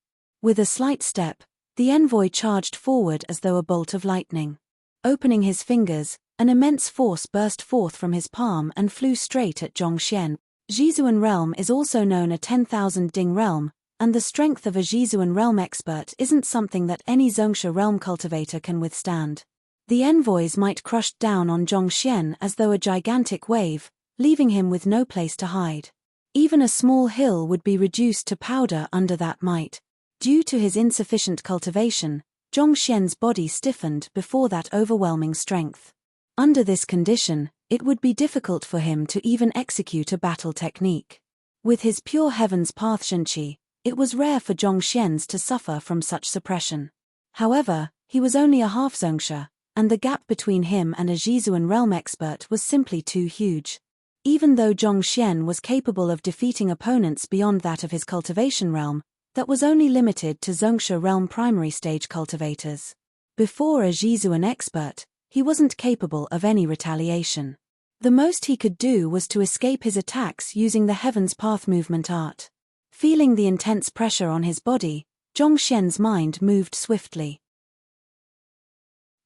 With a slight step, the envoy charged forward as though a bolt of lightning. Opening his fingers, an immense force burst forth from his palm and flew straight at Zhongxian. Jizuan realm is also known a 10,000 ding realm, and the strength of a Jizuan realm expert isn't something that any Zongsha realm cultivator can withstand. The envoys might crush down on Zhongxian as though a gigantic wave, leaving him with no place to hide. Even a small hill would be reduced to powder under that might. Due to his insufficient cultivation, Zhongxian's body stiffened before that overwhelming strength. Under this condition, it would be difficult for him to even execute a battle technique. With his pure heaven's path Shenqi, it was rare for Zhongxian's to suffer from such suppression. However, he was only a half Zongsha, and the gap between him and a Jizuan realm expert was simply too huge. Even though Zhongxian was capable of defeating opponents beyond that of his cultivation realm, that was only limited to Zongsha realm primary stage cultivators. Before a Jizuan expert, he wasn't capable of any retaliation. The most he could do was to escape his attacks using the Heaven's Path movement art. Feeling the intense pressure on his body, Zhongxian's mind moved swiftly.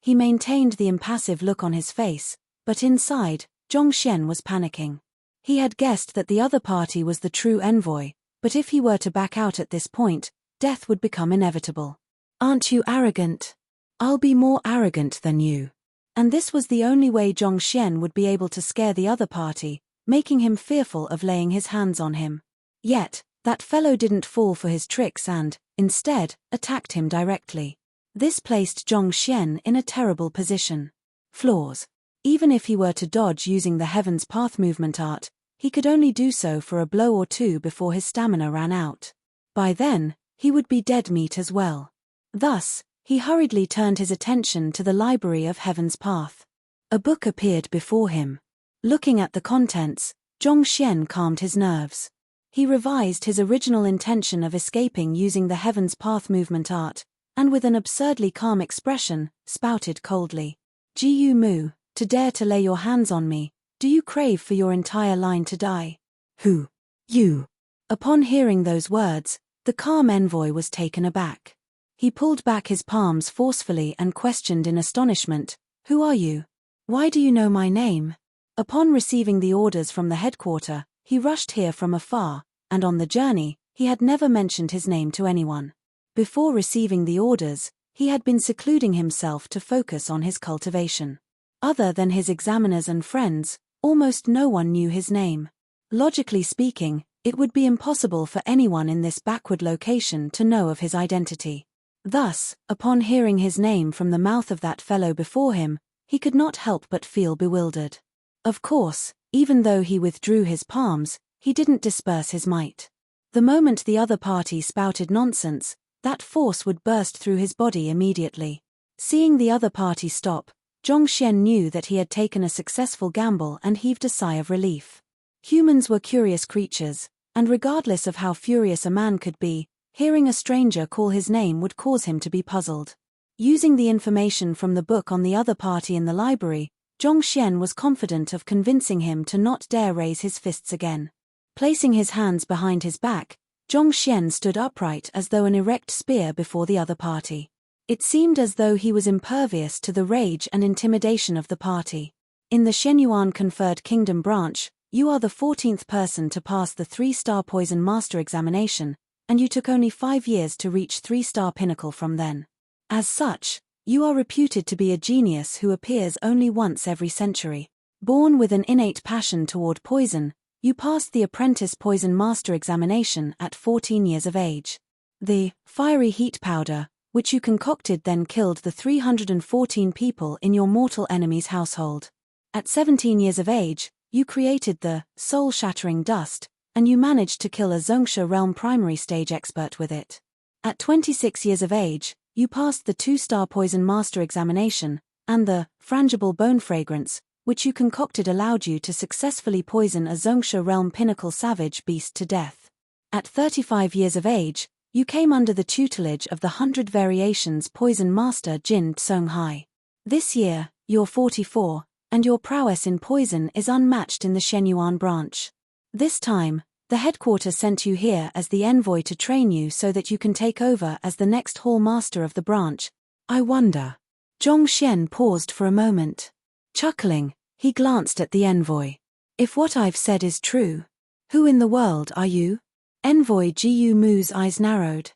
He maintained the impassive look on his face, but inside, Zhongxian was panicking. He had guessed that the other party was the true envoy, but if he were to back out at this point, death would become inevitable. "Aren't you arrogant? I'll be more arrogant than you." And this was the only way Zhongxian would be able to scare the other party, making him fearful of laying his hands on him. Yet, that fellow didn't fall for his tricks and, instead, attacked him directly. This placed Zhongxian in a terrible position. Flaws. Even if he were to dodge using the Heaven's Path movement art, he could only do so for a blow or two before his stamina ran out. By then, he would be dead meat as well. Thus, He hurriedly turned his attention to the library of Heaven's Path. A book appeared before him. Looking at the contents, Zhongxian calmed his nerves. He revised his original intention of escaping using the Heaven's Path movement art, and with an absurdly calm expression, spouted coldly. Jiyu Mu, to dare to lay your hands on me, do you crave for your entire line to die? Who? You. Upon hearing those words, the calm envoy was taken aback. He pulled back his palms forcefully and questioned in astonishment, who are you? Why do you know my name? Upon receiving the orders from the headquarter, he rushed here from afar, and on the journey, he had never mentioned his name to anyone. Before receiving the orders, he had been secluding himself to focus on his cultivation. Other than his examiners and friends, almost no one knew his name. Logically speaking, it would be impossible for anyone in this backward location to know of his identity. Thus, upon hearing his name from the mouth of that fellow before him, he could not help but feel bewildered. Of course, even though he withdrew his palms, he didn't disperse his might. The moment the other party spouted nonsense, that force would burst through his body immediately. Seeing the other party stop, Zhongxian knew that he had taken a successful gamble and heaved a sigh of relief. Humans were curious creatures, and regardless of how furious a man could be, hearing a stranger call his name would cause him to be puzzled. Using the information from the book on the other party in the library, Zhongxian was confident of convincing him to not dare raise his fists again. Placing his hands behind his back, Zhongxian stood upright as though an erect spear before the other party. It seemed as though he was impervious to the rage and intimidation of the party. In the Shenyuan conferred kingdom branch, you are the 14th person to pass the 3-star poison master examination, and you took only 5 years to reach 3-star pinnacle from then. As such, you are reputed to be a genius who appears only once every century. Born with an innate passion toward poison, you passed the apprentice poison master examination at 14 years of age. The fiery heat powder, which you concocted, then killed the 314 people in your mortal enemy's household. At 17 years of age, you created the soul-shattering dust, and you managed to kill a Zongsha realm primary stage expert with it. At 26 years of age, you passed the 2-star poison master examination, and the frangible bone fragrance, which you concocted, allowed you to successfully poison a Zongsha realm pinnacle savage beast to death. At 35 years of age, you came under the tutelage of the 100 Variations poison master Jin Tsonghai. This year, you're 44, and your prowess in poison is unmatched in the Shenyuan branch. This time, the headquarters sent you here as the envoy to train you so that you can take over as the next hall master of the branch. I wonder. Zhongxian paused for a moment. Chuckling, he glanced at the envoy. If what I've said is true, who in the world are you? Envoy Jiyu Mu's eyes narrowed.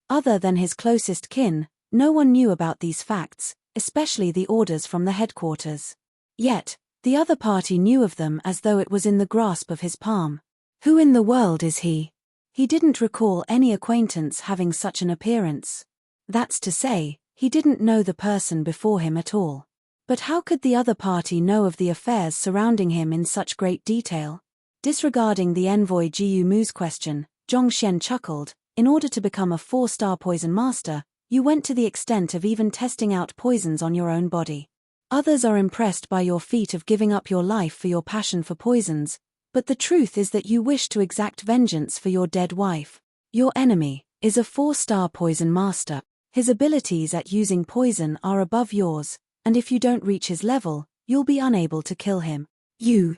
Other than his closest kin, no one knew about these facts, especially the orders from the headquarters. Yet, the other party knew of them as though it was in the grasp of his palm. Who in the world is he? He didn't recall any acquaintance having such an appearance. That's to say, he didn't know the person before him at all. But how could the other party know of the affairs surrounding him in such great detail? Disregarding the envoy Jiyu Mu's question, Zhongxian chuckled. In order to become a 4-star poison master, you went to the extent of even testing out poisons on your own body. Others are impressed by your feat of giving up your life for your passion for poisons, but the truth is that you wish to exact vengeance for your dead wife. Your enemy is a 4-star poison master. His abilities at using poison are above yours, and if you don't reach his level, you'll be unable to kill him. You.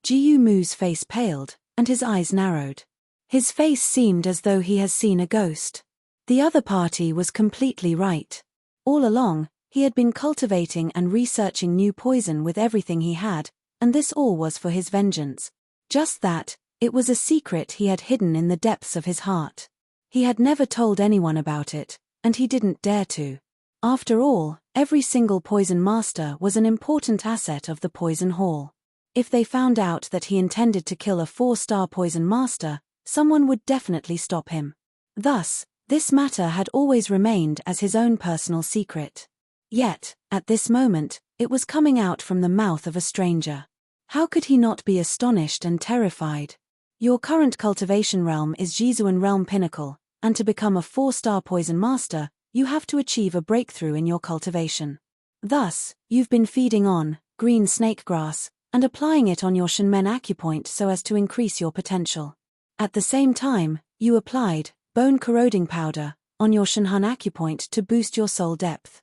Jiyu Mu's face paled, and his eyes narrowed. His face seemed as though he has seen a ghost. The other party was completely right. All along, he had been cultivating and researching new poison with everything he had, and this all was for his vengeance. Just that, it was a secret he had hidden in the depths of his heart. He had never told anyone about it, and he didn't dare to. After all, every single poison master was an important asset of the poison hall. If they found out that he intended to kill a 4-star poison master, someone would definitely stop him. Thus, this matter had always remained as his own personal secret. Yet, at this moment, it was coming out from the mouth of a stranger. How could he not be astonished and terrified? Your current cultivation realm is Jizuan realm pinnacle, and to become a 4-star poison master, you have to achieve a breakthrough in your cultivation. Thus, you've been feeding on green snake grass and applying it on your Shenmen acupoint so as to increase your potential. At the same time, you applied bone corroding powder on your Shenhun acupoint to boost your soul depth.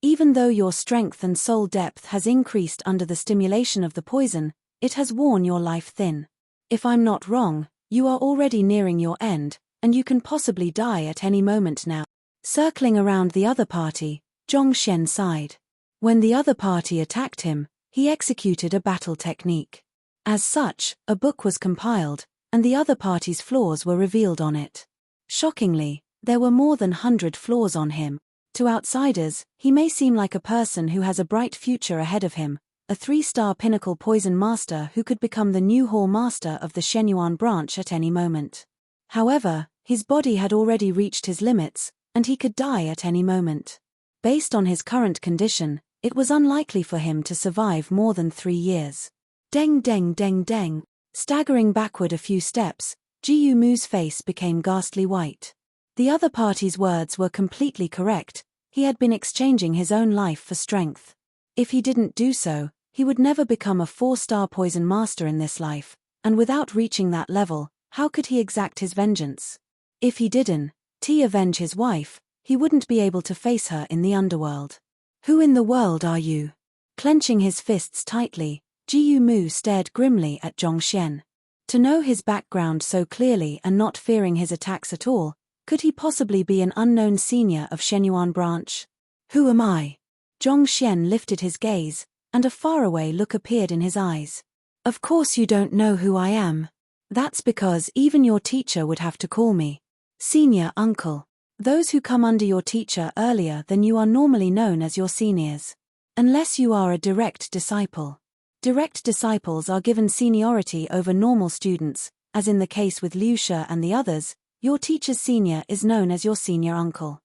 Even though your strength and soul depth has increased under the stimulation of the poison, it has worn your life thin. If I'm not wrong, you are already nearing your end, and you can possibly die at any moment now. Circling around the other party, Zhongxian sighed. When the other party attacked him, he executed a battle technique. As such, a book was compiled, and the other party's flaws were revealed on it. Shockingly, there were more than 100 flaws on him. To outsiders, he may seem like a person who has a bright future ahead of him, a 3-star pinnacle poison master who could become the new hall master of the Shenyuan branch at any moment. However, his body had already reached his limits, and he could die at any moment. Based on his current condition, it was unlikely for him to survive more than 3 years. Deng deng deng deng. Staggering backward a few steps, Jiyu Mu's face became ghastly white. The other party's words were completely correct. He had been exchanging his own life for strength. If he didn't do so, he would never become a 4-star poison master in this life, and without reaching that level, how could he exact his vengeance? If he didn't avenge his wife, he wouldn't be able to face her in the underworld. Who in the world are you? Clenching his fists tightly, Jiyu Mu stared grimly at Zhongxian. To know his background so clearly and not fearing his attacks at all, could he possibly be an unknown senior of Shenyuan branch? Who am I? Zhongxian lifted his gaze, and a faraway look appeared in his eyes. Of course you don't know who I am. That's because even your teacher would have to call me senior uncle. Those who come under your teacher earlier than you are normally known as your seniors. Unless you are a direct disciple. Direct disciples are given seniority over normal students, as in the case with Liu Shi and the others. Your teacher's senior is known as your senior uncle.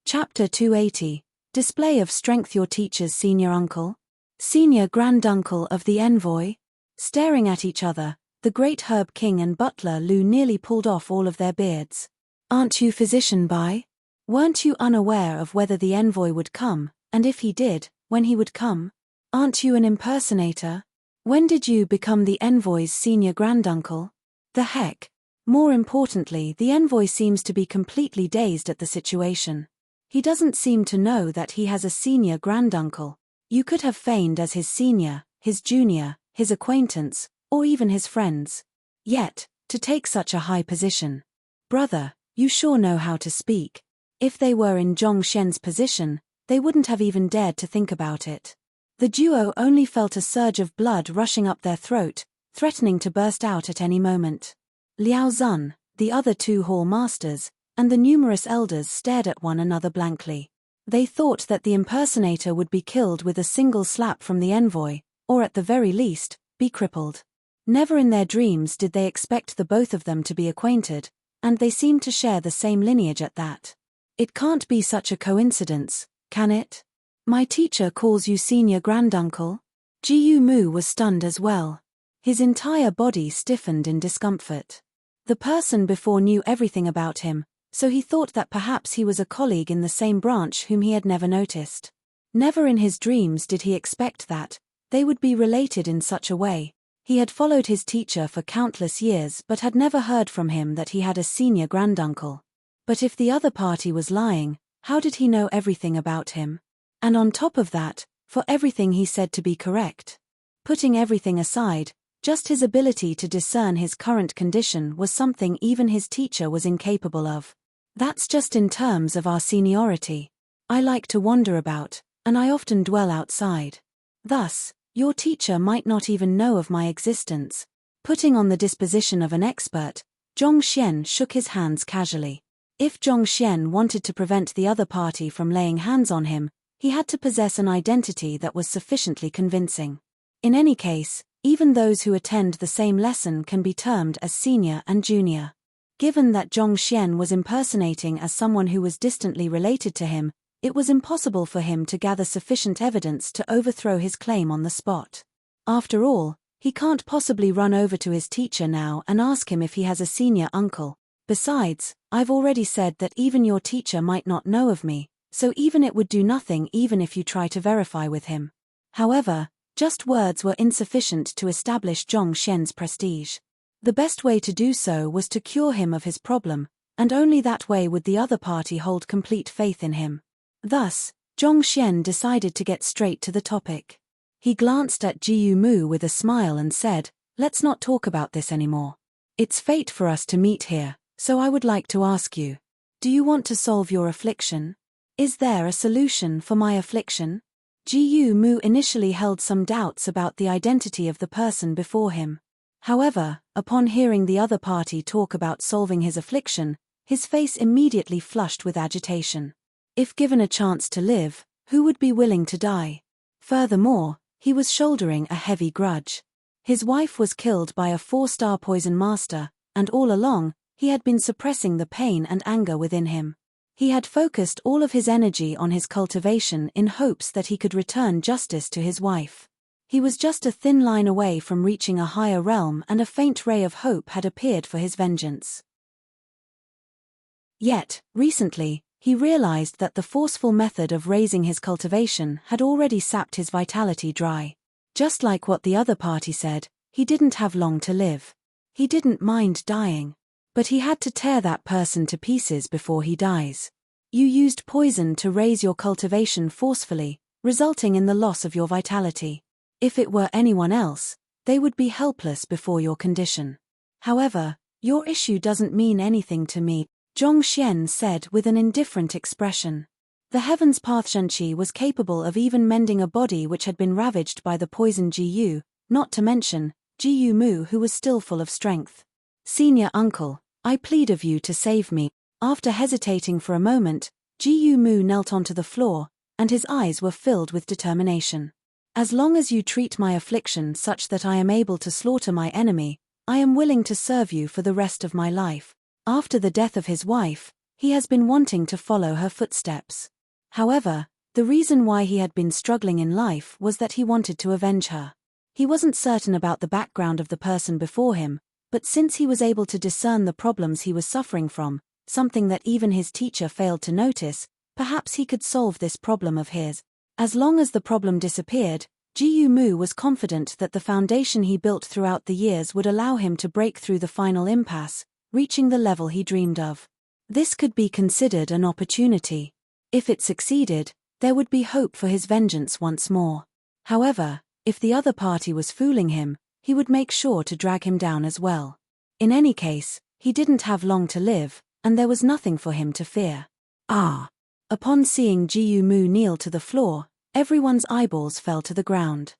Chapter 280. Display of strength. Your teacher's senior uncle? Senior granduncle of the envoy? Staring at each other, the great Herb King and Butler Lu nearly pulled off all of their beards. Aren't you physician Bai? Weren't you unaware of whether the envoy would come, and if he did, when he would come? Aren't you an impersonator? When did you become the envoy's senior granduncle? The heck? More importantly, the envoy seems to be completely dazed at the situation. He doesn't seem to know that he has a senior granduncle. You could have feigned as his senior, his junior, his acquaintance, or even his friends. Yet, to take such a high position. Brother, you sure know how to speak. If they were in Zhongxian's position, they wouldn't have even dared to think about it. The duo only felt a surge of blood rushing up their throat, threatening to burst out at any moment. Liao Zun, the other 2 hall masters, and the numerous elders stared at one another blankly. They thought that the impersonator would be killed with a single slap from the envoy, or at the very least, be crippled. Never in their dreams did they expect the both of them to be acquainted, and they seemed to share the same lineage at that. It can't be such a coincidence, can it? My teacher calls you senior granduncle? Jiyu Mu was stunned as well. His entire body stiffened in discomfort. The person before knew everything about him, so he thought that perhaps he was a colleague in the same branch whom he had never noticed. Never in his dreams did he expect that they would be related in such a way. He had followed his teacher for countless years but had never heard from him that he had a senior granduncle. But if the other party was lying, how did he know everything about him? And on top of that, for everything he said to be correct. Putting everything aside, just his ability to discern his current condition was something even his teacher was incapable of. That's just in terms of our seniority. I like to wander about, and I often dwell outside. Thus, your teacher might not even know of my existence. Putting on the disposition of an expert, Zhongxian shook his hands casually. If Zhongxian wanted to prevent the other party from laying hands on him, he had to possess an identity that was sufficiently convincing. In any case, even those who attend the same lesson can be termed as senior and junior. Given that Zhongxian was impersonating as someone who was distantly related to him, it was impossible for him to gather sufficient evidence to overthrow his claim on the spot. After all, He can't possibly run over to his teacher now and ask him if he has a senior uncle. Besides, I've already said that even your teacher might not know of me, so even it would do nothing even if you try to verify with him. However, just words were insufficient to establish Zhong Xian's prestige. The best way to do so was to cure him of his problem, and only that way would the other party hold complete faith in him. Thus, Zhong Xian decided to get straight to the topic. He glanced at Ji Mu with a smile and said, "Let's not talk about this anymore. It's fate for us to meet here, so I would like to ask you. Do you want to solve your affliction? Is there a solution for my affliction?" Ji Mu initially held some doubts about the identity of the person before him. However, upon hearing the other party talk about solving his affliction, his face immediately flushed with agitation. If given a chance to live, who would be willing to die? Furthermore, he was shouldering a heavy grudge. His wife was killed by a 4-star poison master, and all along, he had been suppressing the pain and anger within him. He had focused all of his energy on his cultivation in hopes that he could return justice to his wife. He was just a thin line away from reaching a higher realm, and a faint ray of hope had appeared for his vengeance. Yet, recently, he realized that the forceful method of raising his cultivation had already sapped his vitality dry. Just like what the other party said, he didn't have long to live. He didn't mind dying. But he had to tear that person to pieces before he dies. You used poison to raise your cultivation forcefully, resulting in the loss of your vitality. If it were anyone else, they would be helpless before your condition. However, your issue doesn't mean anything to me, Zhong Xian said with an indifferent expression. The Heaven's Path Shenqi was capable of even mending a body which had been ravaged by the poison Ji, not to mention Ji Mu, who was still full of strength. "Senior uncle, I plead of you to save me." After hesitating for a moment, Ji Mu knelt onto the floor, and his eyes were filled with determination. "As long as you treat my affliction such that I am able to slaughter my enemy, I am willing to serve you for the rest of my life." After the death of his wife, he has been wanting to follow her footsteps. However, the reason why he had been struggling in life was that he wanted to avenge her. He wasn't certain about the background of the person before him, but since he was able to discern the problems he was suffering from, something that even his teacher failed to notice, perhaps he could solve this problem of his. As long as the problem disappeared, Ji Mu was confident that the foundation he built throughout the years would allow him to break through the final impasse, reaching the level he dreamed of. This could be considered an opportunity. If it succeeded, there would be hope for his vengeance once more. However, if the other party was fooling him, he would make sure to drag him down as well. In any case, he didn't have long to live, and there was nothing for him to fear. Ah! Upon seeing Ji Mu kneel to the floor, everyone's eyeballs fell to the ground.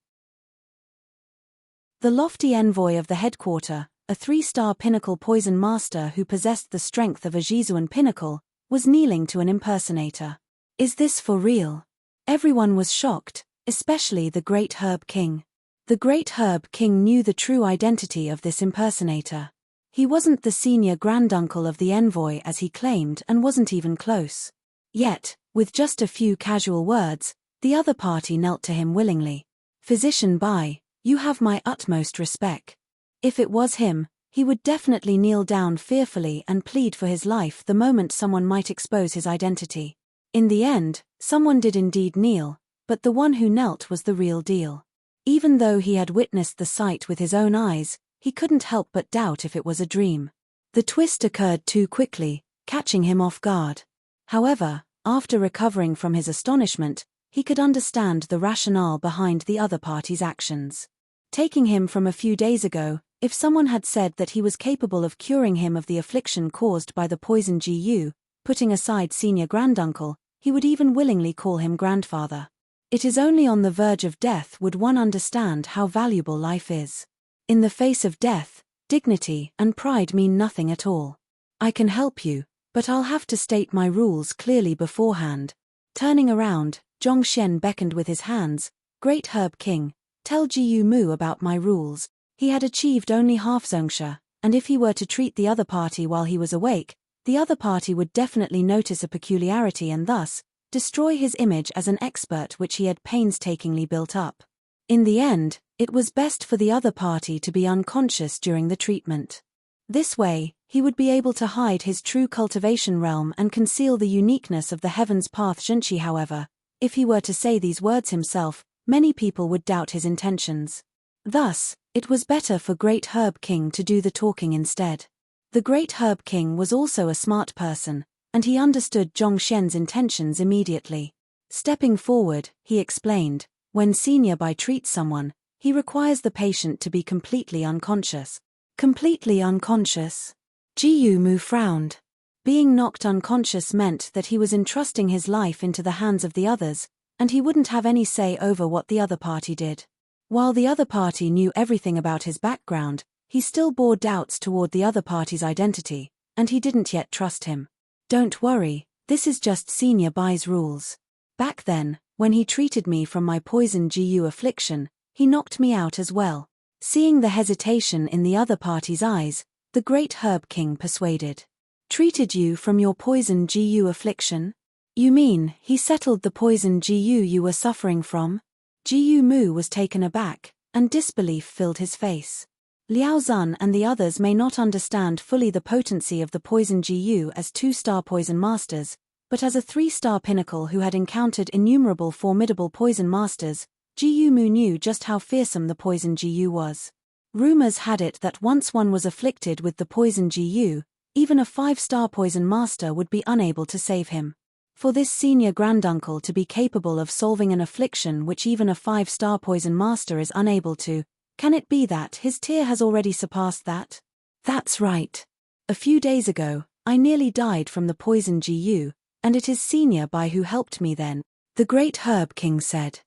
The lofty envoy of the headquarter, a 3-star pinnacle poison master who possessed the strength of a Jizuan pinnacle, was kneeling to an impersonator. Is this for real? Everyone was shocked, especially the Great Herb King. The Great Herb King knew the true identity of this impersonator. He wasn't the senior granduncle of the envoy as he claimed, and wasn't even close. Yet, with just a few casual words, the other party knelt to him willingly. "Physician Bai, you have my utmost respect." If it was him, he would definitely kneel down fearfully and plead for his life the moment someone might expose his identity. In the end, someone did indeed kneel, but the one who knelt was the real deal. Even though he had witnessed the sight with his own eyes, he couldn't help but doubt if it was a dream. The twist occurred too quickly, catching him off guard. However, after recovering from his astonishment, he could understand the rationale behind the other party's actions. Taking him from a few days ago, if someone had said that he was capable of curing him of the affliction caused by the poison Gu, putting aside senior granduncle, he would even willingly call him grandfather. It is only on the verge of death would one understand how valuable life is. In the face of death, dignity and pride mean nothing at all. "I can help you, but I'll have to state my rules clearly beforehand." Turning around, Zhong Xian beckoned with his hands. "Great Herb King, tell Ji Mu about my rules." He had achieved only half Zhongsha, and if he were to treat the other party while he was awake, the other party would definitely notice a peculiarity and thus destroy his image as an expert which he had painstakingly built up. In the end, It was best for the other party to be unconscious during the treatment. This way, he would be able to hide his true cultivation realm and conceal the uniqueness of the Heaven's Path Junshi. However, if he were to say these words himself, many people would doubt his intentions. Thus, it was better for Great Herb King to do the talking instead. The Great Herb King was also a smart person, and he understood Zhongxian's intentions immediately. Stepping forward, he explained, when Senior Bai treats someone, he requires the patient to be completely unconscious. Completely unconscious? Jiyu Mu frowned. Being knocked unconscious meant that he was entrusting his life into the hands of the others, and he wouldn't have any say over what the other party did. While the other party knew everything about his background, he still bore doubts toward the other party's identity, and he didn't yet trust him. Don't worry, this is just Senior Bai's rules. Back then, when he treated me from my poison Gu affliction, he knocked me out as well. Seeing the hesitation in the other party's eyes, the Great Herb King persuaded. Treated you from your poison Gu affliction? You mean, he settled the poison Gu you were suffering from? Jiyu Mu was taken aback, and disbelief filled his face. Liao Zun and the others may not understand fully the potency of the poison Gu as 2-star poison masters, but as a 3-star pinnacle who had encountered innumerable formidable poison masters, Jiyu Mu knew just how fearsome the poison Gu was. Rumors had it that once one was afflicted with the poison Gu, even a 5-star poison master would be unable to save him. For this senior granduncle to be capable of solving an affliction which even a 5-star poison master is unable to, can it be that his tier has already surpassed that? That's right. A few days ago, I nearly died from the poison Gu, and it is Senior Bai who helped me then, the Great Herb King said.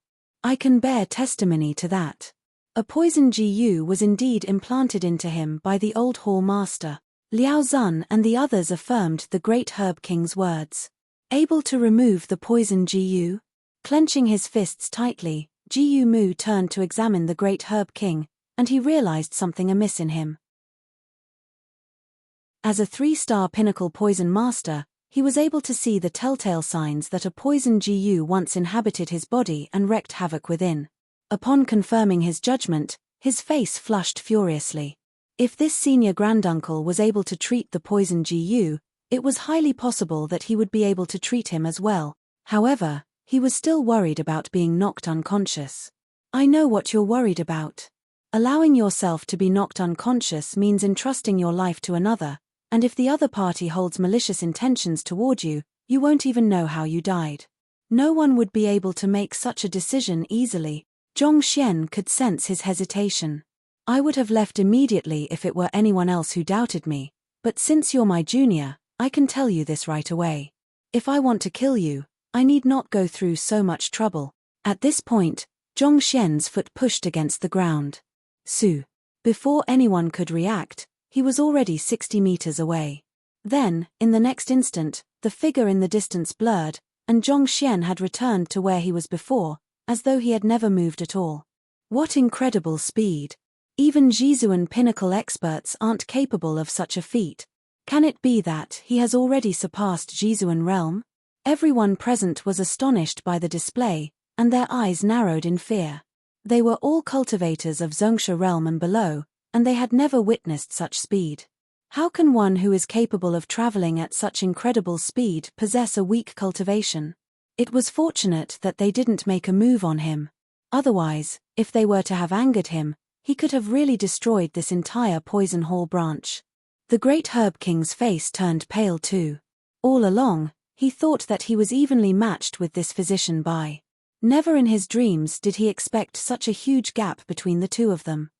I can bear testimony to that. A poison Gu was indeed implanted into him by the old hall master. Liao Zun and the others affirmed the Great Herb King's words. Able to remove the poison Gu? Clenching his fists tightly, Jiyu Mu turned to examine the Great Herb King, and he realized something amiss in him. As a 3-star pinnacle poison master, he was able to see the telltale signs that a poison Gu once inhabited his body and wreaked havoc within. Upon confirming his judgment, his face flushed furiously. If this senior granduncle was able to treat the poison Gu, it was highly possible that he would be able to treat him as well. However, he was still worried about being knocked unconscious. I know what you're worried about. Allowing yourself to be knocked unconscious means entrusting your life to another, and if the other party holds malicious intentions toward you, you won't even know how you died. No one would be able to make such a decision easily. Zhongxian could sense his hesitation. I would have left immediately if it were anyone else who doubted me, but since you're my junior, I can tell you this right away. If I want to kill you, I need not go through so much trouble. At this point, Zhongxian's foot pushed against the ground. Su. Before anyone could react, he was already 60 meters away. Then, in the next instant, the figure in the distance blurred, and Zhongxian had returned to where he was before, as though he had never moved at all. What incredible speed! Even Jizuan pinnacle experts aren't capable of such a feat. Can it be that he has already surpassed Jizuan realm? Everyone present was astonished by the display, and their eyes narrowed in fear. They were all cultivators of Zhongsha realm and below, and they had never witnessed such speed. How can one who is capable of traveling at such incredible speed possess a weak cultivation? It was fortunate that they didn't make a move on him. Otherwise, if they were to have angered him, he could have really destroyed this entire Poison Hall branch. The Great Herb King's face turned pale too. All along, he thought that he was evenly matched with this physician Bai. Never in his dreams did he expect such a huge gap between the two of them.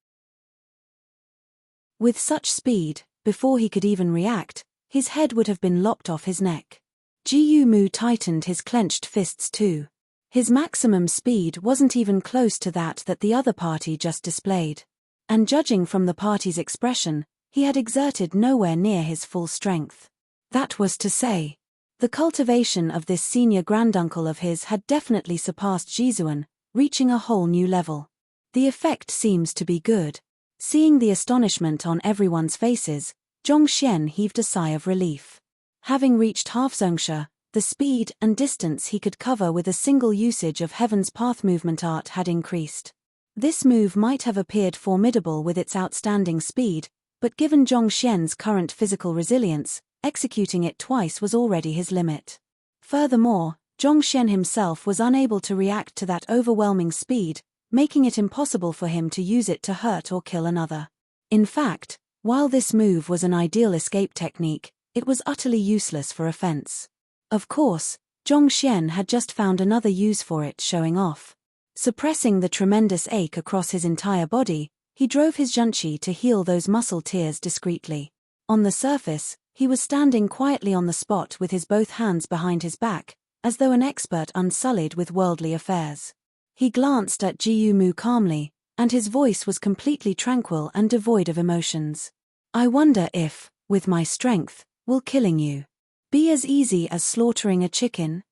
With such speed, before he could even react, his head would have been lopped off his neck. Jiyu Mu tightened his clenched fists too. His maximum speed wasn't even close to that the other party just displayed. And judging from the party's expression, he had exerted nowhere near his full strength. That was to say, the cultivation of this senior granduncle of his had definitely surpassed Jizuan, reaching a whole new level. The effect seems to be good. Seeing the astonishment on everyone's faces, Zhongxian heaved a sigh of relief. Having reached half Zhongsha, the speed and distance he could cover with a single usage of Heaven's Path movement art had increased. This move might have appeared formidable with its outstanding speed, but given Zhongxian's current physical resilience, executing it twice was already his limit. Furthermore, Zhongxian himself was unable to react to that overwhelming speed, making it impossible for him to use it to hurt or kill another. In fact, while this move was an ideal escape technique, it was utterly useless for offense. Of course, Zhongxian had just found another use for it, showing off. Suppressing the tremendous ache across his entire body, he drove his zhengqi to heal those muscle tears discreetly. On the surface, he was standing quietly on the spot with his both hands behind his back, as though an expert unsullied with worldly affairs. He glanced at Jiyu Mu calmly, and his voice was completely tranquil and devoid of emotions. I wonder if, with my strength, will killing you be as easy as slaughtering a chicken?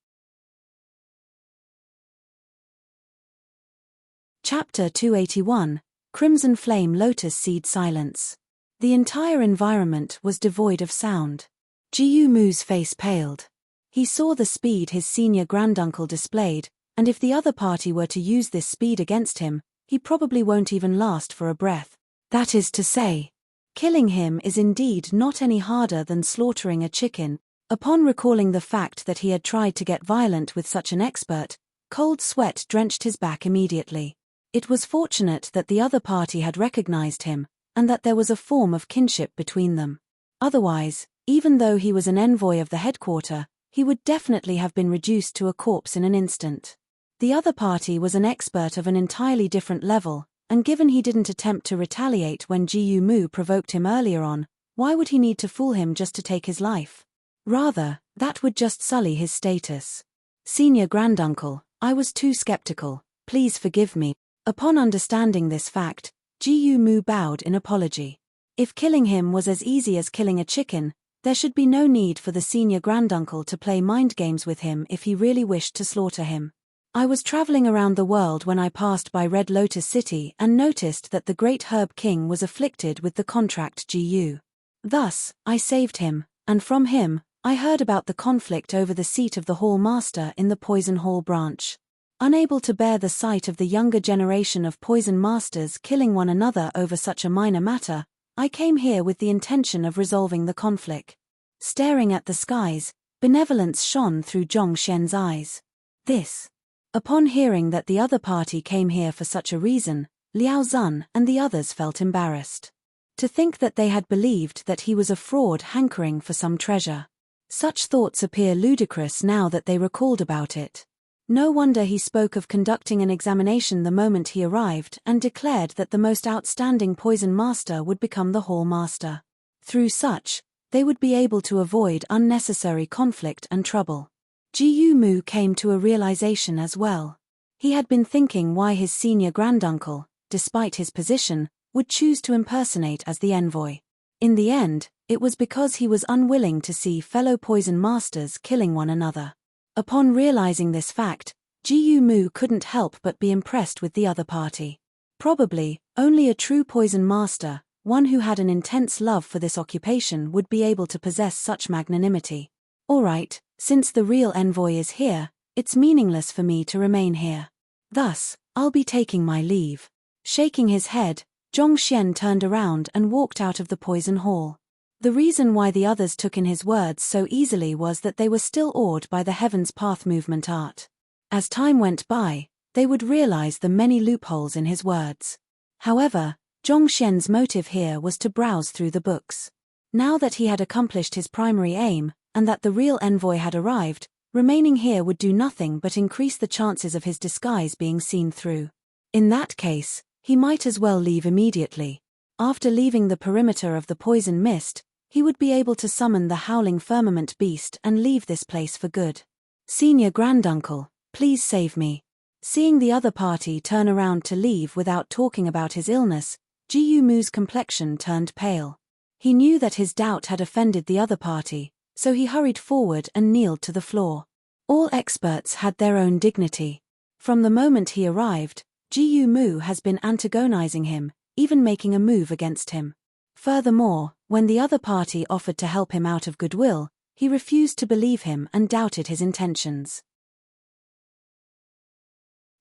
Chapter 281, Crimson Flame Lotus Seed Silence. The entire environment was devoid of sound. Jiyu Mu's face paled. He saw the speed his senior granduncle displayed, and if the other party were to use this speed against him, he probably won't even last for a breath. That is to say, killing him is indeed not any harder than slaughtering a chicken. Upon recalling the fact that he had tried to get violent with such an expert, cold sweat drenched his back immediately. It was fortunate that the other party had recognized him, and that there was a form of kinship between them. Otherwise, even though he was an envoy of the headquarter, he would definitely have been reduced to a corpse in an instant. The other party was an expert of an entirely different level, and given he didn't attempt to retaliate when Jiyu Mu provoked him earlier on, why would he need to fool him just to take his life? Rather, that would just sully his status. Senior granduncle, I was too skeptical, please forgive me. Upon understanding this fact, Jiyu Mu bowed in apology. If killing him was as easy as killing a chicken, there should be no need for the senior granduncle to play mind games with him if he really wished to slaughter him. I was traveling around the world when I passed by Red Lotus City and noticed that the great herb king was afflicted with the contract Jiyu. Thus, I saved him, and from him, I heard about the conflict over the seat of the Hall Master in the Poison Hall branch. Unable to bear the sight of the younger generation of poison masters killing one another over such a minor matter, I came here with the intention of resolving the conflict. Staring at the skies, benevolence shone through Zhongxian's eyes. This. Upon hearing that the other party came here for such a reason, Liao Zun and the others felt embarrassed. To think that they had believed that he was a fraud hankering for some treasure. Such thoughts appear ludicrous now that they recalled about it. No wonder he spoke of conducting an examination the moment he arrived and declared that the most outstanding poison master would become the Hall Master. Through such, they would be able to avoid unnecessary conflict and trouble. Jiyu Mu came to a realization as well. He had been thinking why his senior granduncle, despite his position, would choose to impersonate as the envoy. In the end, it was because he was unwilling to see fellow poison masters killing one another. Upon realizing this fact, Jiyu Mu couldn't help but be impressed with the other party. Probably, only a true poison master, one who had an intense love for this occupation, would be able to possess such magnanimity. Alright, since the real envoy is here, it's meaningless for me to remain here. Thus, I'll be taking my leave. Shaking his head, Zhongxian turned around and walked out of the poison hall. The reason why the others took in his words so easily was that they were still awed by the Heaven's Path movement art. As time went by, they would realize the many loopholes in his words. However, Zhongxian's motive here was to browse through the books. Now that he had accomplished his primary aim, and that the real envoy had arrived, remaining here would do nothing but increase the chances of his disguise being seen through. In that case, he might as well leave immediately. After leaving the perimeter of the poison mist, he would be able to summon the howling firmament beast and leave this place for good. Senior granduncle, please save me. Seeing the other party turn around to leave without talking about his illness, Jiyu Mu's complexion turned pale. He knew that his doubt had offended the other party, so he hurried forward and kneeled to the floor. All experts had their own dignity. From the moment he arrived, Jiyu Mu has been antagonizing him, even making a move against him. Furthermore, when the other party offered to help him out of goodwill, he refused to believe him and doubted his intentions.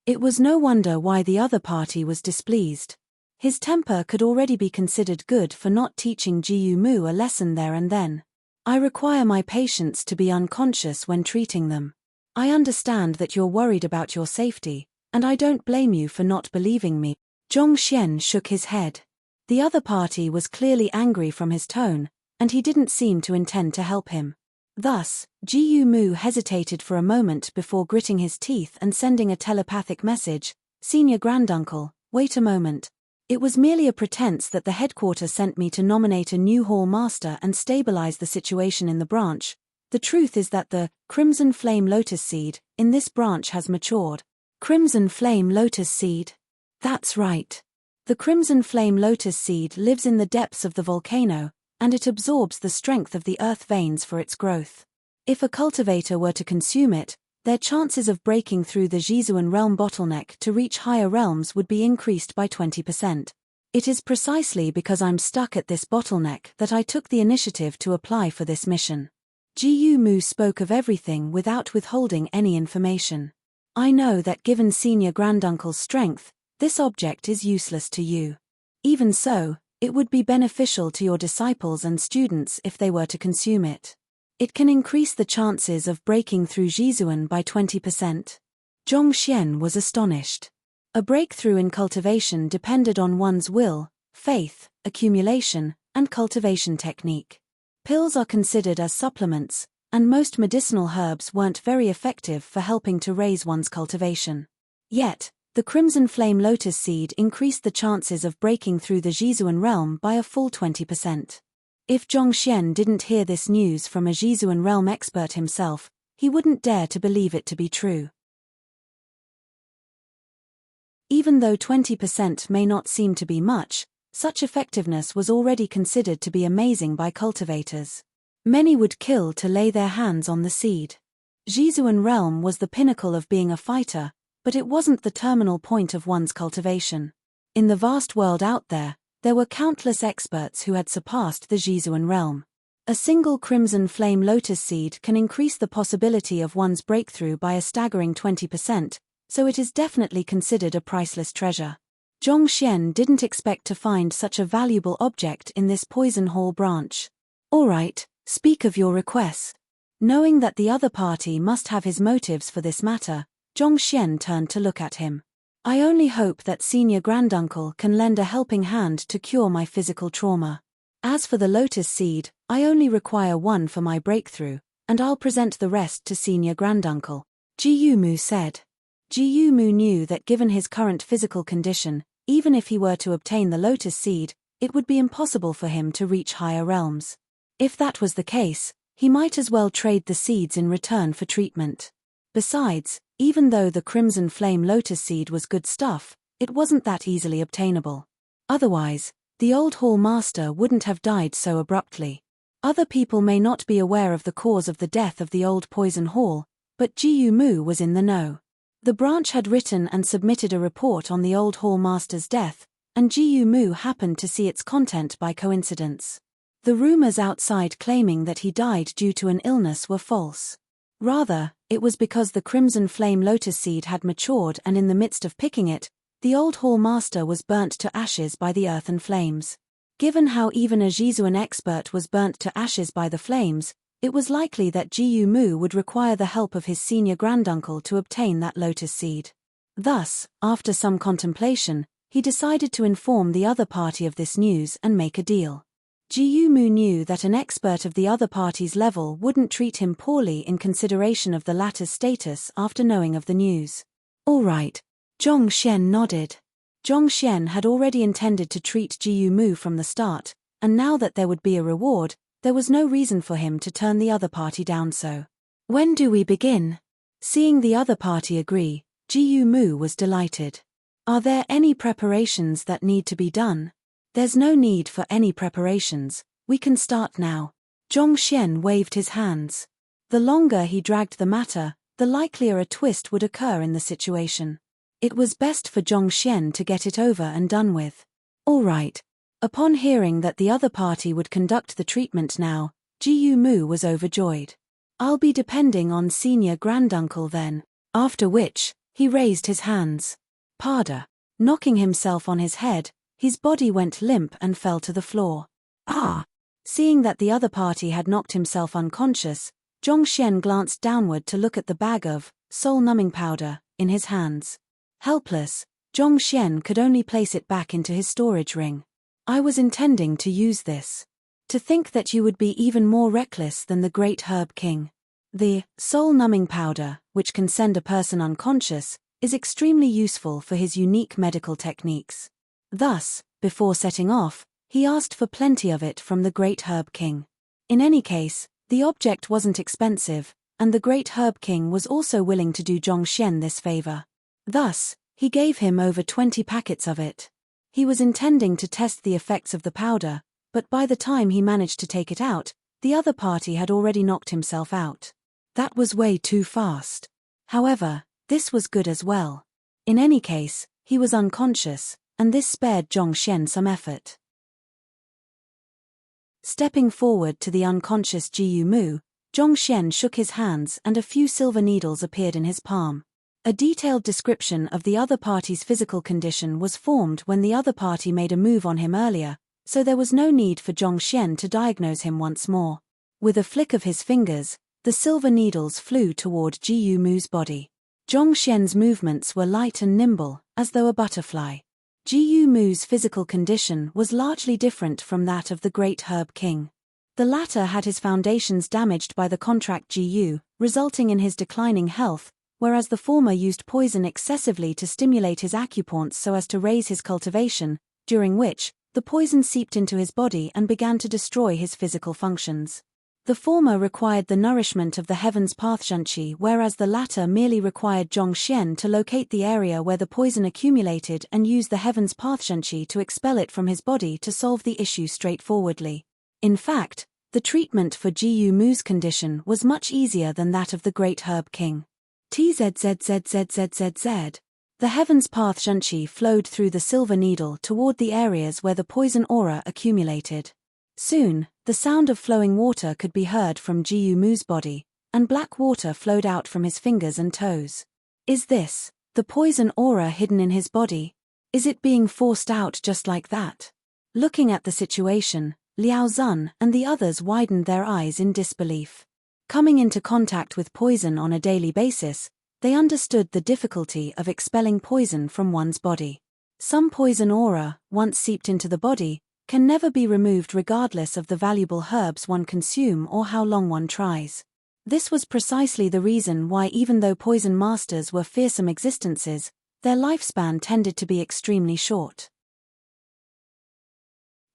It was no wonder why the other party was displeased. His temper could already be considered good for not teaching Ji Mu a lesson there and then. I require my patients to be unconscious when treating them. I understand that you're worried about your safety, and I don't blame you for not believing me. Zhongxian shook his head. The other party was clearly angry from his tone, and he didn't seem to intend to help him. Thus, Ji Mu hesitated for a moment before gritting his teeth and sending a telepathic message. Senior Granduncle, wait a moment. It was merely a pretense that the headquarters sent me to nominate a new hall master and stabilize the situation in the branch. The truth is that the Crimson Flame Lotus Seed in this branch has matured. Crimson Flame Lotus Seed? That's right. The Crimson Flame Lotus Seed lives in the depths of the volcano, and it absorbs the strength of the earth veins for its growth. If a cultivator were to consume it, their chances of breaking through the Jizuan realm bottleneck to reach higher realms would be increased by 20%. It is precisely because I'm stuck at this bottleneck that I took the initiative to apply for this mission. Ji Mu spoke of everything without withholding any information. I know that given Senior Granduncle's strength, this object is useless to you. Even so, it would be beneficial to your disciples and students if they were to consume it. It can increase the chances of breaking through Jizuan by 20%. Zhongxian was astonished. A breakthrough in cultivation depended on one's will, faith, accumulation, and cultivation technique. Pills are considered as supplements, and most medicinal herbs weren't very effective for helping to raise one's cultivation. Yet, the Crimson Flame Lotus Seed increased the chances of breaking through the Jizuan realm by a full 20%. If Zhongxian didn't hear this news from a Jizuan realm expert himself, he wouldn't dare to believe it to be true. Even though 20% may not seem to be much, such effectiveness was already considered to be amazing by cultivators. Many would kill to lay their hands on the seed. Jizuan realm was the pinnacle of being a fighter, but it wasn't the terminal point of one's cultivation. In the vast world out there were countless experts who had surpassed the Jizuan realm. A single Crimson Flame Lotus Seed can increase the possibility of one's breakthrough by a staggering 20%, so it is definitely considered a priceless treasure. Zhongxian didn't expect to find such a valuable object in this Poison Hall branch. All right, speak of your request. Knowing that the other party must have his motives for this matter, Zhongxian turned to look at him. I only hope that Senior Granduncle can lend a helping hand to cure my physical trauma. As for the Lotus Seed, I only require one for my breakthrough, and I'll present the rest to Senior Granduncle. Ji Mu said. Ji Mu knew that given his current physical condition, even if he were to obtain the Lotus Seed, it would be impossible for him to reach higher realms. If that was the case, he might as well trade the seeds in return for treatment. Besides, even though the Crimson Flame Lotus Seed was good stuff, it wasn't that easily obtainable. Otherwise, the old hall master wouldn't have died so abruptly. Other people may not be aware of the cause of the death of the old Poison Hall, but Ji Mu was in the know. The branch had written and submitted a report on the old hall master's death, and Ji Mu happened to see its content by coincidence. The rumors outside claiming that he died due to an illness were false. Rather, it was because the Crimson Flame Lotus Seed had matured, and in the midst of picking it, the old hall master was burnt to ashes by the earth and flames. Given how even a Jizuan expert was burnt to ashes by the flames, it was likely that Ji Mu would require the help of his senior granduncle to obtain that Lotus Seed. Thus, after some contemplation, he decided to inform the other party of this news and make a deal. Ji Mu knew that an expert of the other party's level wouldn't treat him poorly in consideration of the latter's status after knowing of the news. All right. Zhongxian nodded. Zhongxian had already intended to treat Ji Mu from the start, and now that there would be a reward, there was no reason for him to turn the other party down so. When do we begin? Seeing the other party agree, Ji Mu was delighted. Are there any preparations that need to be done? There's no need for any preparations, we can start now. Zhongxian waved his hands. The longer he dragged the matter, the likelier a twist would occur in the situation. It was best for Zhongxian to get it over and done with. All right. Upon hearing that the other party would conduct the treatment now, Ji Mu was overjoyed. I'll be depending on Senior Granduncle then. After which, He raised his hands. Pada. Knocking himself on his head, his body went limp and fell to the floor. Ah! Seeing that the other party had knocked himself unconscious, Zhongxian glanced downward to look at the bag of soul-numbing powder in his hands. Helpless, Zhongxian could only place it back into his storage ring. I was intending to use this. To think that you would be even more reckless than the great Herb King. The soul-numbing powder, which can send a person unconscious, is extremely useful for his unique medical techniques. Thus, before setting off, he asked for plenty of it from the great Herb King. In any case, the object wasn't expensive, and the great Herb King was also willing to do Zhongxian this favor. Thus, he gave him over 20 packets of it. He was intending to test the effects of the powder, but by the time he managed to take it out, the other party had already knocked himself out. That was way too fast. However, this was good as well. In any case, he was unconscious, and this spared Zhongxian some effort. Stepping forward to the unconscious Jiyu Mu, Zhongxian shook his hands and a few silver needles appeared in his palm. A detailed description of the other party's physical condition was formed when the other party made a move on him earlier, so there was no need for Zhongxian to diagnose him once more. With a flick of his fingers, the silver needles flew toward Jiyu Mu's body. Zhongxian's movements were light and nimble, as though a butterfly. Jiyu Mu's physical condition was largely different from that of the great Herb King. The latter had his foundations damaged by the contract Jiyu, resulting in his declining health, whereas the former used poison excessively to stimulate his acupoints so as to raise his cultivation, during which, the poison seeped into his body and began to destroy his physical functions. The former required the nourishment of the Heaven's Path Zhenqi, whereas the latter merely required Zhongxian to locate the area where the poison accumulated and use the Heaven's Path Zhenqi to expel it from his body to solve the issue straightforwardly. In fact, the treatment for Jiyu Mu's condition was much easier than that of the great Herb King. TZZZZZZZ. The Heaven's Path Zhenqi flowed through the silver needle toward the areas where the poison aura accumulated. Soon, the sound of flowing water could be heard from Jiyu Mu's body, and black water flowed out from his fingers and toes. Is this the poison aura hidden in his body? Is it being forced out just like that? Looking at the situation, Liao Zun and the others widened their eyes in disbelief. Coming into contact with poison on a daily basis, they understood the difficulty of expelling poison from one's body. Some poison aura, once seeped into the body, can never be removed regardless of the valuable herbs one consume or how long one tries. This was precisely the reason why, even though poison masters were fearsome existences, their lifespan tended to be extremely short.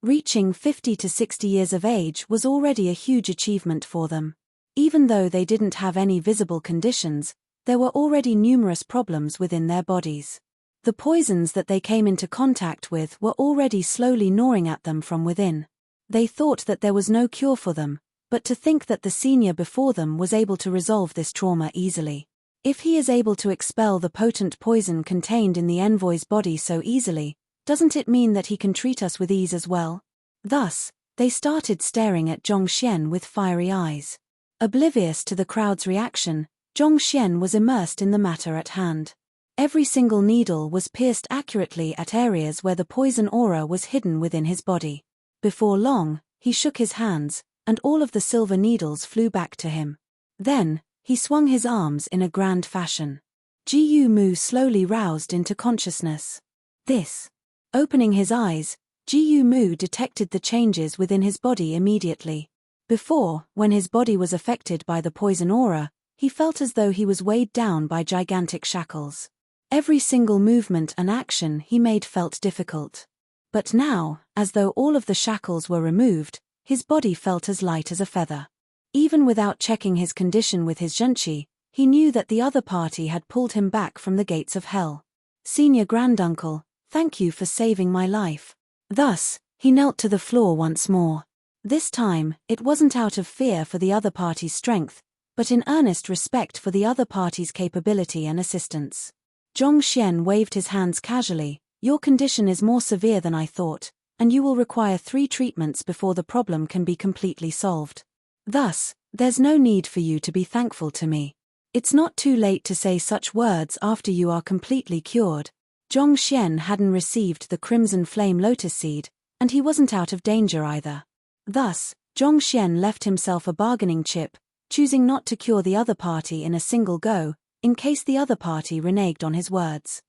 Reaching 50 to 60 years of age was already a huge achievement for them. Even though they didn't have any visible conditions, there were already numerous problems within their bodies. The poisons that they came into contact with were already slowly gnawing at them from within. They thought that there was no cure for them, but to think that the senior before them was able to resolve this trauma easily. If he is able to expel the potent poison contained in the envoy's body so easily, doesn't it mean that he can treat us with ease as well? Thus, they started staring at Zhongxian with fiery eyes. Oblivious to the crowd's reaction, Zhongxian was immersed in the matter at hand. Every single needle was pierced accurately at areas where the poison aura was hidden within his body. Before long, he shook his hands, and all of the silver needles flew back to him. Then, he swung his arms in a grand fashion. Jiyu Mu slowly roused into consciousness. Opening his eyes, Jiyu Mu detected the changes within his body immediately. Before, when his body was affected by the poison aura, he felt as though he was weighed down by gigantic shackles. Every single movement and action he made felt difficult. But now, as though all of the shackles were removed, his body felt as light as a feather. Even without checking his condition with his zhenqi, he knew that the other party had pulled him back from the gates of hell. Senior Granduncle, thank you for saving my life. Thus, he knelt to the floor once more. This time, it wasn't out of fear for the other party's strength, but in earnest respect for the other party's capability and assistance. Zhongxian waved his hands casually. Your condition is more severe than I thought, and you will require 3 treatments before the problem can be completely solved. Thus, there's no need for you to be thankful to me. It's not too late to say such words after you are completely cured. Zhong Xian hadn't received the crimson flame lotus seed, and he wasn't out of danger either. Thus, Zhong Xian left himself a bargaining chip, choosing not to cure the other party in a single go, in case the other party reneged on his words.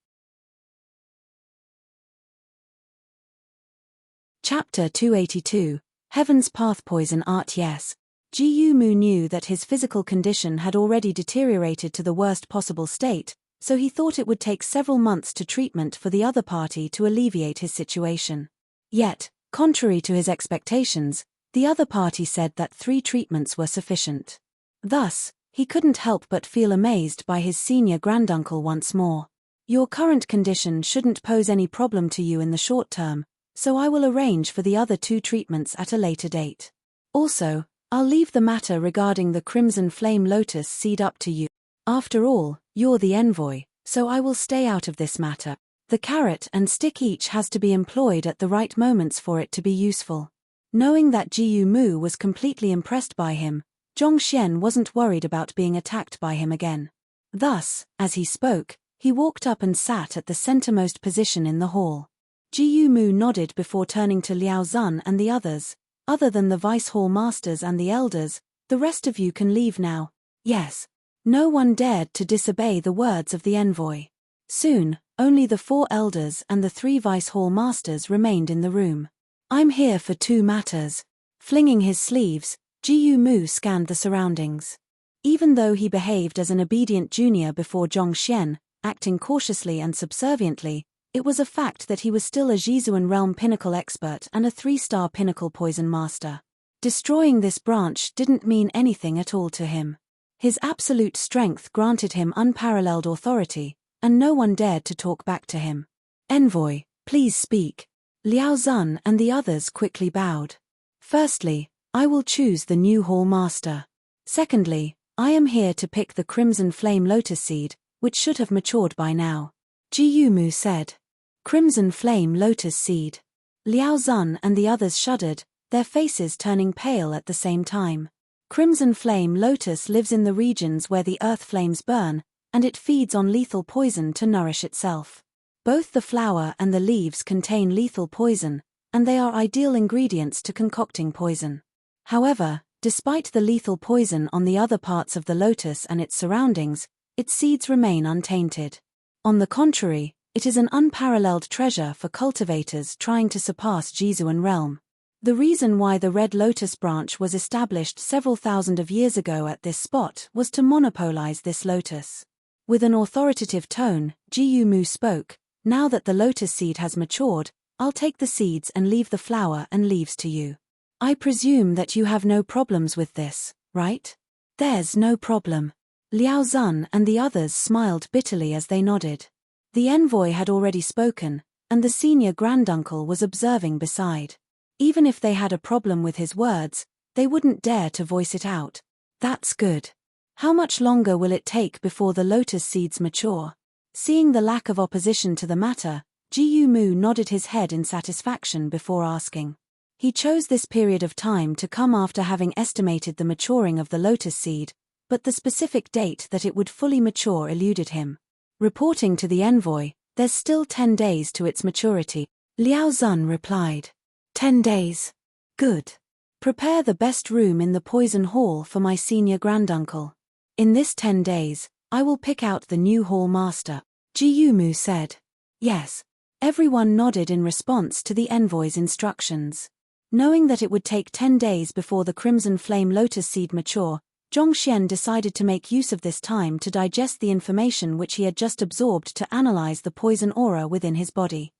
Chapter 282, Heaven's Path Poison Art. Yes. Ji Mu knew that his physical condition had already deteriorated to the worst possible state, so he thought it would take several months to treatment for the other party to alleviate his situation. Yet, contrary to his expectations, the other party said that 3 treatments were sufficient. Thus, he couldn't help but feel amazed by his senior granduncle once more. Your current condition shouldn't pose any problem to you in the short term, so I will arrange for the other 2 treatments at a later date. Also, I'll leave the matter regarding the crimson flame lotus seed up to you. After all, you're the envoy, so I will stay out of this matter. The carrot and stick each has to be employed at the right moments for it to be useful. Knowing that Ji Mu was completely impressed by him, Zhong Xian wasn't worried about being attacked by him again. Thus, as he spoke, he walked up and sat at the centermost position in the hall. Ji Mu nodded before turning to Liao Zun and the others. Other than the Vice Hall Masters and the Elders, the rest of you can leave now. Yes. No one dared to disobey the words of the envoy. Soon, only the 4 Elders and the 3 Vice Hall Masters remained in the room. I'm here for 2 matters. Flinging his sleeves, Ji Mu scanned the surroundings. Even though he behaved as an obedient junior before Zhong Xian, acting cautiously and subserviently, it was a fact that he was still a Jizuan realm pinnacle expert and a 3-star pinnacle poison master. Destroying this branch didn't mean anything at all to him. His absolute strength granted him unparalleled authority, and no one dared to talk back to him. Envoy, please speak. Liao Zun and the others quickly bowed. Firstly, I will choose the new hall master. Secondly, I am here to pick the crimson flame lotus seed, which should have matured by now. Ji Mu said. Crimson flame lotus seed. Liao Zun and the others shuddered, their faces turning pale at the same time. Crimson flame lotus lives in the regions where the earth flames burn, and it feeds on lethal poison to nourish itself. Both the flower and the leaves contain lethal poison, and they are ideal ingredients to concocting poison. However, despite the lethal poison on the other parts of the lotus and its surroundings, its seeds remain untainted. On the contrary, it is an unparalleled treasure for cultivators trying to surpass Jizuan realm. The reason why the Red Lotus branch was established several thousand of years ago at this spot was to monopolize this lotus. With an authoritative tone, Ji Mu spoke, now that the lotus seed has matured, I'll take the seeds and leave the flower and leaves to you. I presume that you have no problems with this, right? There's no problem. Liao Zun and the others smiled bitterly as they nodded. The envoy had already spoken, and the senior granduncle was observing beside. Even if they had a problem with his words, they wouldn't dare to voice it out. That's good. How much longer will it take before the lotus seeds mature? Seeing the lack of opposition to the matter, Ji Mu nodded his head in satisfaction before asking. He chose this period of time to come after having estimated the maturing of the lotus seed, but the specific date that it would fully mature eluded him. Reporting to the envoy, there's still 10 days to its maturity. Liao Zun replied. 10 days. Good. Prepare the best room in the poison hall for my senior granduncle. In this 10 days, I will pick out the new hall master. Ji Mu said. Yes. Everyone nodded in response to the envoy's instructions. Knowing that it would take 10 days before the crimson flame lotus seed mature, Zhong Xian decided to make use of this time to digest the information which he had just absorbed to analyze the poison aura within his body.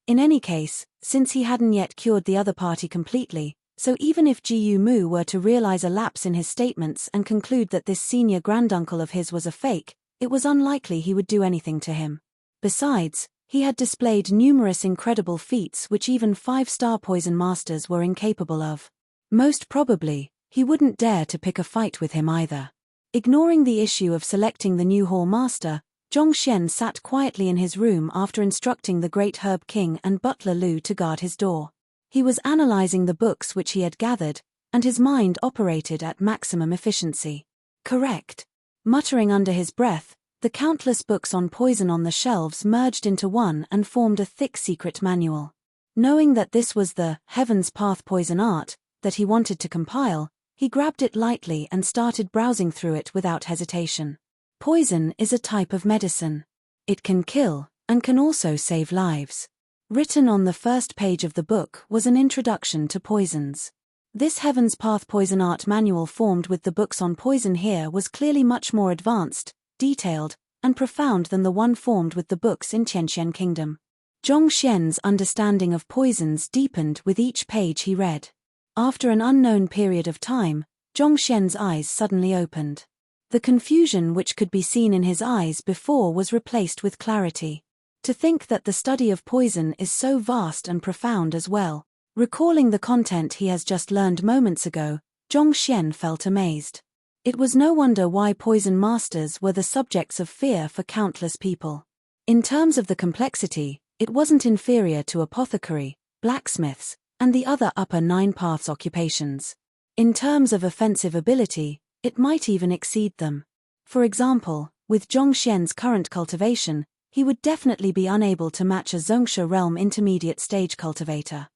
In any case, since he hadn't yet cured the other party completely, so even if Ji Mu were to realize a lapse in his statements and conclude that this senior granduncle of his was a fake, it was unlikely he would do anything to him. Besides, he had displayed numerous incredible feats which even 5-star poison masters were incapable of. Most probably, he wouldn't dare to pick a fight with him either. Ignoring the issue of selecting the new hall master, Zhong Xian sat quietly in his room after instructing the Great Herb King and Butler Lu to guard his door. He was analyzing the books which he had gathered, and his mind operated at maximum efficiency. Correct. Muttering under his breath, the countless books on poison on the shelves merged into one and formed a thick secret manual. Knowing that this was the Heaven's Path Poison Art that he wanted to compile, he grabbed it lightly and started browsing through it without hesitation. Poison is a type of medicine. It can kill, and can also save lives. Written on the first page of the book was an introduction to poisons. This Heaven's Path Poison Art manual formed with the books on poison here was clearly much more advanced, detailed, and profound than the one formed with the books in Qianxian Kingdom. Zhongxian's understanding of poisons deepened with each page he read. After an unknown period of time, Zhongxian's eyes suddenly opened. The confusion which could be seen in his eyes before was replaced with clarity. To think that the study of poison is so vast and profound as well. Recalling the content he has just learned moments ago, Zhongxian felt amazed. It was no wonder why poison masters were the subjects of fear for countless people. In terms of the complexity, it wasn't inferior to apothecary, blacksmiths, and the other upper 9 paths occupations. In terms of offensive ability, it might even exceed them. For example, with Zhongxian's current cultivation, he would definitely be unable to match a Zhongsha realm intermediate stage cultivator.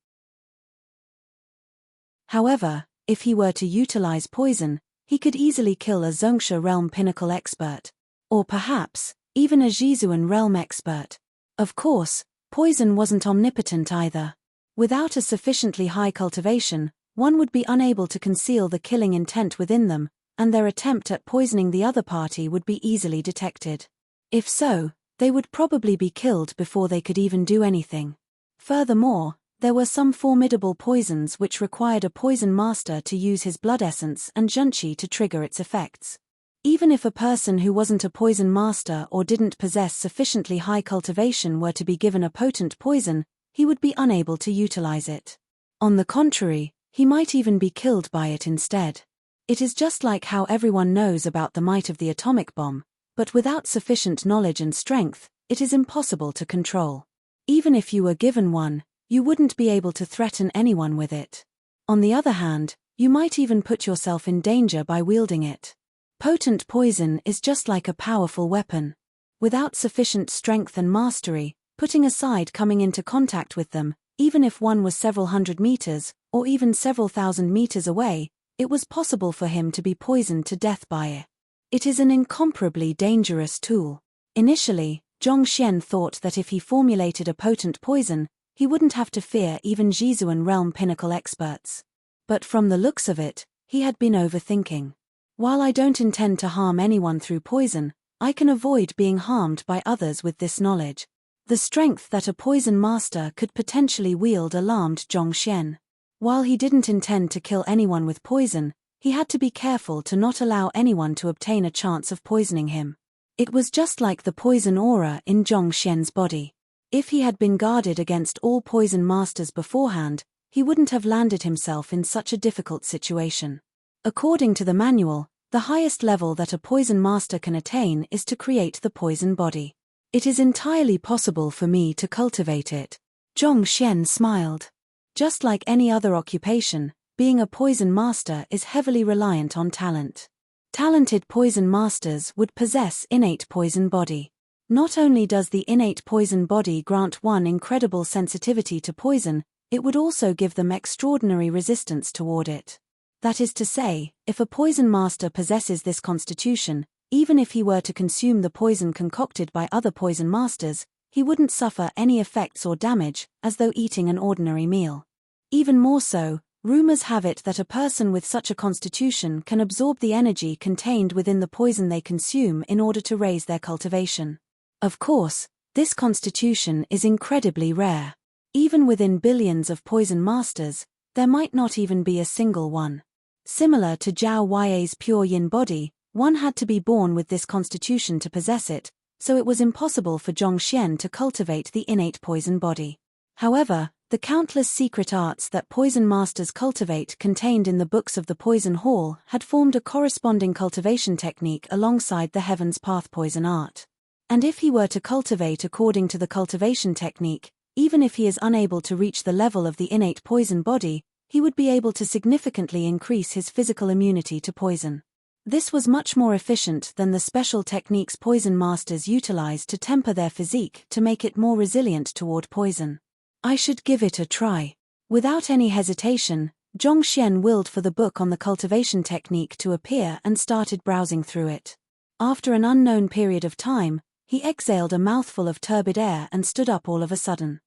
However, if he were to utilize poison, he could easily kill a Zhongsha realm pinnacle expert. Or perhaps, even a Zhizuan realm expert. Of course, poison wasn't omnipotent either. Without a sufficiently high cultivation, one would be unable to conceal the killing intent within them, and their attempt at poisoning the other party would be easily detected. If so, they would probably be killed before they could even do anything. Furthermore, there were some formidable poisons which required a poison master to use his blood essence and junqi to trigger its effects. Even if a person who wasn't a poison master or didn't possess sufficiently high cultivation were to be given a potent poison, he would be unable to utilize it. On the contrary, he might even be killed by it instead. It is just like how everyone knows about the might of the atomic bomb, but without sufficient knowledge and strength, it is impossible to control. Even if you were given one, you wouldn't be able to threaten anyone with it. On the other hand, you might even put yourself in danger by wielding it. Potent poison is just like a powerful weapon. Without sufficient strength and mastery, putting aside coming into contact with them, even if one was several hundred meters, or even several thousand meters away, it was possible for him to be poisoned to death by it. It is an incomparably dangerous tool. Initially, Zhongxian thought that if he formulated a potent poison, he wouldn't have to fear even Zhizuan realm pinnacle experts. But from the looks of it, he had been overthinking. While I don't intend to harm anyone through poison, I can avoid being harmed by others with this knowledge. The strength that a poison master could potentially wield alarmed Zhongxian. While he didn't intend to kill anyone with poison, he had to be careful to not allow anyone to obtain a chance of poisoning him. It was just like the poison aura in Zhongxian's body. If he had been guarded against all poison masters beforehand, he wouldn't have landed himself in such a difficult situation. According to the manual, the highest level that a poison master can attain is to create the poison body. It is entirely possible for me to cultivate it. Zhongxian smiled. Just like any other occupation, being a poison master is heavily reliant on talent. Talented poison masters would possess innate poison body. Not only does the innate poison body grant one incredible sensitivity to poison, it would also give them extraordinary resistance toward it. That is to say, if a poison master possesses this constitution, even if he were to consume the poison concocted by other poison masters, he wouldn't suffer any effects or damage, as though eating an ordinary meal. Even more so, rumors have it that a person with such a constitution can absorb the energy contained within the poison they consume in order to raise their cultivation. Of course, this constitution is incredibly rare. Even within billions of poison masters, there might not even be a single one. Similar to Zhao Yue's pure yin body, one had to be born with this constitution to possess it, so it was impossible for Zhongxian to cultivate the innate poison body. However, the countless secret arts that poison masters cultivate contained in the books of the Poison Hall had formed a corresponding cultivation technique alongside the Heaven's Path poison art. And if he were to cultivate according to the cultivation technique, even if he is unable to reach the level of the innate poison body, he would be able to significantly increase his physical immunity to poison. This was much more efficient than the special techniques poison masters utilize to temper their physique to make it more resilient toward poison. I should give it a try. Without any hesitation, Zhongxian willed for the book on the cultivation technique to appear and started browsing through it. After an unknown period of time, he exhaled a mouthful of turbid air and stood up all of a sudden.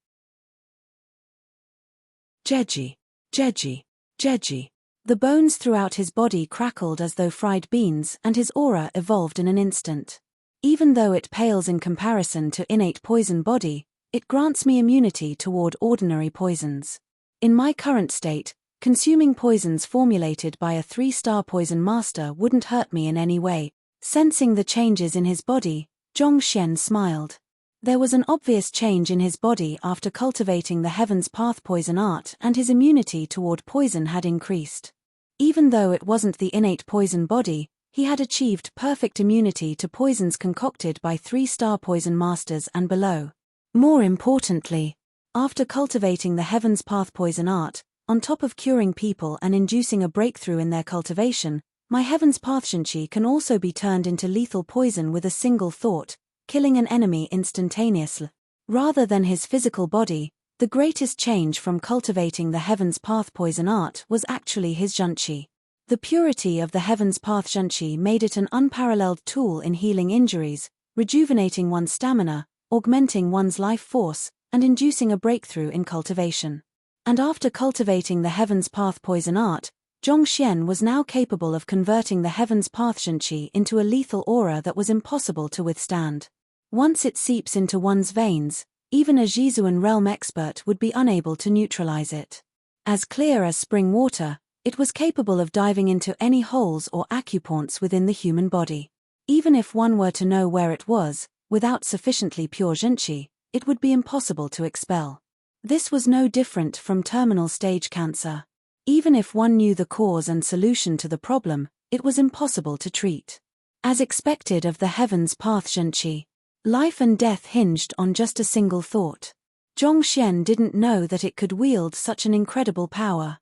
Jeji, Jeji, Jeji. The bones throughout his body crackled as though fried beans, and his aura evolved in an instant. Even though it pales in comparison to innate poison body, it grants me immunity toward ordinary poisons. In my current state, consuming poisons formulated by a 3-star poison master wouldn't hurt me in any way. Sensing the changes in his body, Zhongxian smiled. There was an obvious change in his body after cultivating the Heaven's Path poison art, and his immunity toward poison had increased. Even though it wasn't the innate poison body, he had achieved perfect immunity to poisons concocted by 3-star poison masters and below. More importantly, after cultivating the Heaven's Path poison art, on top of curing people and inducing a breakthrough in their cultivation, my Heaven's Path Shenqi can also be turned into lethal poison with a single thought, killing an enemy instantaneously. Rather than his physical body, the greatest change from cultivating the Heaven's Path poison art was actually his Zhenqi. The purity of the Heaven's Path Zhenqi made it an unparalleled tool in healing injuries, rejuvenating one's stamina, augmenting one's life force, and inducing a breakthrough in cultivation. And after cultivating the Heaven's Path poison art, Zhongxian was now capable of converting the Heaven's Path Shenqi into a lethal aura that was impossible to withstand. Once it seeps into one's veins, even a Zhizuan realm expert would be unable to neutralize it. As clear as spring water, it was capable of diving into any holes or acupoints within the human body. Even if one were to know where it was, without sufficiently pure Zhenqi, it would be impossible to expel. This was no different from terminal stage cancer. Even if one knew the cause and solution to the problem, it was impossible to treat. As expected of the Heaven's Path Zhenqi, life and death hinged on just a single thought. Zhongxian didn't know that it could wield such an incredible power.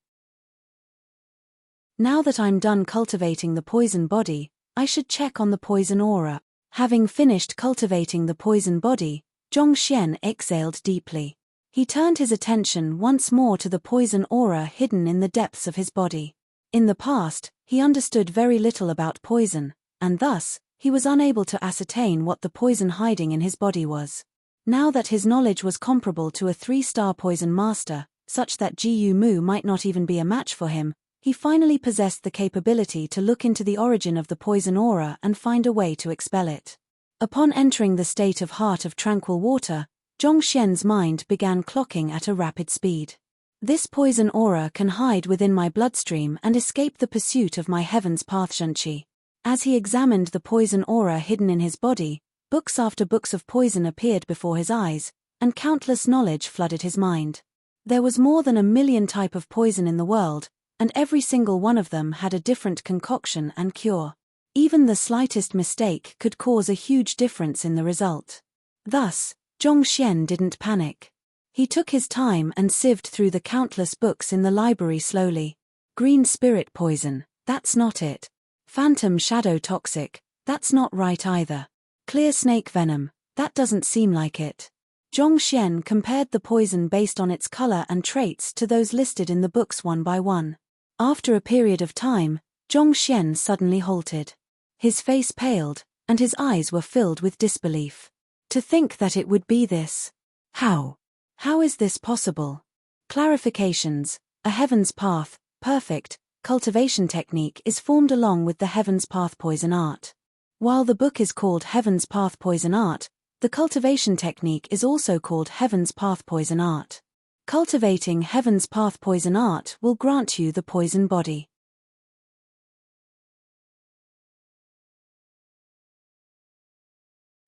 Now that I'm done cultivating the poison body, I should check on the poison aura. Having finished cultivating the poison body, Zhongxian exhaled deeply. He turned his attention once more to the poison aura hidden in the depths of his body. In the past, he understood very little about poison, and thus, he was unable to ascertain what the poison hiding in his body was. Now that his knowledge was comparable to a 3-star poison master, such that Ji Mu might not even be a match for him, he finally possessed the capability to look into the origin of the poison aura and find a way to expel it. Upon entering the state of heart of tranquil water, Zhongxian's mind began clocking at a rapid speed. This poison aura can hide within my bloodstream and escape the pursuit of my Heaven's Path Zhenqi. As he examined the poison aura hidden in his body, books after books of poison appeared before his eyes, and countless knowledge flooded his mind. There was more than 1 million types of poison in the world, and every single one of them had a different concoction and cure. Even the slightest mistake could cause a huge difference in the result. Thus, Zhongxian didn't panic. He took his time and sieved through the countless books in the library slowly. Green spirit poison, that's not it. Phantom shadow toxic, that's not right either. Clear snake venom, that doesn't seem like it. Zhongxian compared the poison based on its color and traits to those listed in the books one by one. After a period of time, Zhongxian suddenly halted. His face paled, and his eyes were filled with disbelief. To think that it would be this. How? How is this possible? Clarifications. A Heaven's Path, perfect, cultivation technique is formed along with the Heaven's Path poison art. While the book is called Heaven's Path poison art, the cultivation technique is also called Heaven's Path poison art. Cultivating Heaven's Path poison art will grant you the poison body.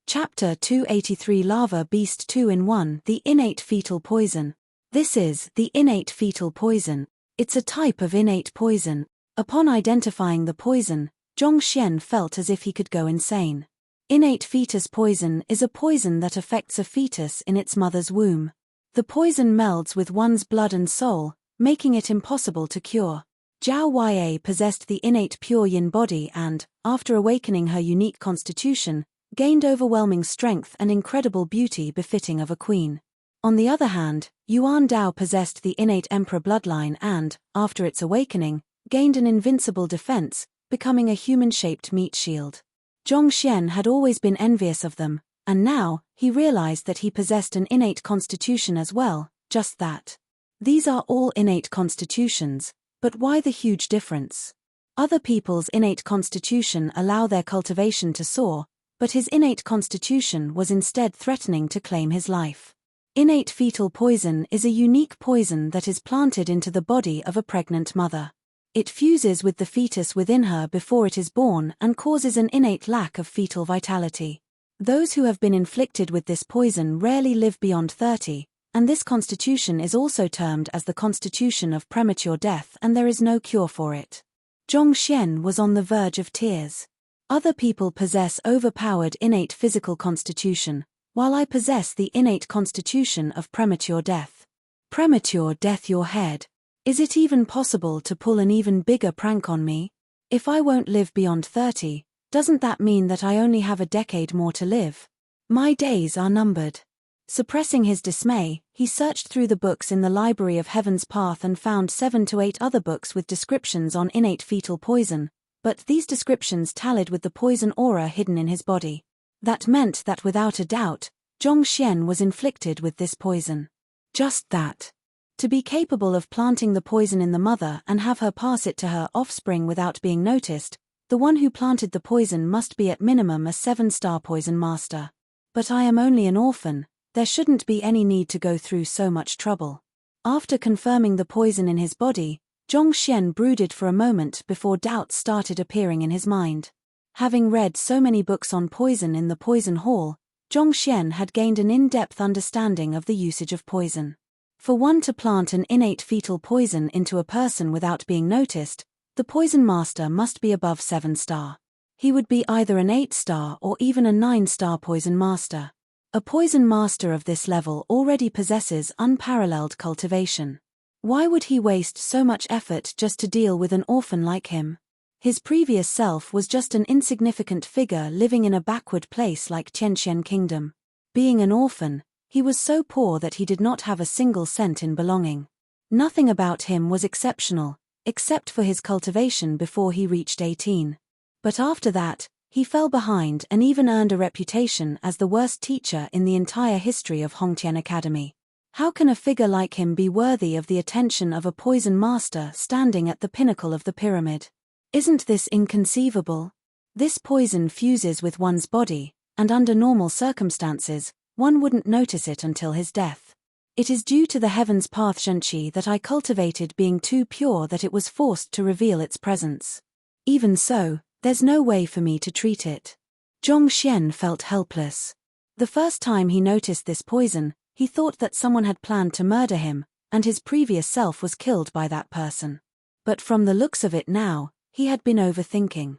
Chapter 283 Lava Beast 2-in-1 The Innate Fetal Poison. This is the innate fetal poison. It's a type of innate poison. Upon identifying the poison, Zhongxian felt as if he could go insane. Innate fetus poison is a poison that affects a fetus in its mother's womb. The poison melds with one's blood and soul, making it impossible to cure. Zhao Ya possessed the innate pure yin body and, after awakening her unique constitution, gained overwhelming strength and incredible beauty befitting of a queen. On the other hand, Yuan Dao possessed the innate emperor bloodline and, after its awakening, gained an invincible defense, becoming a human-shaped meat shield. Zhongxian had always been envious of them, and now, he realized that he possessed an innate constitution as well, just that. These are all innate constitutions, but why the huge difference? Other people's innate constitution allow their cultivation to soar, but his innate constitution was instead threatening to claim his life. Innate fetal poison is a unique poison that is planted into the body of a pregnant mother. It fuses with the fetus within her before it is born and causes an innate lack of fetal vitality. Those who have been inflicted with this poison rarely live beyond 30, and this constitution is also termed as the constitution of premature death, and there is no cure for it. Zhongxian was on the verge of tears. Other people possess overpowered innate physical constitution, while I possess the innate constitution of premature death. Premature death, your head. Is it even possible to pull an even bigger prank on me? If I won't live beyond 30, doesn't that mean that I only have a decade more to live? My days are numbered. Suppressing his dismay, he searched through the books in the Library of Heaven's Path and found 7 to 8 other books with descriptions on innate fetal poison, but these descriptions tallied with the poison aura hidden in his body. That meant that without a doubt, Zhongxian was inflicted with this poison. Just that. To be capable of planting the poison in the mother and have her pass it to her offspring without being noticed, the one who planted the poison must be at minimum a 7-star poison master. But I am only an orphan. There shouldn't be any need to go through so much trouble. After confirming the poison in his body, Zhongxian brooded for a moment before doubts started appearing in his mind. Having read so many books on poison in the poison hall, Zhongxian had gained an in-depth understanding of the usage of poison. For one to plant an innate fetal poison into a person without being noticed, the poison master must be above 7-star. He would be either an 8-star or even a 9-star poison master. A poison master of this level already possesses unparalleled cultivation. Why would he waste so much effort just to deal with an orphan like him? His previous self was just an insignificant figure living in a backward place like Tianxian Kingdom. Being an orphan, he was so poor that he did not have a single cent in belonging. Nothing about him was exceptional, except for his cultivation before he reached 18. But after that, he fell behind and even earned a reputation as the worst teacher in the entire history of Hongtian Academy. How can a figure like him be worthy of the attention of a poison master standing at the pinnacle of the pyramid? Isn't this inconceivable? This poison fuses with one's body, and under normal circumstances, one wouldn't notice it until his death. It is due to the Heaven's Path Shenqi that I cultivated being too pure that it was forced to reveal its presence. Even so, there's no way for me to treat it. Zhongxian felt helpless. The first time he noticed this poison, he thought that someone had planned to murder him, and his previous self was killed by that person. But from the looks of it now, he had been overthinking.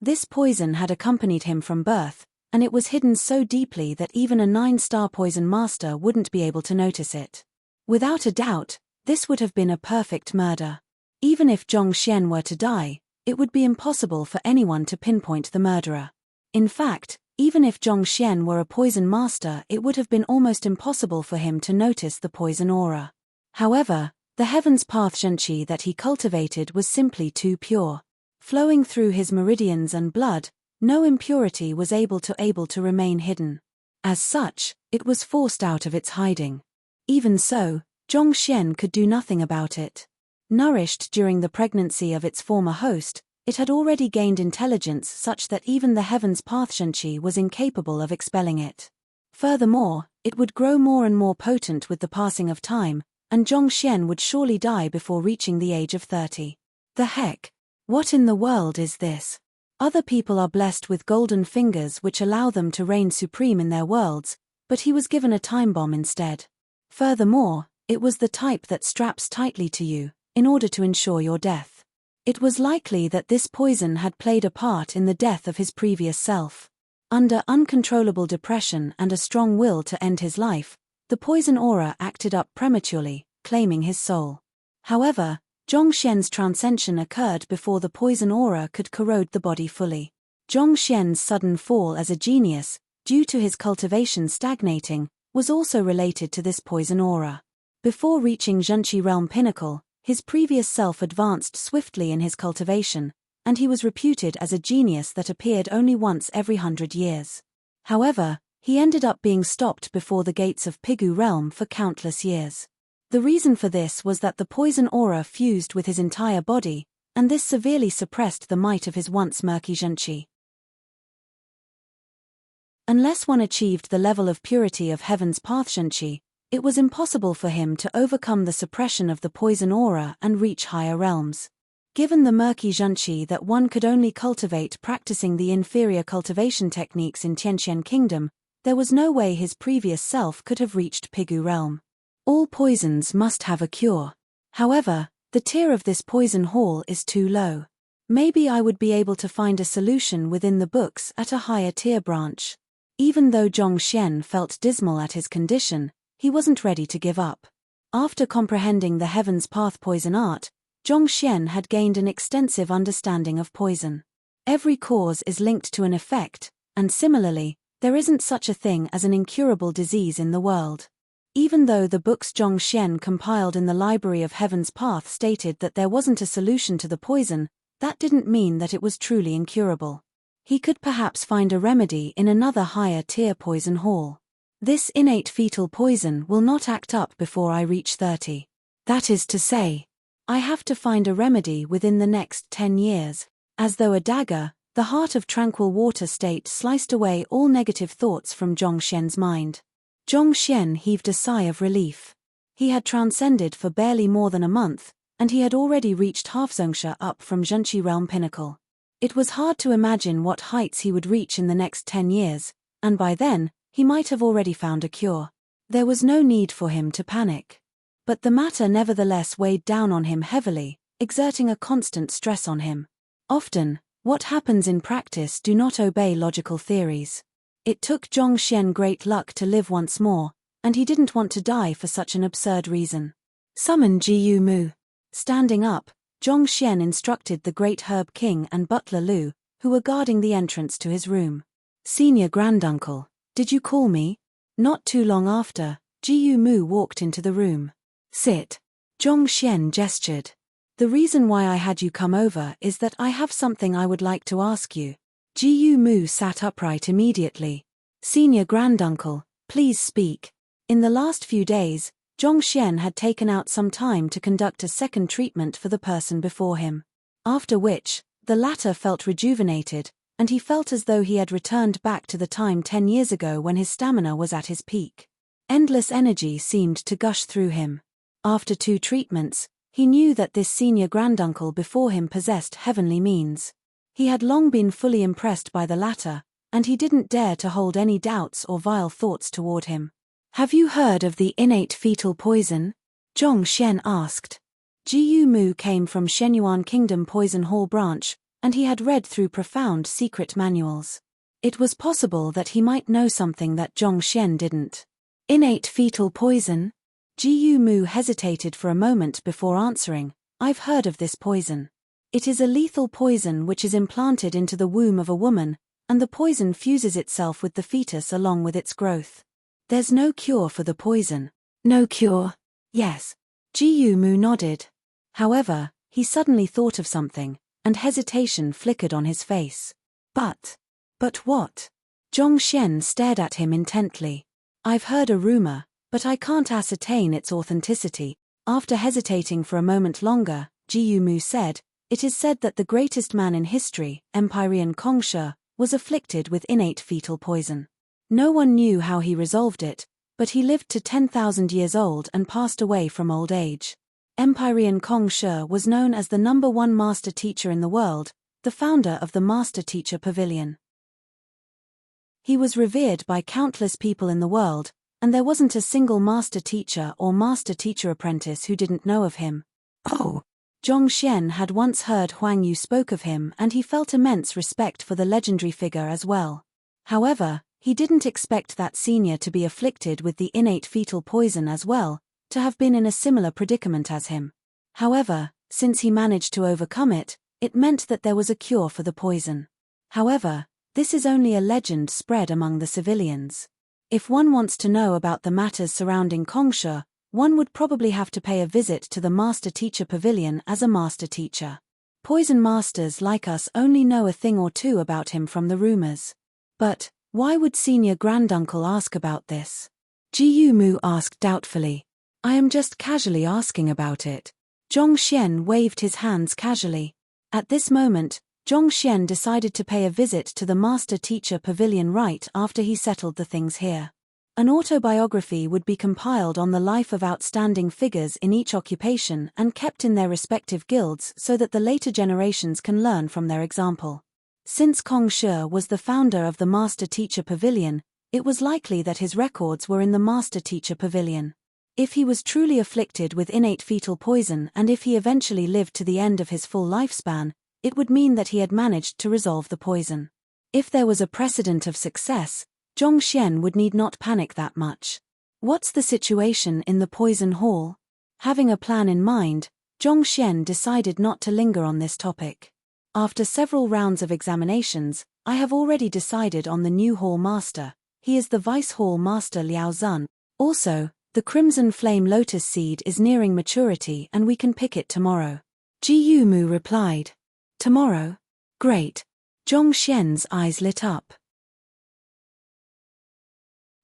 This poison had accompanied him from birth, and it was hidden so deeply that even a 9-star poison master wouldn't be able to notice it. Without a doubt, this would have been a perfect murder. Even if Zhongxian were to die, it would be impossible for anyone to pinpoint the murderer. In fact, even if Zhongxian were a poison master, it would have been almost impossible for him to notice the poison aura. However, the Heaven's Path Shenqi that he cultivated was simply too pure. Flowing through his meridians and blood, no impurity was able to remain hidden. As such, it was forced out of its hiding. Even so, Zhongxian could do nothing about it. Nourished during the pregnancy of its former host, it had already gained intelligence such that even the Heaven's Path Shenqi was incapable of expelling it. Furthermore, it would grow more and more potent with the passing of time, and Zhongxian would surely die before reaching the age of 30. The heck? What in the world is this? Other people are blessed with golden fingers which allow them to reign supreme in their worlds, but he was given a time bomb instead. Furthermore, it was the type that straps tightly to you, in order to ensure your death. It was likely that this poison had played a part in the death of his previous self. Under uncontrollable depression and a strong will to end his life, the poison aura acted up prematurely, claiming his soul. However, Zhongxian's transcension occurred before the poison aura could corrode the body fully. Zhongxian's sudden fall as a genius, due to his cultivation stagnating, was also related to this poison aura. Before reaching Zhenqi realm pinnacle, his previous self advanced swiftly in his cultivation, and he was reputed as a genius that appeared only once every 100 years. However, he ended up being stopped before the gates of Pigu realm for countless years. The reason for this was that the poison aura fused with his entire body, and this severely suppressed the might of his once murky Zhenqi. Unless one achieved the level of purity of Heaven's Path Zhenqi, it was impossible for him to overcome the suppression of the poison aura and reach higher realms. Given the murky Zhenqi that one could only cultivate practicing the inferior cultivation techniques in Tianqian Kingdom, there was no way his previous self could have reached Pigu realm. All poisons must have a cure. However, the tier of this poison hall is too low. Maybe I would be able to find a solution within the books at a higher tier branch. Even though Zhongxian felt dismal at his condition, he wasn't ready to give up. After comprehending the Heaven's Path poison art, Zhongxian had gained an extensive understanding of poison. Every cause is linked to an effect, and similarly, there isn't such a thing as an incurable disease in the world. Even though the books Zhongxian compiled in the Library of Heaven's Path stated that there wasn't a solution to the poison, that didn't mean that it was truly incurable. He could perhaps find a remedy in another higher tier poison hall. This innate fetal poison will not act up before I reach 30. That is to say, I have to find a remedy within the next 10 years. As though a dagger, the heart of tranquil water state sliced away all negative thoughts from Zhongxian's mind. Zhongxian heaved a sigh of relief. He had transcended for barely more than a month, and he had already reached half-zongsha up from Zhenqi realm pinnacle. It was hard to imagine what heights he would reach in the next 10 years, and by then, he might have already found a cure. There was no need for him to panic. But the matter nevertheless weighed down on him heavily, exerting a constant stress on him. Often, what happens in practice do not obey logical theories. It took Zhongxian great luck to live once more, and he didn't want to die for such an absurd reason. Summon Jiyu Mu. Standing up, Zhongxian instructed the great herb king and butler Lu, who were guarding the entrance to his room. Senior granduncle, did you call me? Not too long after, Jiyu Mu walked into the room. Sit. Zhongxian gestured. The reason why I had you come over is that I have something I would like to ask you. Jiyu Mu sat upright immediately. Senior granduncle, please speak. In the last few days, Zhongxian had taken out some time to conduct a second treatment for the person before him. After which, the latter felt rejuvenated, and he felt as though he had returned back to the time 10 years ago when his stamina was at his peak. Endless energy seemed to gush through him. After 2 treatments, he knew that this senior granduncle before him possessed heavenly means. He had long been fully impressed by the latter, and he didn't dare to hold any doubts or vile thoughts toward him. Have you heard of the innate fetal poison? Zhongxian asked. Jiyu Mu came from Shenyuan Kingdom Poison Hall branch, and he had read through profound secret manuals. It was possible that he might know something that Zhongxian didn't. Innate fetal poison? Jiyu Mu hesitated for a moment before answering. I've heard of this poison. It is a lethal poison which is implanted into the womb of a woman, and the poison fuses itself with the fetus along with its growth. There's no cure for the poison. No cure? Yes. Jiyu Mu nodded. However, he suddenly thought of something, and hesitation flickered on his face. But what? Zhongxian stared at him intently. I've heard a rumor, but I can't ascertain its authenticity. After hesitating for a moment longer, Jiyu Mu said, it is said that the greatest man in history, Empyrean Kongshe, was afflicted with innate fetal poison. No one knew how he resolved it, but he lived to 10,000 years old and passed away from old age. Empyrean Kongshe was known as the #1 master teacher in the world, the founder of the Master Teacher Pavilion. He was revered by countless people in the world, and there wasn't a single master teacher or master teacher apprentice who didn't know of him. Oh! Zhongxian had once heard Huang Yu spoke of him, and he felt immense respect for the legendary figure as well. However, he didn't expect that senior to be afflicted with the innate fetal poison as well, to have been in a similar predicament as him. However, since he managed to overcome it, it meant that there was a cure for the poison. However, this is only a legend spread among the civilians. If one wants to know about the matters surrounding Kongsha, one would probably have to pay a visit to the Master Teacher Pavilion as a master teacher. Poison masters like us only know a thing or two about him from the rumors. But, why would Senior Granduncle ask about this? Ji Mu asked doubtfully. I am just casually asking about it. Zhongxian waved his hands casually. At this moment, Zhongxian decided to pay a visit to the Master Teacher Pavilion right after he settled the things here. An autobiography would be compiled on the life of outstanding figures in each occupation and kept in their respective guilds so that the later generations can learn from their example. Since Kong Shi was the founder of the Master Teacher Pavilion, it was likely that his records were in the Master Teacher Pavilion. If he was truly afflicted with innate fetal poison and if he eventually lived to the end of his full lifespan, it would mean that he had managed to resolve the poison. If there was a precedent of success, Zhongxian would need not panic that much. What's the situation in the poison hall? Having a plan in mind, Zhongxian decided not to linger on this topic. After several rounds of examinations, I have already decided on the new hall master. He is the vice hall master Liao Zun. Also, the crimson flame lotus seed is nearing maturity and we can pick it tomorrow. Ji Mu replied. Tomorrow? Great. Zhongxian's eyes lit up.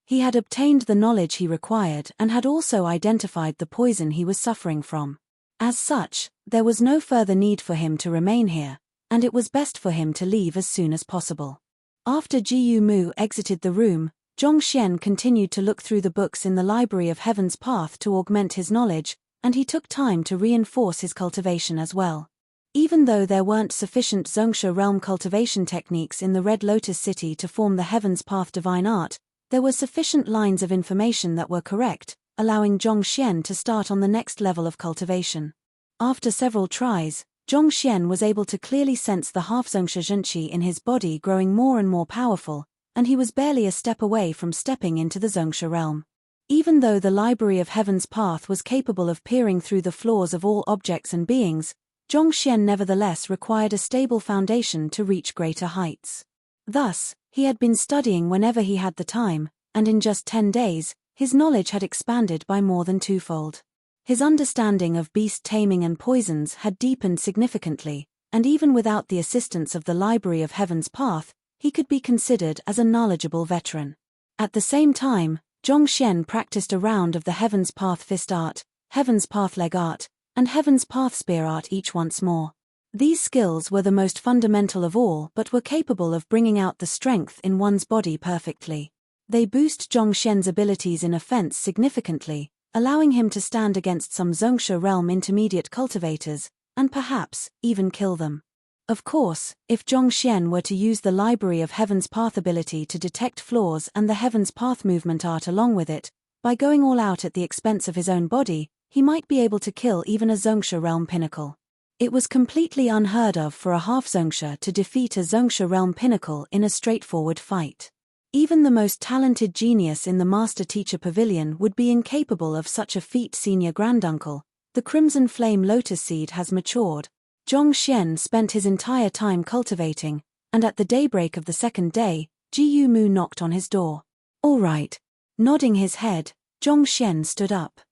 He had obtained the knowledge he required and had also identified the poison he was suffering from. As such, there was no further need for him to remain here, and it was best for him to leave as soon as possible. After Ji Mu exited the room, Zhongxian continued to look through the books in the Library of Heaven's Path to augment his knowledge, and he took time to reinforce his cultivation as well. Even though there weren't sufficient Zongsha realm cultivation techniques in the Red Lotus City to form the Heaven's Path divine art, there were sufficient lines of information that were correct, allowing Zhongxian to start on the next level of cultivation. After several tries, Zhongxian was able to clearly sense the half-Zongsha Zhenqi in his body growing more and more powerful, and he was barely a step away from stepping into the Zongsha realm. Even though the Library of Heaven's Path was capable of peering through the flaws of all objects and beings, Zhongxian nevertheless required a stable foundation to reach greater heights. Thus, he had been studying whenever he had the time, and in just 10 days, his knowledge had expanded by more than twofold. His understanding of beast taming and poisons had deepened significantly, and even without the assistance of the Library of Heaven's Path, he could be considered as a knowledgeable veteran. At the same time, Zhongxian practiced a round of the Heaven's Path fist art, Heaven's Path leg art, and Heaven's Path spear art each once more. These skills were the most fundamental of all but were capable of bringing out the strength in one's body perfectly. They boost Zhongxian's abilities in offense significantly, allowing him to stand against some Zongsha realm intermediate cultivators, and perhaps even kill them. Of course, if Zhongxian were to use the Library of Heaven's Path ability to detect flaws and the Heaven's Path movement art along with it, by going all out at the expense of his own body, he might be able to kill even a Zongsha realm pinnacle. It was completely unheard of for a half-Zongsha to defeat a Zongsha realm pinnacle in a straightforward fight. Even the most talented genius in the Master Teacher Pavilion would be incapable of such a feat. Senior Granduncle, the Crimson Flame Lotus Seed has matured. Zhongxian spent his entire time cultivating, and at the daybreak of the second day, Ji Mu knocked on his door. All right. Nodding his head, Zhongxian stood up.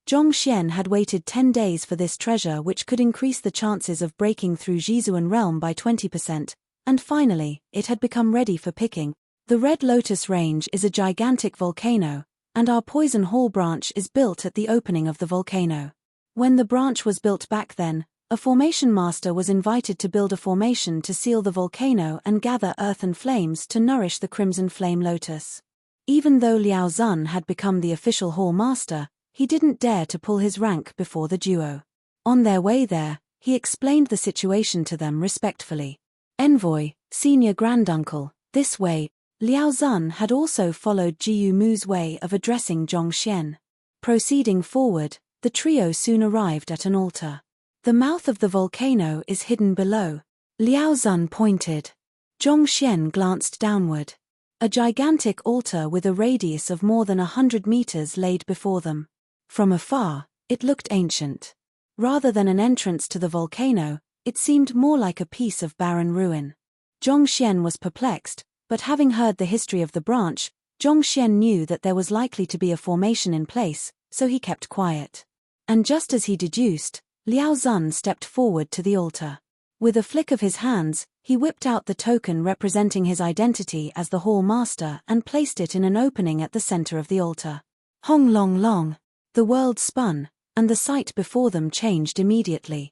Zhongxian had waited 10 days for this treasure which could increase the chances of breaking through Jizuan realm by 20%, and finally, it had become ready for picking. The Red Lotus Range is a gigantic volcano, and our Poison Hall branch is built at the opening of the volcano. When the branch was built back then, a formation master was invited to build a formation to seal the volcano and gather earth and flames to nourish the Crimson Flame Lotus. Even though Liao Zun had become the official hall master, he didn't dare to pull his rank before the duo. On their way there, he explained the situation to them respectfully. Envoy, Senior Granduncle, this way. Liao Zun had also followed Ji Mu's way of addressing Zhongxian. Proceeding forward, the trio soon arrived at an altar. The mouth of the volcano is hidden below. Liao Zun pointed. Zhongxian glanced downward. A gigantic altar with a radius of more than 100 meters laid before them. From afar, it looked ancient. Rather than an entrance to the volcano, it seemed more like a piece of barren ruin. Zhongxian was perplexed, but having heard the history of the branch, Zhongxian knew that there was likely to be a formation in place, so he kept quiet. And just as he deduced, Liao Zun stepped forward to the altar. With a flick of his hands, he whipped out the token representing his identity as the Hall Master and placed it in an opening at the center of the altar. Hong long long. The world spun, and the sight before them changed immediately.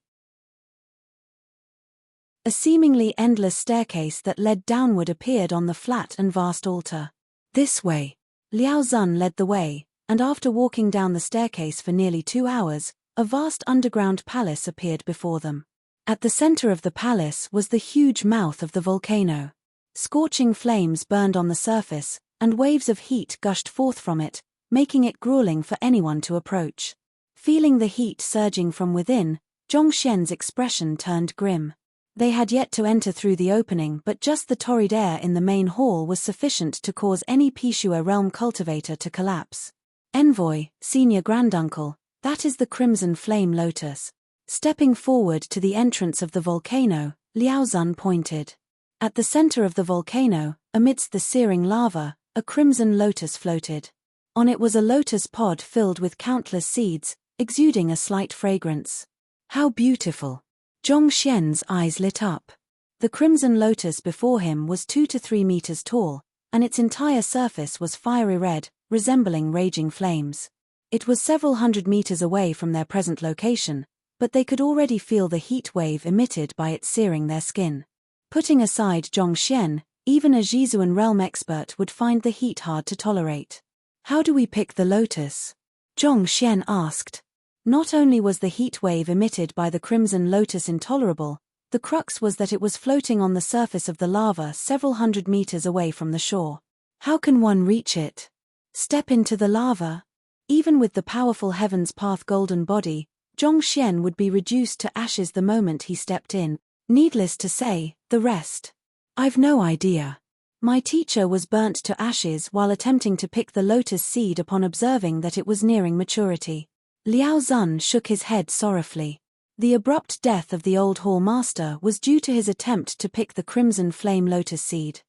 A seemingly endless staircase that led downward appeared on the flat and vast altar. This way. Liao Zun led the way, and after walking down the staircase for nearly 2 hours, a vast underground palace appeared before them. At the center of the palace was the huge mouth of the volcano. Scorching flames burned on the surface, and waves of heat gushed forth from it, making it grueling for anyone to approach. Feeling the heat surging from within, Zhongxian's expression turned grim. They had yet to enter through the opening, but just the torrid air in the main hall was sufficient to cause any Pishua realm cultivator to collapse. Envoy, senior granduncle, that is the Crimson Flame Lotus. Stepping forward to the entrance of the volcano, Liao Zun pointed. At the center of the volcano, amidst the searing lava, a crimson lotus floated. On it was a lotus pod filled with countless seeds, exuding a slight fragrance. How beautiful! Zhongxian's eyes lit up. The crimson lotus before him was 2 to 3 meters tall, and its entire surface was fiery red, resembling raging flames. It was several hundred meters away from their present location, but they could already feel the heat wave emitted by it searing their skin. Putting aside Zhongxian, even a Jizuan realm expert would find the heat hard to tolerate. How do we pick the lotus? Zhongxian asked. Not only was the heat wave emitted by the crimson lotus intolerable, the crux was that it was floating on the surface of the lava several hundred meters away from the shore. How can one reach it? Step into the lava? Even with the powerful Heaven's Path golden body, Zhongxian would be reduced to ashes the moment he stepped in. Needless to say, the rest. I've no idea. My teacher was burnt to ashes while attempting to pick the lotus seed upon observing that it was nearing maturity. Liao Zun shook his head sorrowfully. The abrupt death of the old Hall Master was due to his attempt to pick the Crimson Flame Lotus seed.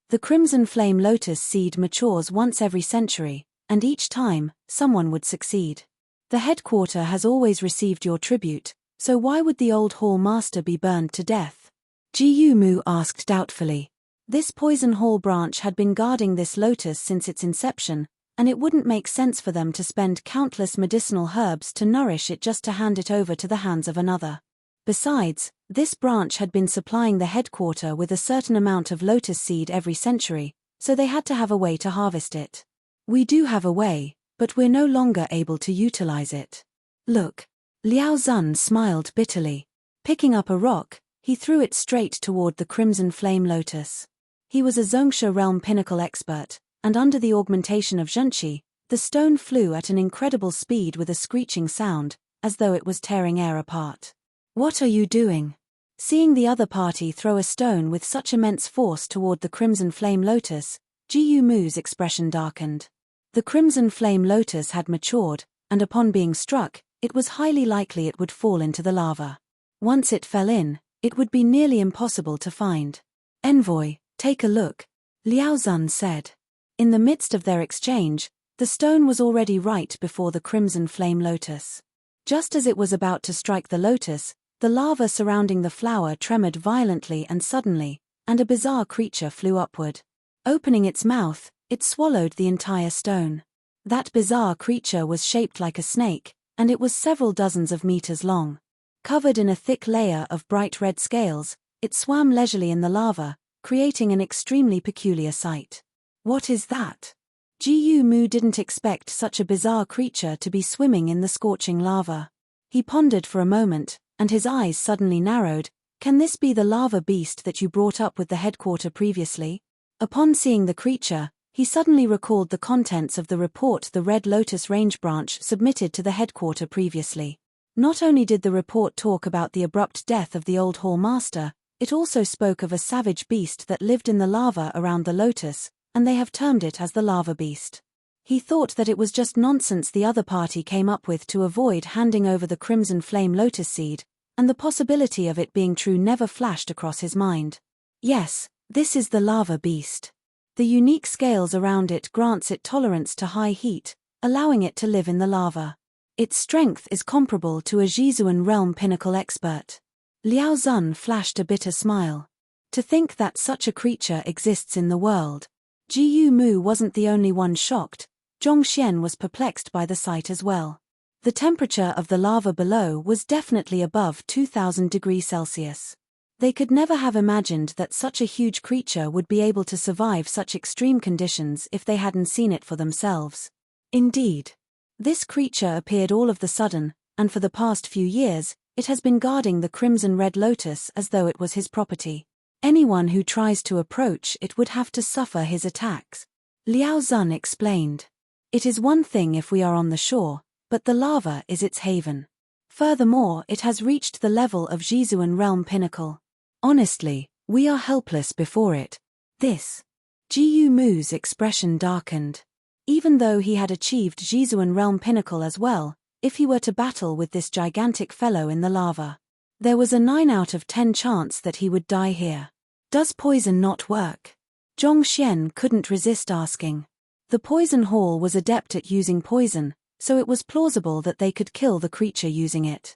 The Crimson Flame Lotus seed matures once every century, and each time, someone would succeed. The headquarter has always received your tribute, so why would the old Hall Master be burned to death? Ji Mu asked doubtfully. This Poison Hall branch had been guarding this lotus since its inception, and it wouldn't make sense for them to spend countless medicinal herbs to nourish it just to hand it over to the hands of another. Besides, this branch had been supplying the headquarter with a certain amount of lotus seed every century, so they had to have a way to harvest it. We do have a way, but we're no longer able to utilize it. Look. Liao Zun smiled bitterly. Picking up a rock, he threw it straight toward the Crimson Flame Lotus. He was a Zhongsha realm pinnacle expert, and under the augmentation of Zhenqi, the stone flew at an incredible speed with a screeching sound, as though it was tearing air apart. What are you doing? Seeing the other party throw a stone with such immense force toward the Crimson Flame Lotus, Ji Mu's expression darkened. The Crimson Flame Lotus had matured, and upon being struck, it was highly likely it would fall into the lava. Once it fell in, it would be nearly impossible to find. Envoy, take a look, Liao Zun said. In the midst of their exchange, the stone was already right before the Crimson Flame Lotus. Just as it was about to strike the lotus, the lava surrounding the flower tremored violently and suddenly, and a bizarre creature flew upward. Opening its mouth, it swallowed the entire stone. That bizarre creature was shaped like a snake, and it was several dozens of meters long. Covered in a thick layer of bright red scales, it swam leisurely in the lava, creating an extremely peculiar sight. What is that? Ji Mu didn't expect such a bizarre creature to be swimming in the scorching lava. He pondered for a moment, and his eyes suddenly narrowed. Can this be the lava beast that you brought up with the headquarter previously? Upon seeing the creature, he suddenly recalled the contents of the report the Red Lotus Range branch submitted to the headquarter previously. Not only did the report talk about the abrupt death of the old Hall Master, it also spoke of a savage beast that lived in the lava around the lotus, and they have termed it as the lava beast. He thought that it was just nonsense the other party came up with to avoid handing over the crimson flame lotus seed, and the possibility of it being true never flashed across his mind. Yes, this is the lava beast. The unique scales around it grants it tolerance to high heat, allowing it to live in the lava. Its strength is comparable to a Jizuan realm pinnacle expert. Liao Zun flashed a bitter smile. To think that such a creature exists in the world. Ji Mu wasn't the only one shocked. Zhongxian was perplexed by the sight as well. The temperature of the lava below was definitely above 2000 degrees Celsius. They could never have imagined that such a huge creature would be able to survive such extreme conditions if they hadn't seen it for themselves. Indeed, this creature appeared all of the sudden, and for the past few years, it has been guarding the crimson red lotus as though it was his property. Anyone who tries to approach it would have to suffer his attacks. Liao Zun explained. It is one thing if we are on the shore, but the lava is its haven. Furthermore, it has reached the level of Jizuan realm pinnacle. Honestly, we are helpless before it. This. Ji Mu's expression darkened. Even though he had achieved Jizuan realm pinnacle as well, if he were to battle with this gigantic fellow in the lava, there was a 9 out of 10 chance that he would die here. Does poison not work? Zhongxian couldn't resist asking. The poison hall was adept at using poison, so it was plausible that they could kill the creature using it.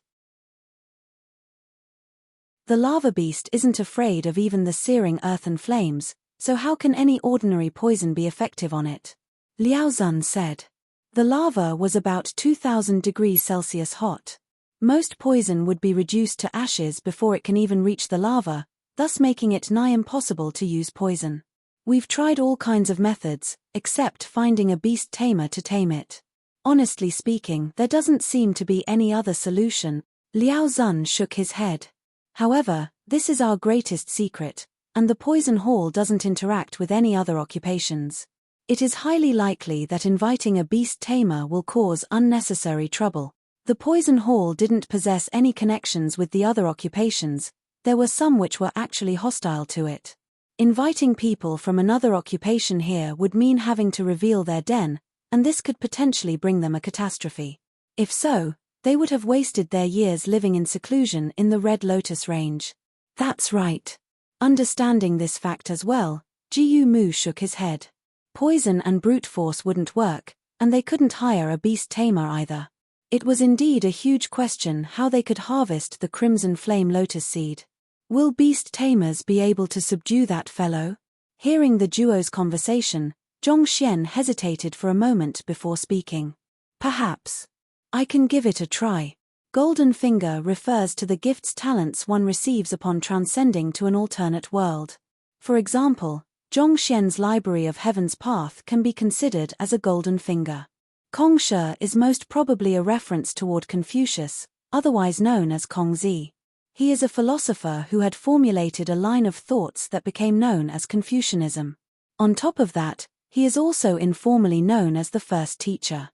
The lava beast isn't afraid of even the searing earthen flames, so how can any ordinary poison be effective on it? Liao Zun said. The lava was about 2000 degrees Celsius hot. Most poison would be reduced to ashes before it can even reach the lava, thus making it nigh impossible to use poison. We've tried all kinds of methods, except finding a beast tamer to tame it. Honestly speaking, there doesn't seem to be any other solution. Liao Zun shook his head. However, this is our greatest secret, and the poison hall doesn't interact with any other occupations. It is highly likely that inviting a beast tamer will cause unnecessary trouble. The poison hall didn't possess any connections with the other occupations, there were some which were actually hostile to it. Inviting people from another occupation here would mean having to reveal their den, and this could potentially bring them a catastrophe. If so, they would have wasted their years living in seclusion in the Red Lotus Range. That's right. Understanding this fact as well, Ji Mu shook his head. Poison and brute force wouldn't work, and they couldn't hire a beast tamer either. It was indeed a huge question how they could harvest the crimson flame lotus seed. Will beast tamers be able to subdue that fellow? Hearing the duo's conversation, Zhongxian hesitated for a moment before speaking. Perhaps. I can give it a try. Golden Finger refers to the gifts talents one receives upon transcending to an alternate world. For example, Zhongxian's Library of Heaven's Path can be considered as a golden finger. Kongshi is most probably a reference toward Confucius, otherwise known as Kongzi. He is a philosopher who had formulated a line of thoughts that became known as Confucianism. On top of that, he is also informally known as the first teacher.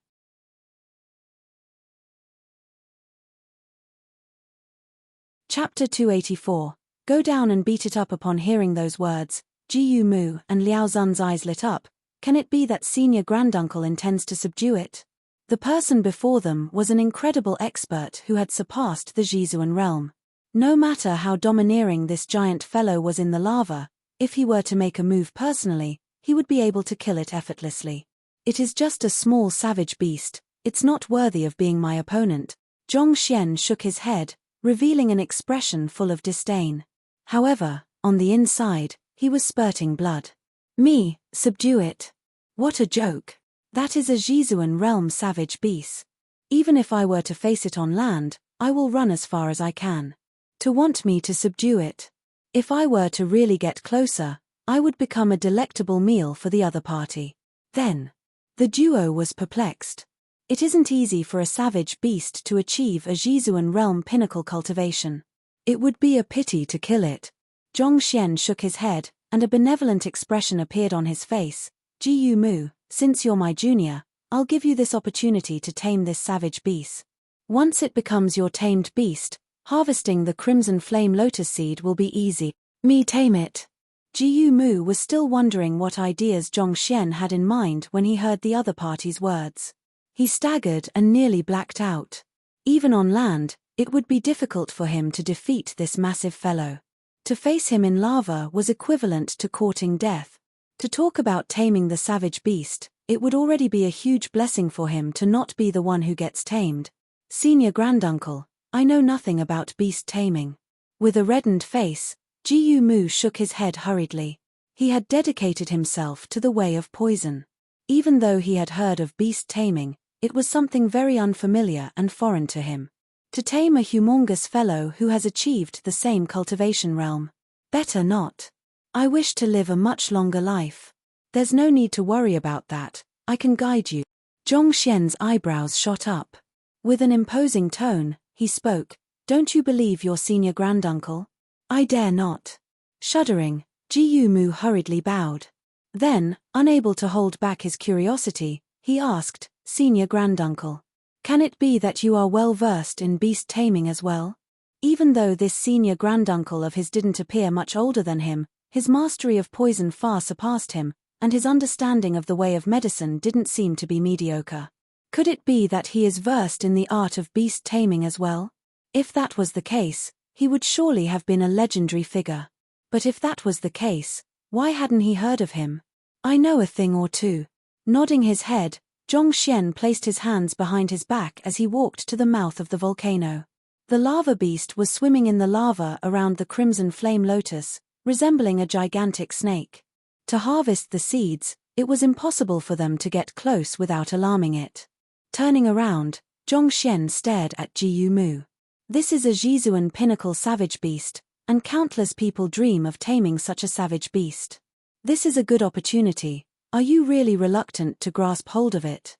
Chapter 284. Go down and beat it up. Upon hearing those words, Ji Mu and Liao Zun's eyes lit up. Can it be that senior granduncle intends to subdue it? The person before them was an incredible expert who had surpassed the Jizuan realm. No matter how domineering this giant fellow was in the lava, if he were to make a move personally, he would be able to kill it effortlessly. It is just a small savage beast, it's not worthy of being my opponent. Zhongxian shook his head, revealing an expression full of disdain. However, on the inside, he was spurting blood. Me, subdue it. What a joke. That is a Jizuan realm savage beast. Even if I were to face it on land, I will run as far as I can. To want me to subdue it. If I were to really get closer, I would become a delectable meal for the other party. Then. The duo was perplexed. It isn't easy for a savage beast to achieve a Jizuan realm pinnacle cultivation. It would be a pity to kill it. Zhongxian shook his head, and a benevolent expression appeared on his face. Ji Mu, since you're my junior, I'll give you this opportunity to tame this savage beast. Once it becomes your tamed beast, harvesting the crimson flame lotus seed will be easy. Me tame it. Jiyu Mu was still wondering what ideas Zhongxian had in mind when he heard the other party's words. He staggered and nearly blacked out. Even on land, it would be difficult for him to defeat this massive fellow. To face him in lava was equivalent to courting death. To talk about taming the savage beast, it would already be a huge blessing for him to not be the one who gets tamed. Senior Granduncle, I know nothing about beast taming. With a reddened face, Jiyu Mu shook his head hurriedly. He had dedicated himself to the way of poison. Even though he had heard of beast taming, it was something very unfamiliar and foreign to him. To tame a humongous fellow who has achieved the same cultivation realm. Better not. I wish to live a much longer life. There's no need to worry about that, I can guide you. Zhongxian's eyebrows shot up. With an imposing tone, he spoke, Don't you believe your senior granduncle? I dare not. Shuddering, Jiyu Mu hurriedly bowed. Then, unable to hold back his curiosity, he asked, Senior Granduncle, can it be that you are well versed in beast taming as well? Even though this senior granduncle of his didn't appear much older than him, his mastery of poison far surpassed him, and his understanding of the way of medicine didn't seem to be mediocre. Could it be that he is versed in the art of beast taming as well? If that was the case, he would surely have been a legendary figure. But if that was the case, why hadn't he heard of him? I know a thing or two. Nodding his head, Zhongxian placed his hands behind his back as he walked to the mouth of the volcano. The lava beast was swimming in the lava around the crimson flame lotus, resembling a gigantic snake. To harvest the seeds, it was impossible for them to get close without alarming it. Turning around, Zhongxian stared at Jiyu Mu. This is a Jizuan pinnacle savage beast, and countless people dream of taming such a savage beast. This is a good opportunity. Are you really reluctant to grasp hold of it?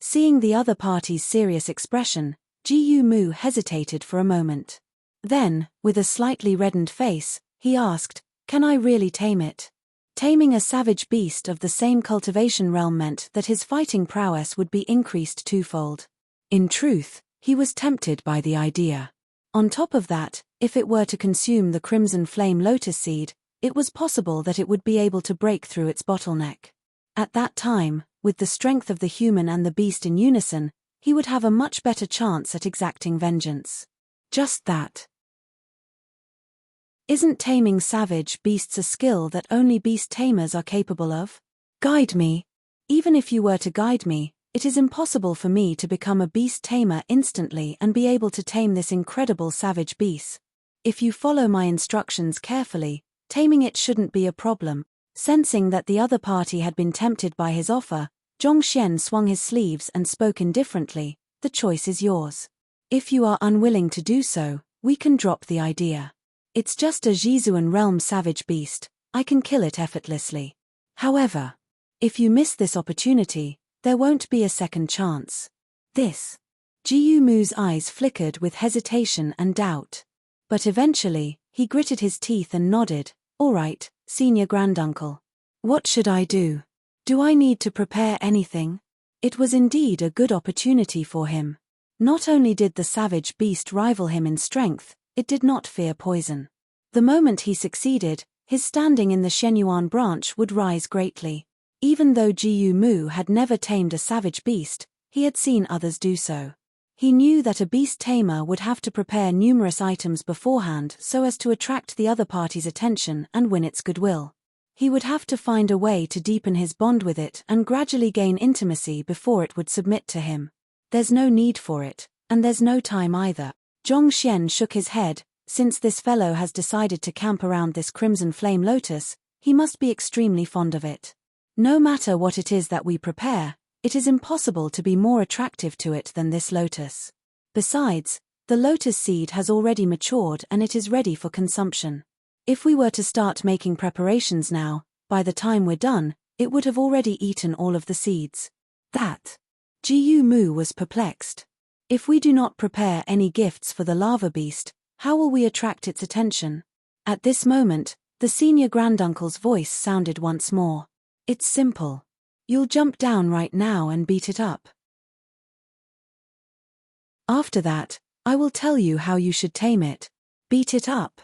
Seeing the other party's serious expression, Jiyu Mu hesitated for a moment. Then, with a slightly reddened face, he asked, Can I really tame it? Taming a savage beast of the same cultivation realm meant that his fighting prowess would be increased twofold. In truth, he was tempted by the idea. On top of that, if it were to consume the crimson flame lotus seed, it was possible that it would be able to break through its bottleneck. At that time, with the strength of the human and the beast in unison, he would have a much better chance at exacting vengeance. Just that. Isn't taming savage beasts a skill that only beast tamers are capable of? Guide me. Even if you were to guide me, it is impossible for me to become a beast tamer instantly and be able to tame this incredible savage beast. If you follow my instructions carefully, taming it shouldn't be a problem. Sensing that the other party had been tempted by his offer, Zhongxian swung his sleeves and spoke indifferently, The choice is yours. If you are unwilling to do so, we can drop the idea. It's just a Jizuan realm savage beast, I can kill it effortlessly. However, if you miss this opportunity, there won't be a second chance. Jiyu Mu's eyes flickered with hesitation and doubt. But eventually, he gritted his teeth and nodded, All right, Senior Granduncle. What should I do? Do I need to prepare anything? It was indeed a good opportunity for him. Not only did the savage beast rival him in strength, it did not fear poison. The moment he succeeded, his standing in the Shenyuan branch would rise greatly. Even though Jiyu Mu had never tamed a savage beast, he had seen others do so. He knew that a beast tamer would have to prepare numerous items beforehand so as to attract the other party's attention and win its goodwill. He would have to find a way to deepen his bond with it and gradually gain intimacy before it would submit to him. There's no need for it, and there's no time either. Zhongxian shook his head. Since this fellow has decided to camp around this crimson flame lotus, he must be extremely fond of it. No matter what it is that we prepare, it is impossible to be more attractive to it than this lotus. Besides, the lotus seed has already matured and it is ready for consumption. If we were to start making preparations now, by the time we're done, it would have already eaten all of the seeds. Jiyu Mu was perplexed. If we do not prepare any gifts for the lava beast, how will we attract its attention? At this moment, the senior granduncle's voice sounded once more. It's simple. You'll jump down right now and beat it up. After that, I will tell you how you should tame it. Beat it up.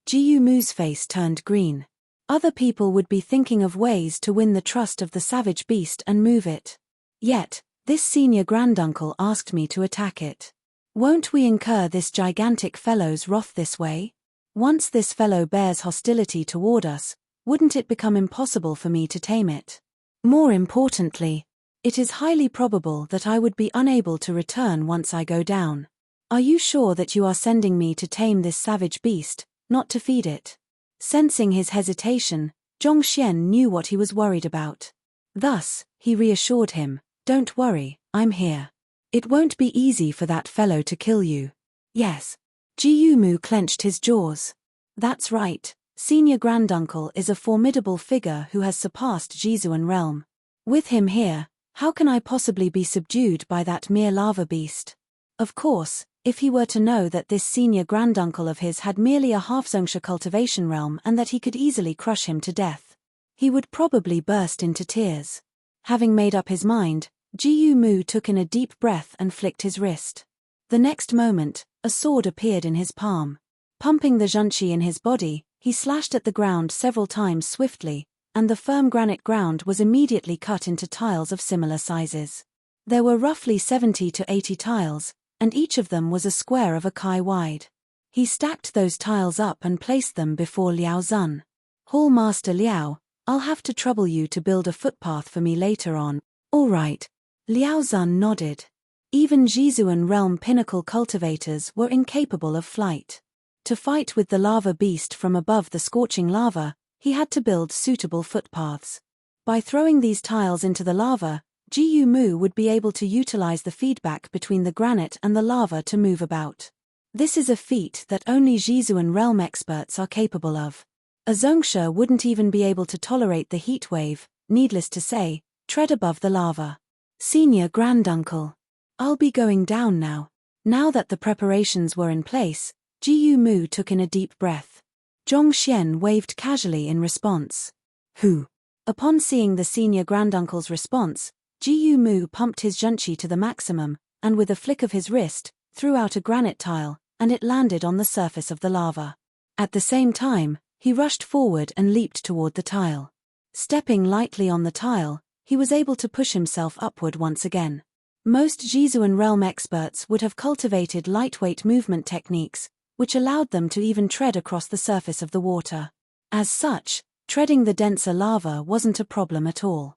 Jiyu Mu's face turned green. Other people would be thinking of ways to win the trust of the savage beast and move it. Yet, this senior granduncle asked me to attack it. Won't we incur this gigantic fellow's wrath this way? Once this fellow bears hostility toward us, wouldn't it become impossible for me to tame it? More importantly, it is highly probable that I would be unable to return once I go down. Are you sure that you are sending me to tame this savage beast, not to feed it? Sensing his hesitation, Zhongxian knew what he was worried about. Thus, he reassured him, "Don't worry, I'm here. It won't be easy for that fellow to kill you." Yes. Jiyumu clenched his jaws. That's right, Senior Granduncle is a formidable figure who has surpassed Jizuan realm. With him here, how can I possibly be subdued by that mere lava beast? Of course, if he were to know that this senior granduncle of his had merely a half-zongsha cultivation realm and that he could easily crush him to death, he would probably burst into tears. Having made up his mind, Jiyumu took in a deep breath and flicked his wrist. The next moment, a sword appeared in his palm. Pumping the zhunqi in his body, he slashed at the ground several times swiftly, and the firm granite ground was immediately cut into tiles of similar sizes. There were roughly 70 to 80 tiles, and each of them was a square of a kai wide. He stacked those tiles up and placed them before Liao Zun. "Hall Master Liao, I'll have to trouble you to build a footpath for me later on." "All right." Liao Zun nodded. Even Jizuan realm pinnacle cultivators were incapable of flight. To fight with the lava beast from above the scorching lava, he had to build suitable footpaths. By throwing these tiles into the lava, Jiyumu would be able to utilize the feedback between the granite and the lava to move about. This is a feat that only Jizuan realm experts are capable of. A zongsha wouldn't even be able to tolerate the heat wave, needless to say, tread above the lava. "Senior Granduncle, I'll be going down now." Now that the preparations were in place, Jiyumu took in a deep breath. Zhongxian waved casually in response. "Who?" Upon seeing the senior granduncle's response, Jiyumu pumped his zhunqi to the maximum, and with a flick of his wrist, threw out a granite tile, and it landed on the surface of the lava. At the same time, he rushed forward and leaped toward the tile. Stepping lightly on the tile, he was able to push himself upward once again. Most Jizuan realm experts would have cultivated lightweight movement techniques, which allowed them to even tread across the surface of the water. As such, treading the denser lava wasn't a problem at all.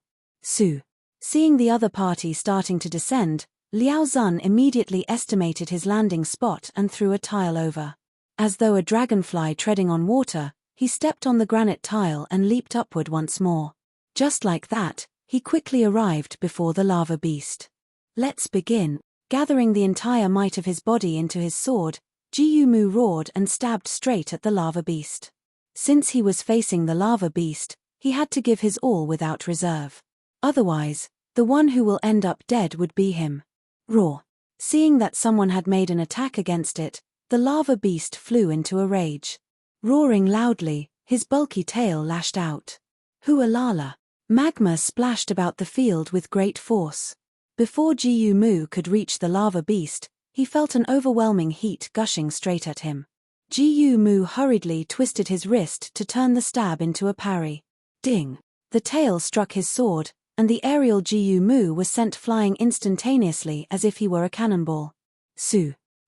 Seeing the other party starting to descend, Liao Zun immediately estimated his landing spot and threw a tile over. As though a dragonfly treading on water, he stepped on the granite tile and leaped upward once more. Just like that, he quickly arrived before the lava beast. "Let's begin." Gathering the entire might of his body into his sword, Jiyumu roared and stabbed straight at the lava beast. Since he was facing the lava beast, he had to give his all without reserve. Otherwise, the one who will end up dead would be him. Roar. Seeing that someone had made an attack against it, the lava beast flew into a rage. Roaring loudly, his bulky tail lashed out. Hualala. Magma splashed about the field with great force. Before Jiyumu could reach the lava beast, he felt an overwhelming heat gushing straight at him. Jiyumu hurriedly twisted his wrist to turn the stab into a parry. Ding! The tail struck his sword, and the aerial Jiyumu was sent flying instantaneously as if he were a cannonball.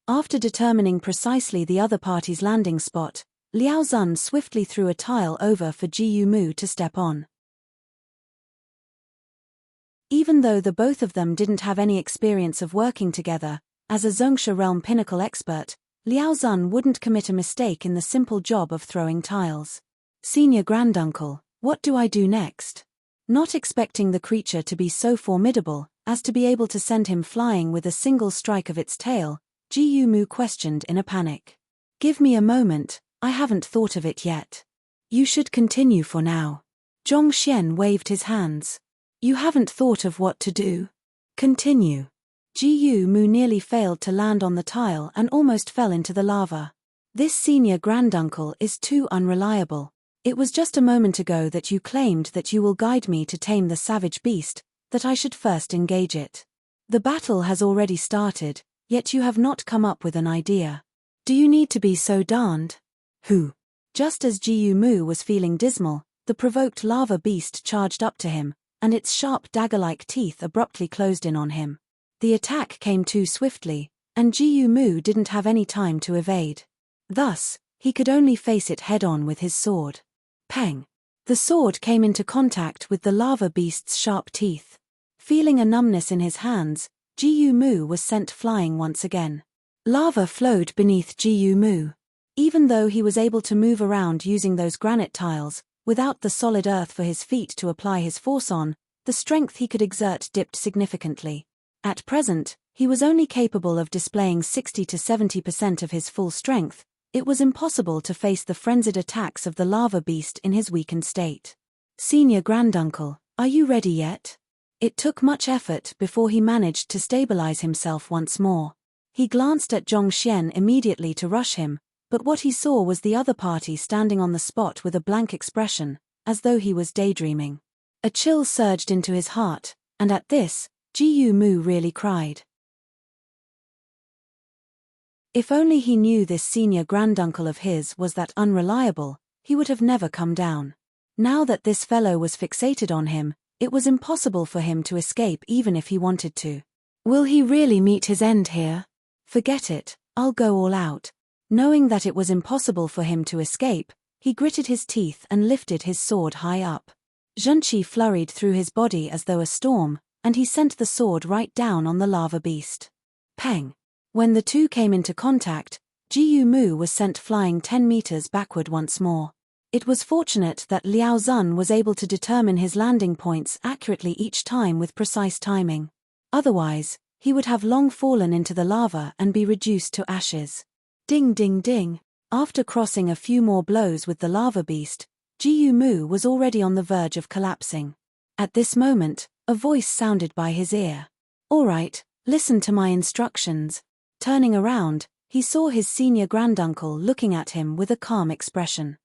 After determining precisely the other party's landing spot, Liao Zun swiftly threw a tile over for Jiyumu to step on. Even though the both of them didn't have any experience of working together, as a Zongsha realm pinnacle expert, Liao Zun wouldn't commit a mistake in the simple job of throwing tiles. "Senior Granduncle, what do I do next?" Not expecting the creature to be so formidable as to be able to send him flying with a single strike of its tail, Jiyumu questioned in a panic. "Give me a moment, I haven't thought of it yet." "You should continue for now." Zhongxian waved his hands. "You haven't thought of what to do? Continue." Jiyumu nearly failed to land on the tile and almost fell into the lava. "This senior granduncle is too unreliable. It was just a moment ago that you claimed that you will guide me to tame the savage beast, that I should first engage it. The battle has already started, yet you have not come up with an idea. Do you need to be so darned?" Just as Jiyumu was feeling dismal, The provoked lava beast charged up to him, and its sharp dagger-like teeth abruptly closed in on him. The attack came too swiftly, and Jiyu Mu didn't have any time to evade. Thus, he could only face it head-on with his sword. Peng! The sword came into contact with the lava beast's sharp teeth. Feeling a numbness in his hands, Jiyu Mu was sent flying once again. Lava flowed beneath Jiyu Mu. Even though he was able to move around using those granite tiles, without the solid earth for his feet to apply his force on, the strength he could exert dipped significantly. At present, he was only capable of displaying 60 to 70% of his full strength. It was impossible to face the frenzied attacks of the lava beast in his weakened state. Senior Granduncle, are you ready yet? It took much effort before he managed to stabilize himself once more. He glanced at Zhongxian immediately to rush him, but what he saw was the other party standing on the spot with a blank expression, as though he was daydreaming. A chill surged into his heart, and at this, Jiyu Mu really cried. If only he knew this senior granduncle of his was that unreliable, he would have never come down. Now that this fellow was fixated on him, it was impossible for him to escape even if he wanted to. Will he really meet his end here? Forget it, I'll go all out. Knowing that it was impossible for him to escape, he gritted his teeth and lifted his sword high up. Zhenqi flurried through his body as though a storm, and he sent the sword right down on the lava beast. Peng! When the two came into contact, Jiyu Mu was sent flying 10 meters backward once more. It was fortunate that Liao Zun was able to determine his landing points accurately each time with precise timing. Otherwise, he would have long fallen into the lava and be reduced to ashes. Ding ding ding! After crossing a few more blows with the lava beast, Jiyu Mu was already on the verge of collapsing. At this moment, a voice sounded by his ear. All right, listen to my instructions. Turning around, he saw his senior granduncle looking at him with a calm expression.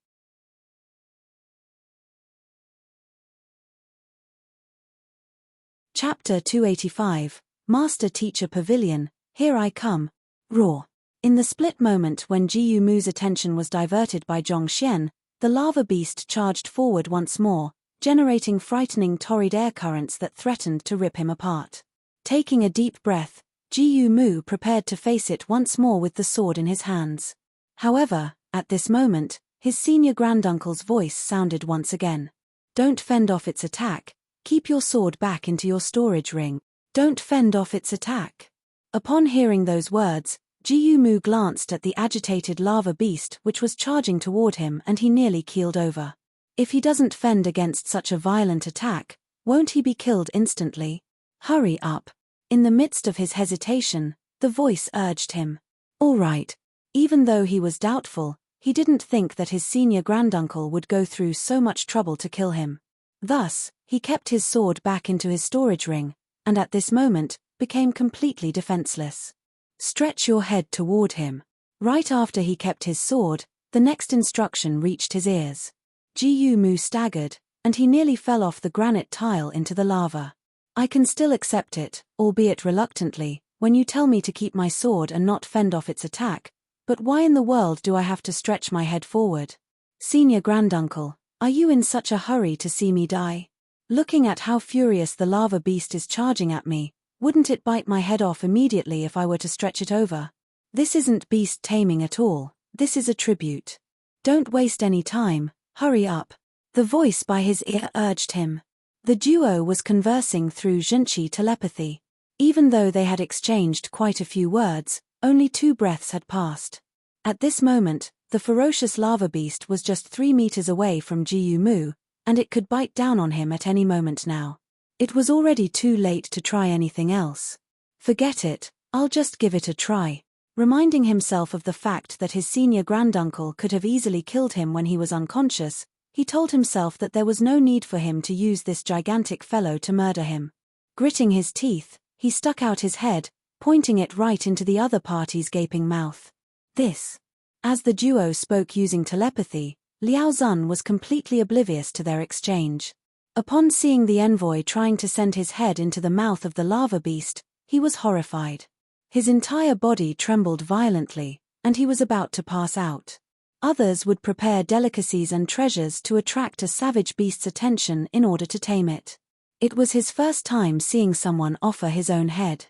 Chapter 285, Master-Teacher Pavilion, Here I Come. Roar. In the split moment when Jiyu Mu's attention was diverted by Zhongxian, the lava beast charged forward once more, generating frightening torrid air currents that threatened to rip him apart. Taking a deep breath, Jiyu Mu prepared to face it once more with the sword in his hands. However, at this moment, his senior granduncle's voice sounded once again. Don't fend off its attack, keep your sword back into your storage ring. Don't fend off its attack. Upon hearing those words, Jiyu Mu glanced at the agitated lava beast which was charging toward him and he nearly keeled over. If he doesn't fend against such a violent attack, won't he be killed instantly? Hurry up. In the midst of his hesitation, the voice urged him. All right. Even though he was doubtful, he didn't think that his senior granduncle would go through so much trouble to kill him. Thus, he kept his sword back into his storage ring, and at this moment, became completely defenseless. Stretch your head toward him. Right after he kept his sword, the next instruction reached his ears. Jiyu Mu staggered, and he nearly fell off the granite tile into the lava. I can still accept it, albeit reluctantly, when you tell me to keep my sword and not fend off its attack, but why in the world do I have to stretch my head forward? Senior granduncle, are you in such a hurry to see me die? Looking at how furious the lava beast is charging at me, wouldn't it bite my head off immediately if I were to stretch it over? This isn't beast taming at all, this is a tribute. Don't waste any time, hurry up. The voice by his ear urged him. The duo was conversing through Zhenqi telepathy. Even though they had exchanged quite a few words, only 2 breaths had passed. At this moment, the ferocious lava beast was just 3 meters away from Jiyu Mu, and it could bite down on him at any moment now. It was already too late to try anything else. Forget it, I'll just give it a try. Reminding himself of the fact that his senior granduncle could have easily killed him when he was unconscious, he told himself that there was no need for him to use this gigantic fellow to murder him. Gritting his teeth, he stuck out his head, pointing it right into the other party's gaping mouth. This. As the duo spoke using telepathy, Liao Zun was completely oblivious to their exchange. Upon seeing the envoy trying to send his head into the mouth of the lava beast, he was horrified. His entire body trembled violently, and he was about to pass out. Others would prepare delicacies and treasures to attract a savage beast's attention in order to tame it. It was his first time seeing someone offer his own head.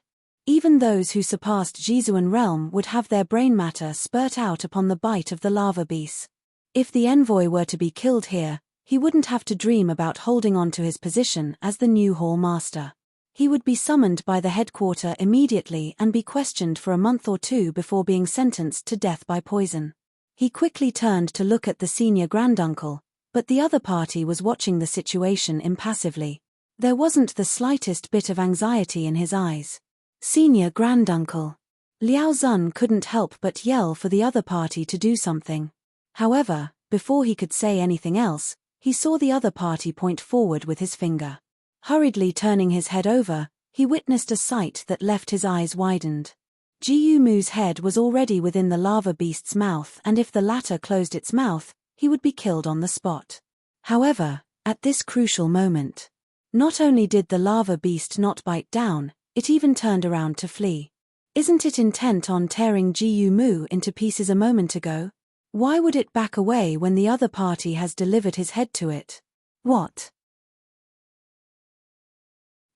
Even those who surpassed Jizuan realm would have their brain matter spurt out upon the bite of the lava beast. If the envoy were to be killed here, he wouldn't have to dream about holding on to his position as the new hall master. He would be summoned by the headquarter immediately and be questioned for a month or two before being sentenced to death by poison. He quickly turned to look at the senior granduncle, but the other party was watching the situation impassively. There wasn't the slightest bit of anxiety in his eyes. Senior granduncle. Liao Zun couldn't help but yell for the other party to do something. However, before he could say anything else, he saw the other party point forward with his finger. Hurriedly turning his head over, he witnessed a sight that left his eyes widened. Jiyu Mu's head was already within the lava beast's mouth, and if the latter closed its mouth, he would be killed on the spot. However, at this crucial moment, not only did the lava beast not bite down, it even turned around to flee. Isn't it intent on tearing Jiyu Mu into pieces a moment ago? Why would it back away when the other party has delivered his head to it? What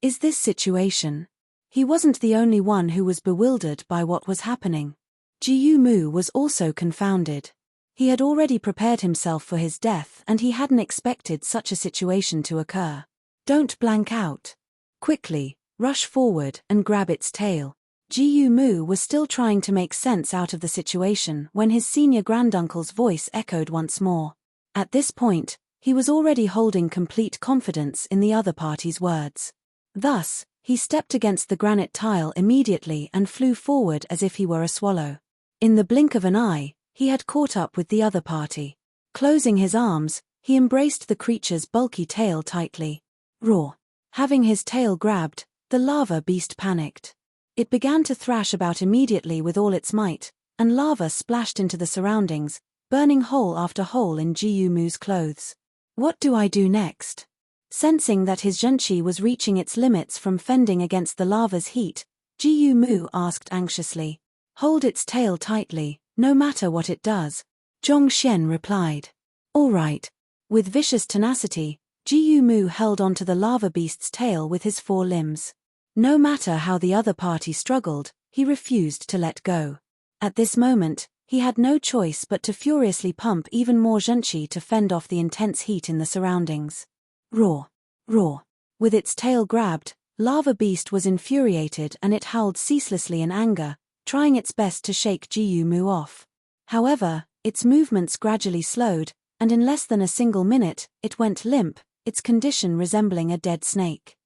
is this situation? He wasn't the only one who was bewildered by what was happening. Jiyu Mu was also confounded. He had already prepared himself for his death and he hadn't expected such a situation to occur. Don't blank out. Quickly, rush forward and grab its tail. Jiyu Mu was still trying to make sense out of the situation when his senior granduncle's voice echoed once more. At this point, he was already holding complete confidence in the other party's words. Thus, he stepped against the granite tile immediately and flew forward as if he were a swallow. In the blink of an eye, he had caught up with the other party. Closing his arms, he embraced the creature's bulky tail tightly. Roar! Having his tail grabbed, the lava beast panicked. It began to thrash about immediately with all its might, and lava splashed into the surroundings, burning hole after hole in Jiyu Mu's clothes. What do I do next? Sensing that his zhenqi was reaching its limits from fending against the lava's heat, Jiyu Mu asked anxiously. Hold its tail tightly, no matter what it does. Zhongxian replied. All right. With vicious tenacity, Jiyu Mu held onto the lava beast's tail with his 4 limbs. No matter how the other party struggled, he refused to let go. At this moment, he had no choice but to furiously pump even more zhenqi to fend off the intense heat in the surroundings. Roar! Roar! With its tail grabbed, Lava Beast was infuriated and it howled ceaselessly in anger, trying its best to shake Jiyu Mu off. However, its movements gradually slowed, and in less than a single minute, it went limp, its condition resembling a dead snake.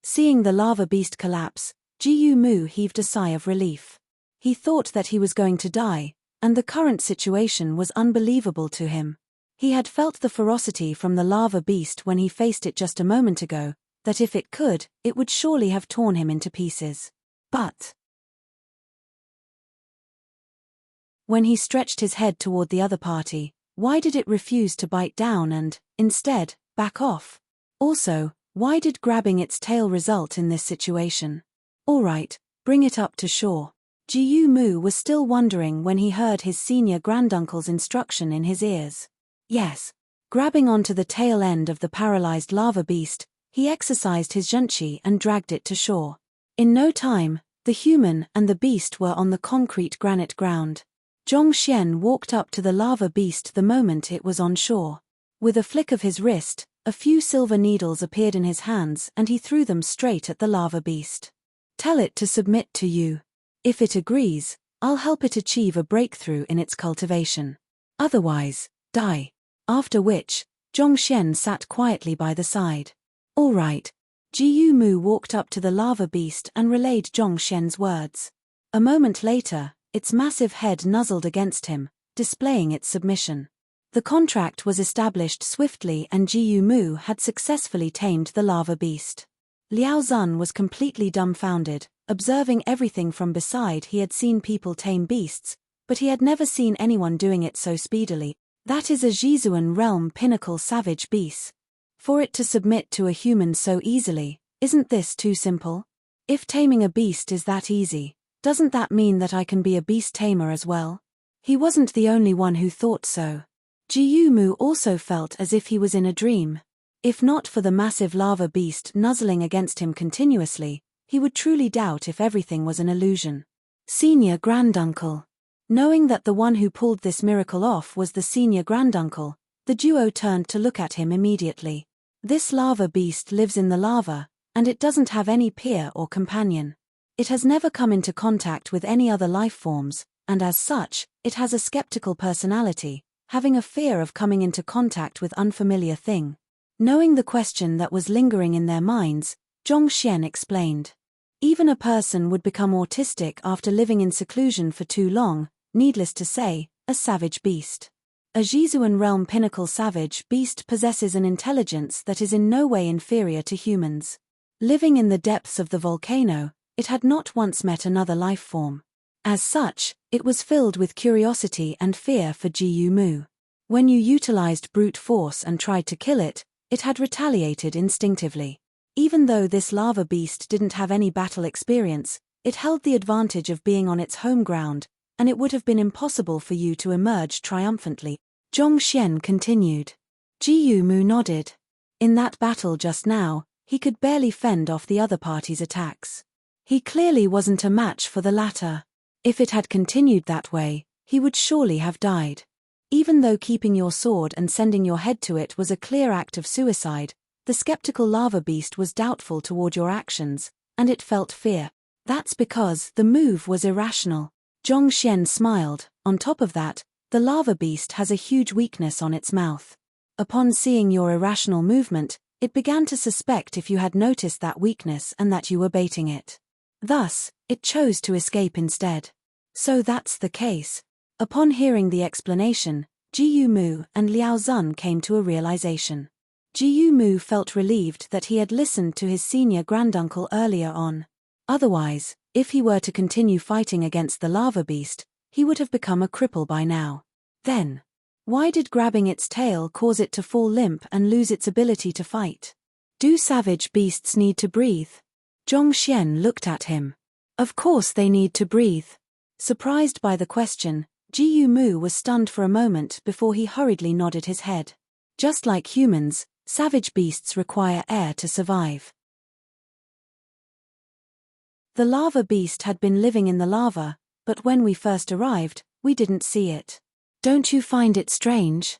Seeing the lava beast collapse, Jiyu Mu heaved a sigh of relief. He thought that he was going to die, and the current situation was unbelievable to him. He had felt the ferocity from the lava beast when he faced it just a moment ago, that if it could, it would surely have torn him into pieces. But when he stretched his head toward the other party, why did it refuse to bite down and, instead, back off? Also, why did grabbing its tail result in this situation? All right, bring it up to shore. Jiyu Mu was still wondering when he heard his senior granduncle's instruction in his ears. Yes. Grabbing onto the tail end of the paralyzed lava beast, he exercised his zhenqi and dragged it to shore. In no time, the human and the beast were on the concrete granite ground. Zhongxian walked up to the lava beast the moment it was on shore. With a flick of his wrist, a few silver needles appeared in his hands and he threw them straight at the lava beast. Tell it to submit to you. If it agrees, I'll help it achieve a breakthrough in its cultivation. Otherwise, die. After which, Zhongxian sat quietly by the side. All right. Jiyu Mu walked up to the lava beast and relayed Zhongxian's words. A moment later, its massive head nuzzled against him, displaying its submission. The contract was established swiftly and Jiyu Mu had successfully tamed the lava beast. Liao Zun was completely dumbfounded, observing everything from beside. He had seen people tame beasts, but he had never seen anyone doing it so speedily. That is a Jizuan realm pinnacle savage beast. For it to submit to a human so easily, isn't this too simple? If taming a beast is that easy, doesn't that mean that I can be a beast tamer as well? He wasn't the only one who thought so. Mu also felt as if he was in a dream. If not for the massive lava beast nuzzling against him continuously, he would truly doubt if everything was an illusion. Senior granduncle. Knowing that the one who pulled this miracle off was the senior granduncle, the duo turned to look at him immediately. This lava beast lives in the lava, and it doesn't have any peer or companion. It has never come into contact with any other life forms, and as such, it has a skeptical personality, having a fear of coming into contact with unfamiliar thing. Knowing the question that was lingering in their minds, Zhongxian explained. Even a person would become autistic after living in seclusion for too long, needless to say, a savage beast. A Jizuan realm pinnacle savage beast possesses an intelligence that is in no way inferior to humans. Living in the depths of the volcano, it had not once met another life form. As such, it was filled with curiosity and fear for Mu. When you utilized brute force and tried to kill it, it had retaliated instinctively. Even though this lava beast didn't have any battle experience, it held the advantage of being on its home ground, and it would have been impossible for you to emerge triumphantly. Zhongxian continued. Mu nodded. In that battle just now, he could barely fend off the other party's attacks. He clearly wasn't a match for the latter. If it had continued that way, he would surely have died. Even though keeping your sword and sending your head to it was a clear act of suicide, the skeptical lava beast was doubtful toward your actions, and it felt fear. That's because the move was irrational. Zhongxian smiled. On top of that, the lava beast has a huge weakness on its mouth. Upon seeing your irrational movement, it began to suspect if you had noticed that weakness and that you were baiting it. Thus, it chose to escape instead. So that's the case. Upon hearing the explanation, Mu and Liao Zun came to a realization. Mu felt relieved that he had listened to his senior granduncle earlier on. Otherwise, if he were to continue fighting against the lava beast, he would have become a cripple by now. Then, why did grabbing its tail cause it to fall limp and lose its ability to fight? Do savage beasts need to breathe? Zhongxian looked at him. Of course they need to breathe. Surprised by the question, Mu was stunned for a moment before he hurriedly nodded his head. Just like humans, savage beasts require air to survive. The lava beast had been living in the lava, but when we first arrived, we didn't see it. Don't you find it strange?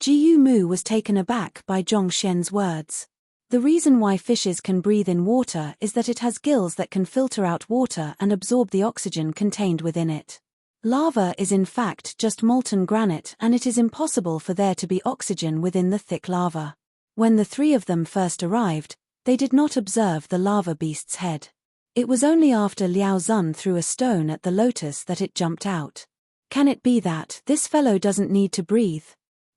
Mu was taken aback by Zhongxian's words. The reason why fishes can breathe in water is that it has gills that can filter out water and absorb the oxygen contained within it. Lava is in fact just molten granite, and it is impossible for there to be oxygen within the thick lava. When the three of them first arrived, they did not observe the lava beast's head. It was only after Liao Zun threw a stone at the lotus that it jumped out. Can it be that this fellow doesn't need to breathe?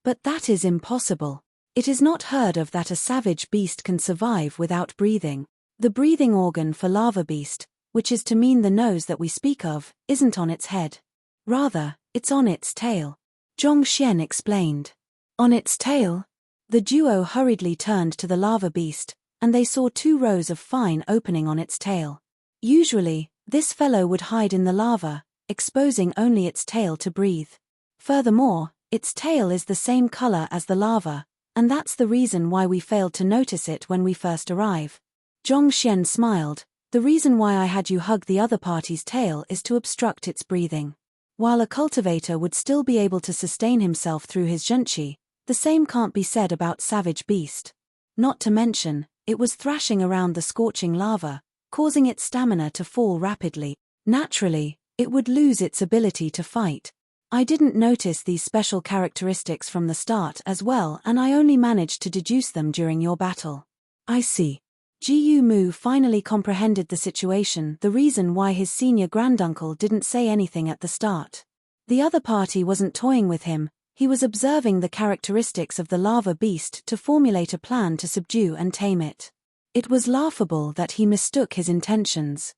But that is impossible. It is not heard of that a savage beast can survive without breathing. The breathing organ for lava beast, which is to mean the nose that we speak of, isn't on its head. Rather, it's on its tail. Zhongxian explained. On its tail? The duo hurriedly turned to the lava beast, and they saw 2 rows of fine opening on its tail. Usually, this fellow would hide in the lava, exposing only its tail to breathe. Furthermore, its tail is the same color as the lava, and that's the reason why we failed to notice it when we first arrived. Zhongxian smiled. The reason why I had you hug the other party's tail is to obstruct its breathing. While a cultivator would still be able to sustain himself through his zhenqi, the same can't be said about savage beast. Not to mention, it was thrashing around the scorching lava, causing its stamina to fall rapidly. Naturally, it would lose its ability to fight. I didn't notice these special characteristics from the start as well, and I only managed to deduce them during your battle. I see. Mu finally comprehended the situation, the reason why his senior granduncle didn't say anything at the start. The other party wasn't toying with him, he was observing the characteristics of the lava beast to formulate a plan to subdue and tame it. It was laughable that he mistook his intentions.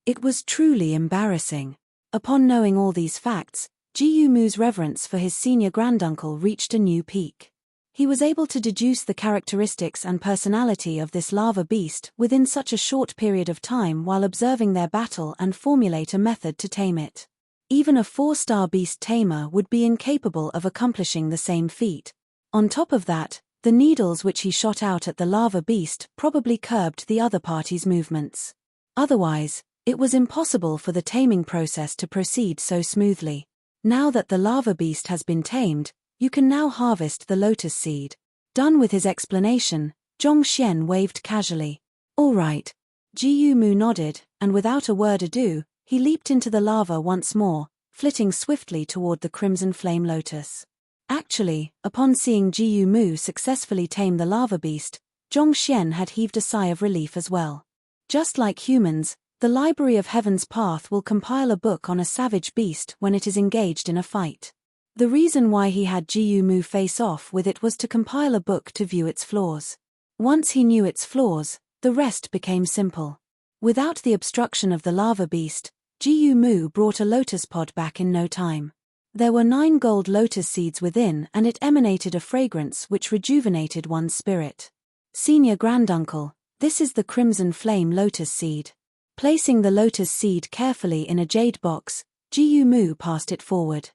It was truly embarrassing. Upon knowing all these facts, Mu's reverence for his senior granduncle reached a new peak. He was able to deduce the characteristics and personality of this lava beast within such a short period of time while observing their battle and formulate a method to tame it. Even a 4-star beast tamer would be incapable of accomplishing the same feat. On top of that, the needles which he shot out at the lava beast probably curbed the other party's movements. Otherwise, it was impossible for the taming process to proceed so smoothly. Now that the lava beast has been tamed, you can now harvest the lotus seed. Done with his explanation, Zhongxian waved casually. All right. Jiyu Mu nodded, and without a word ado, he leaped into the lava once more, flitting swiftly toward the crimson flame lotus. Actually, upon seeing Jiyu Mu successfully tame the lava beast, Zhongxian had heaved a sigh of relief as well. Just like humans, the Library of Heaven's Path will compile a book on a savage beast when it is engaged in a fight. The reason why he had Jiyu Mu face off with it was to compile a book to view its flaws. Once he knew its flaws, the rest became simple. Without the obstruction of the lava beast, Jiyu Mu brought a lotus pod back in no time. There were 9 gold lotus seeds within, and it emanated a fragrance which rejuvenated one's spirit. Senior Granduncle, this is the crimson flame lotus seed. Placing the lotus seed carefully in a jade box, Jiyu Mu passed it forward.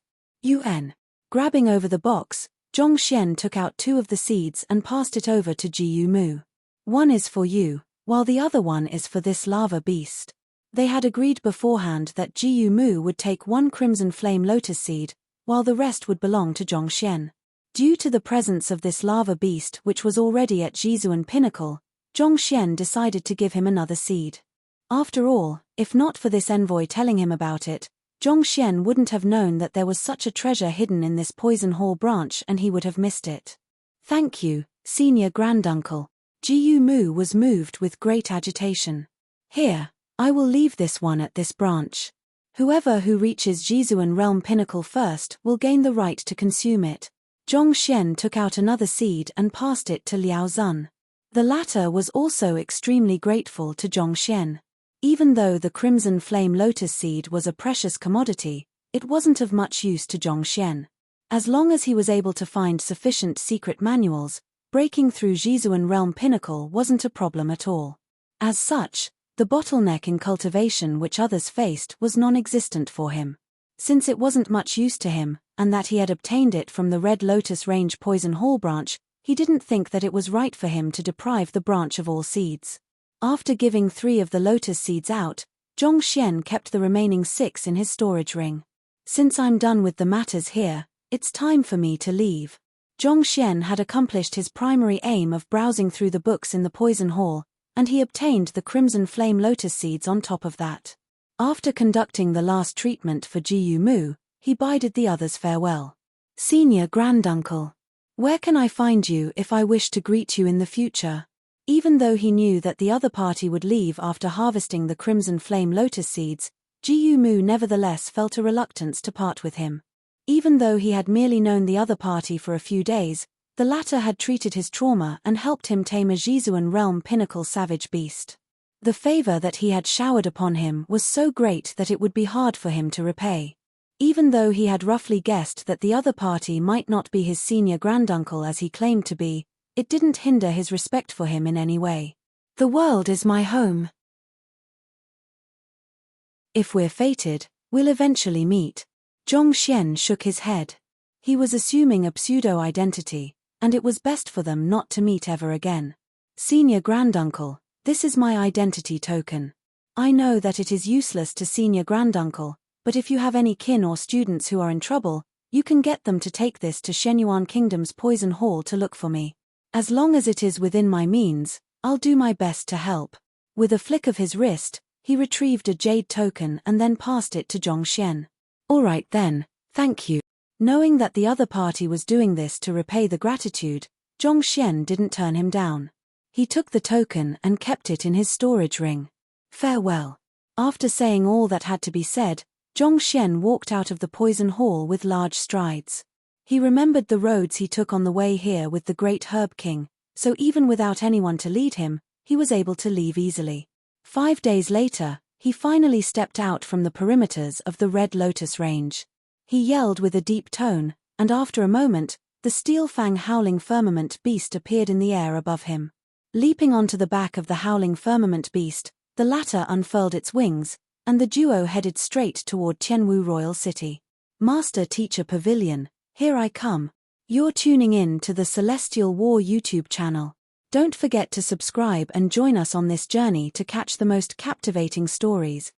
Grabbing over the box, Zhongxian took out 2 of the seeds and passed it over to Jiyu Mu. One is for you, while the other one is for this lava beast. They had agreed beforehand that Jiyu Mu would take 1 crimson flame lotus seed, while the rest would belong to Zhongxian. Due to the presence of this lava beast which was already at Jizuan Pinnacle, Zhongxian decided to give him another seed. After all, if not for this envoy telling him about it, Zhongxian wouldn't have known that there was such a treasure hidden in this Poison Hall branch and he would have missed it. Thank you, Senior Granduncle. Jiyu Mu was moved with great agitation. Here, I will leave this one at this branch. Whoever who reaches Jizuan Realm Pinnacle first will gain the right to consume it. Zhongxian took out another seed and passed it to Liao Zun. The latter was also extremely grateful to Zhongxian. Even though the crimson flame lotus seed was a precious commodity, it wasn't of much use to Zhongxian. As long as he was able to find sufficient secret manuals, breaking through Jizuan Realm Pinnacle wasn't a problem at all. As such, the bottleneck in cultivation which others faced was non-existent for him. Since it wasn't much use to him, and that he had obtained it from the Red Lotus Range Poison Hall branch, he didn't think that it was right for him to deprive the branch of all seeds. After giving 3 of the lotus seeds out, Zhongxian kept the remaining 6 in his storage ring. Since I'm done with the matters here, it's time for me to leave. Zhongxian had accomplished his primary aim of browsing through the books in the Poison Hall, and he obtained the crimson flame lotus seeds on top of that. After conducting the last treatment for Jiyu Mu, he bided the others farewell. Senior Granduncle, where can I find you if I wish to greet you in the future? Even though he knew that the other party would leave after harvesting the crimson flame lotus seeds, Jiyu Mu nevertheless felt a reluctance to part with him. Even though he had merely known the other party for a few days, the latter had treated his trauma and helped him tame a Jizuan Realm Pinnacle savage beast. The favor that he had showered upon him was so great that it would be hard for him to repay. Even though he had roughly guessed that the other party might not be his senior granduncle as he claimed to be, it didn't hinder his respect for him in any way. The world is my home. If we're fated, we'll eventually meet. Zhongxian shook his head. He was assuming a pseudo-identity, and it was best for them not to meet ever again. Senior Granduncle, this is my identity token. I know that it is useless to Senior Granduncle, but if you have any kin or students who are in trouble, you can get them to take this to Shenyuan Kingdom's Poison Hall to look for me. As long as it is within my means, I'll do my best to help. With a flick of his wrist, he retrieved a jade token and then passed it to Zhongxian. All right then, thank you. Knowing that the other party was doing this to repay the gratitude, Zhongxian didn't turn him down. He took the token and kept it in his storage ring. Farewell. After saying all that had to be said, Zhongxian walked out of the Poison Hall with large strides. He remembered the roads he took on the way here with the Great Herb King, so even without anyone to lead him, he was able to leave easily. 5 days later, he finally stepped out from the perimeters of the Red Lotus Range. He yelled with a deep tone, and after a moment, the steel-fang howling firmament beast appeared in the air above him. Leaping onto the back of the howling firmament beast, the latter unfurled its wings, and the duo headed straight toward Tianwu Royal City. Master Teacher Pavilion, here I come. You're tuning in to the Celestial War YouTube channel. Don't forget to subscribe and join us on this journey to catch the most captivating stories.